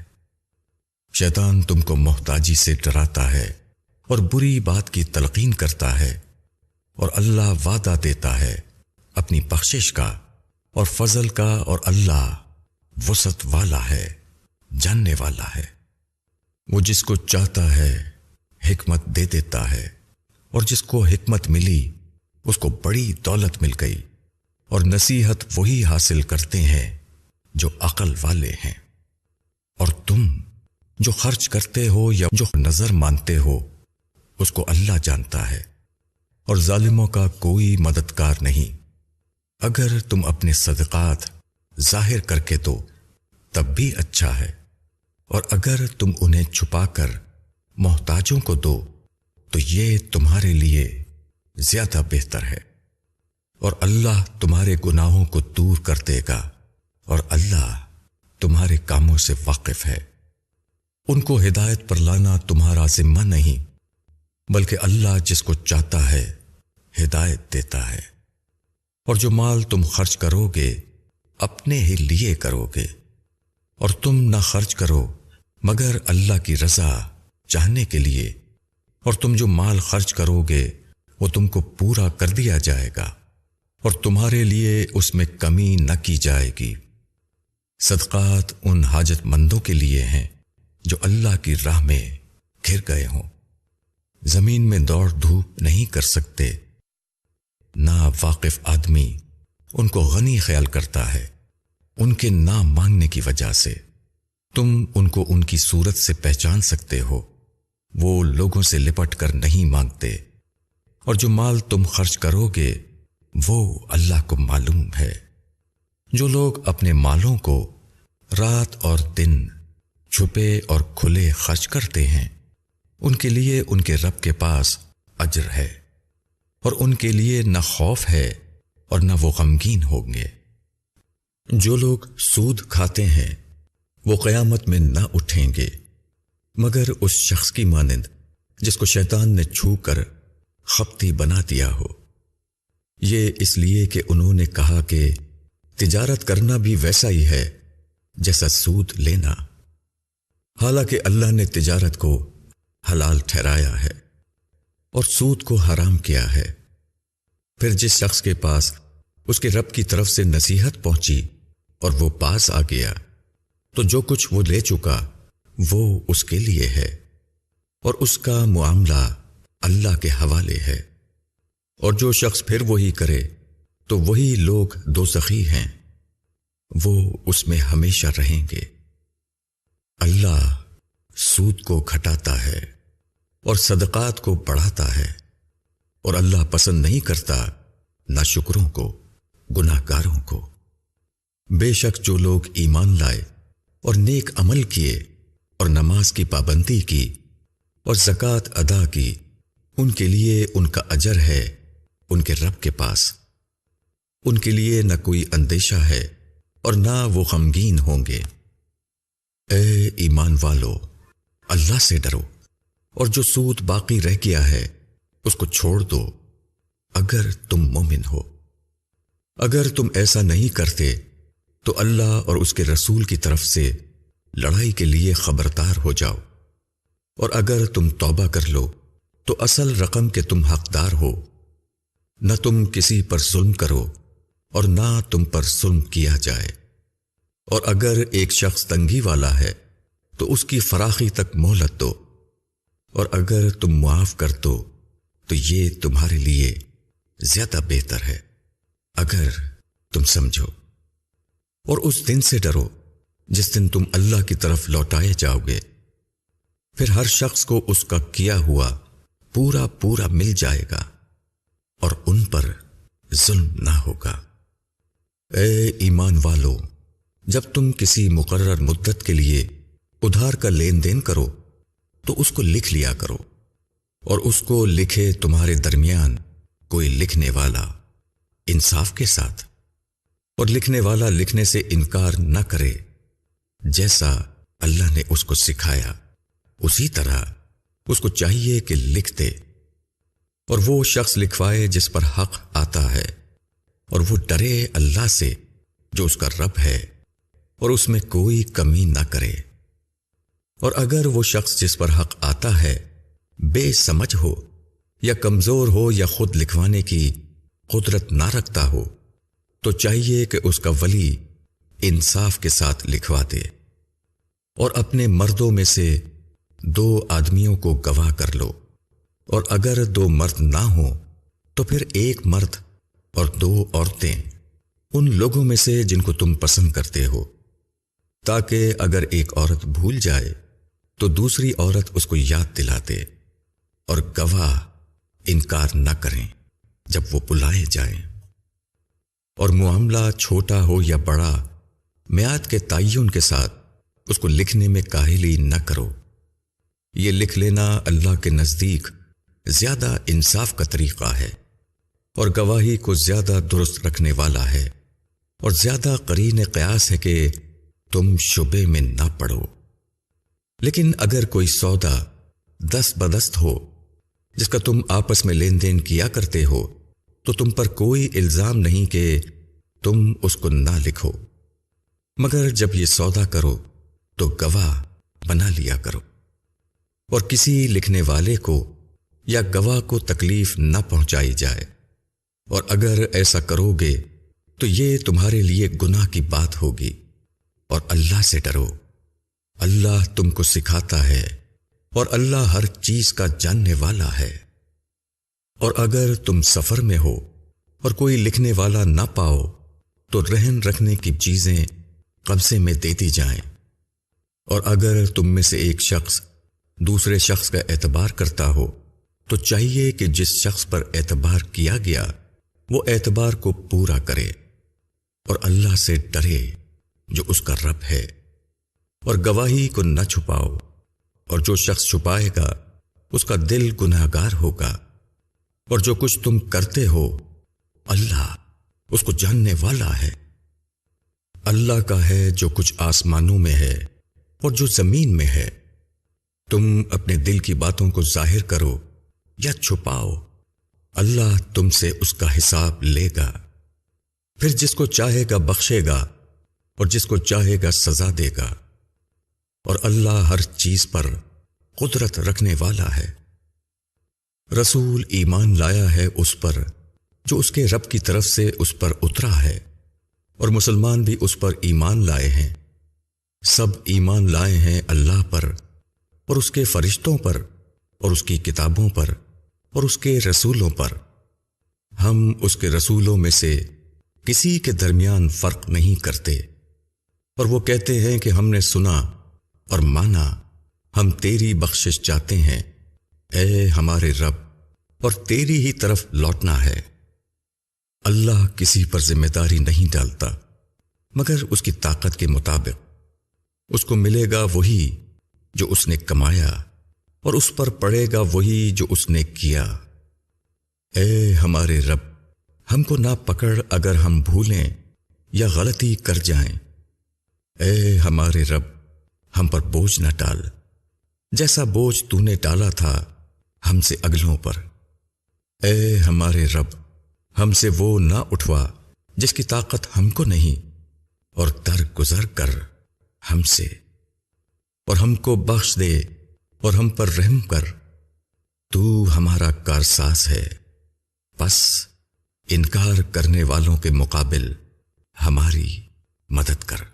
شیطان تم کو محتاجی سے ڈراتا ہے اور بری بات کی تلقین کرتا ہے، اور اللہ وعدہ دیتا ہے اپنی بخشش کا اور فضل کا، اور اللہ وسعت والا ہے، جاننے والا ہے۔ وہ جس کو چاہتا ہے حکمت دے دیتا ہے، اور جس کو حکمت ملی اس کو بڑی دولت مل گئی، اور نصیحت وہی حاصل کرتے ہیں جو عقل والے ہیں۔ اور تم جو خرچ کرتے ہو یا جو نظر مانتے ہو اس کو اللہ جانتا ہے، اور ظالموں کا کوئی مددگار نہیں۔ اگر تم اپنے صدقات ظاہر کر کے دو تب بھی اچھا ہے، اور اگر تم انہیں چھپا کر محتاجوں کو دو تو یہ تمہارے لیے زیادہ بہتر ہے، اور اللہ تمہارے گناہوں کو دور کر دے گا، اور اللہ تمہارے کاموں سے واقف ہے۔ ان کو ہدایت پر لانا تمہارا ذمہ نہیں، بلکہ اللہ جس کو چاہتا ہے ہدایت دیتا ہے۔ اور جو مال تم خرچ کرو گے اپنے ہی لیے کرو گے، اور تم نہ خرچ کرو مگر اللہ کی رضا چاہنے کے لیے، اور تم جو مال خرچ کرو گے وہ تم کو پورا کر دیا جائے گا، اور تمہارے لیے اس میں کمی نہ کی جائے گی۔ صدقات ان حاجت مندوں کے لیے ہیں جو اللہ کی راہ میں گھر گئے ہوں، زمین میں دوڑ دھوپ نہیں کر سکتے۔ نا واقف آدمی ان کو غنی خیال کرتا ہے ان کے نہ مانگنے کی وجہ سے۔ تم ان کو ان کی صورت سے پہچان سکتے ہو، وہ لوگوں سے لپٹ کر نہیں مانگتے، اور جو مال تم خرچ کرو گے وہ اللہ کو معلوم ہے۔ جو لوگ اپنے مالوں کو رات اور دن چھپے اور کھلے خرچ کرتے ہیں ان کے لیے ان کے رب کے پاس اجر ہے، اور ان کے لیے نہ خوف ہے اور نہ وہ غمگین ہوں گے۔ جو لوگ سود کھاتے ہیں وہ قیامت میں نہ اٹھیں گے مگر اس شخص کی مانند جس کو شیطان نے چھو کر خپتی بنا دیا ہو۔ یہ اس لیے کہ انہوں نے کہا کہ تجارت کرنا بھی ویسا ہی ہے جیسا سود لینا، حالانکہ اللہ نے تجارت کو حلال ٹھہرایا ہے اور سود کو حرام کیا ہے۔ پھر جس شخص کے پاس اس کے رب کی طرف سے نصیحت پہنچی اور وہ پاس آ گیا تو جو کچھ وہ لے چکا وہ اس کے لیے ہے، اور اس کا معاملہ اللہ کے حوالے ہے۔ اور جو شخص پھر وہی کرے تو وہی لوگ دوزخی ہیں، وہ اس میں ہمیشہ رہیں گے۔ اللہ سود کو گھٹاتا ہے اور صدقات کو بڑھاتا ہے، اور اللہ پسند نہیں کرتا ناشکروں کو، گناہ گاروں کو۔ بے شک جو لوگ ایمان لائے اور نیک عمل کیے اور نماز کی پابندی کی اور زکوٰۃ ادا کی، ان کے لیے ان کا اجر ہے ان کے رب کے پاس۔ ان کے لیے نہ کوئی اندیشہ ہے اور نہ وہ غمگین ہوں گے۔ اے ایمان والو، اللہ سے ڈرو، اور جو سود باقی رہ گیا ہے اس کو چھوڑ دو اگر تم مومن ہو۔ اگر تم ایسا نہیں کرتے تو اللہ اور اس کے رسول کی طرف سے لڑائی کے لیے خبردار ہو جاؤ، اور اگر تم توبہ کر لو تو اصل رقم کے تم حقدار ہو۔ نہ تم کسی پر ظلم کرو اور نہ تم پر ظلم کیا جائے، اور اگر ایک شخص تنگی والا ہے تو اس کی فراخی تک مہلت دو، اور اگر تم معاف کر دو تو یہ تمہارے لیے زیادہ بہتر ہے اگر تم سمجھو۔ اور اس دن سے ڈرو جس دن تم اللہ کی طرف لوٹائے جاؤ گے، پھر ہر شخص کو اس کا کیا ہوا پورا پورا مل جائے گا اور ان پر ظلم نہ ہوگا۔ اے ایمان والو، جب تم کسی مقرر مدت کے لیے ادھار کا لین دین کرو تو اس کو لکھ لیا کرو، اور اس کو لکھے تمہارے درمیان کوئی لکھنے والا انصاف کے ساتھ، اور لکھنے والا لکھنے سے انکار نہ کرے، جیسا اللہ نے اس کو سکھایا اسی طرح اس کو چاہیے کہ لکھ دے، اور وہ شخص لکھوائے جس پر حق آتا ہے، اور وہ ڈرے اللہ سے جو اس کا رب ہے، اور اس میں کوئی کمی نہ کرے۔ اور اگر وہ شخص جس پر حق آتا ہے بے سمجھ ہو یا کمزور ہو یا خود لکھوانے کی قدرت نہ رکھتا ہو تو چاہیے کہ اس کا ولی انصاف کے ساتھ لکھوا دے، اور اپنے مردوں میں سے 2 آدمیوں کو گواہ کر لو، اور اگر 2 مرد نہ ہوں تو پھر 1 مرد اور 2 عورتیں ان لوگوں میں سے جن کو تم پسند کرتے ہو، تاکہ اگر ایک عورت بھول جائے تو دوسری عورت اس کو یاد دلا دے، اور گواہ انکار نہ کریں جب وہ بلائے جائیں۔ اور معاملہ چھوٹا ہو یا بڑا، میعاد کے تعین کے ساتھ اس کو لکھنے میں کاہلی نہ کرو۔ یہ لکھ لینا اللہ کے نزدیک زیادہ انصاف کا طریقہ ہے، اور گواہی کو زیادہ درست رکھنے والا ہے، اور زیادہ قرین قیاس ہے کہ تم شبے میں نہ پڑو۔ لیکن اگر کوئی سودا دست بدست ہو جس کا تم آپس میں لین دین کیا کرتے ہو تو تم پر کوئی الزام نہیں کہ تم اس کو نہ لکھو، مگر جب یہ سودا کرو تو گواہ بنا لیا کرو، اور کسی لکھنے والے کو یا گواہ کو تکلیف نہ پہنچائی جائے، اور اگر ایسا کرو گے تو یہ تمہارے لیے گناہ کی بات ہوگی، اور اللہ سے ڈرو، اللہ تم کو سکھاتا ہے، اور اللہ ہر چیز کا جاننے والا ہے۔ اور اگر تم سفر میں ہو اور کوئی لکھنے والا نہ پاؤ تو رہن رکھنے کی چیزیں قبضے میں دے دی جائیں، اور اگر تم میں سے ایک شخص دوسرے شخص کا اعتبار کرتا ہو تو چاہیے کہ جس شخص پر اعتبار کیا گیا وہ اعتبار کو پورا کرے، اور اللہ سے ڈرے جو اس کا رب ہے، اور گواہی کو نہ چھپاؤ، اور جو شخص چھپائے گا اس کا دل گناہگار ہوگا، اور جو کچھ تم کرتے ہو اللہ اس کو جاننے والا ہے۔ اللہ کا ہے جو کچھ آسمانوں میں ہے اور جو زمین میں ہے، تم اپنے دل کی باتوں کو ظاہر کرو یا چھپاؤ، اللہ تم سے اس کا حساب لے گا، پھر جس کو چاہے گا بخشے گا اور جس کو چاہے گا سزا دے گا، اور اللہ ہر چیز پر قدرت رکھنے والا ہے۔ رسول ایمان لایا ہے اس پر جو اس کے رب کی طرف سے اس پر اترا ہے، اور مسلمان بھی اس پر ایمان لائے ہیں، سب ایمان لائے ہیں اللہ پر اور اس کے فرشتوں پر اور اس کی کتابوں پر اور اس کے رسولوں پر۔ ہم اس کے رسولوں میں سے کسی کے درمیان فرق نہیں کرتے، اور وہ کہتے ہیں کہ ہم نے سنا اور مانا، ہم تیری بخشش چاہتے ہیں اے ہمارے رب، اور تیری ہی طرف لوٹنا ہے۔ اللہ کسی پر ذمہ داری نہیں ڈالتا مگر اس کی طاقت کے مطابق، اس کو ملے گا وہی جو اس نے کمایا، اور اس پر پڑے گا وہی جو اس نے کیا۔ اے ہمارے رب، ہم کو نہ پکڑ اگر ہم بھولیں یا غلطی کر جائیں۔ اے ہمارے رب، ہم پر بوجھ نہ ڈال جیسا بوجھ تو نے ڈالا تھا ہم سے اگلوں پر۔ اے ہمارے رب، ہم سے وہ نہ اٹھوا جس کی طاقت ہم کو نہیں، اور درگزر کر ہم سے، اور ہم کو بخش دے اور ہم پر رحم کر، تو ہمارا کارساز ہے، بس انکار کرنے والوں کے مقابل ہماری مدد کر۔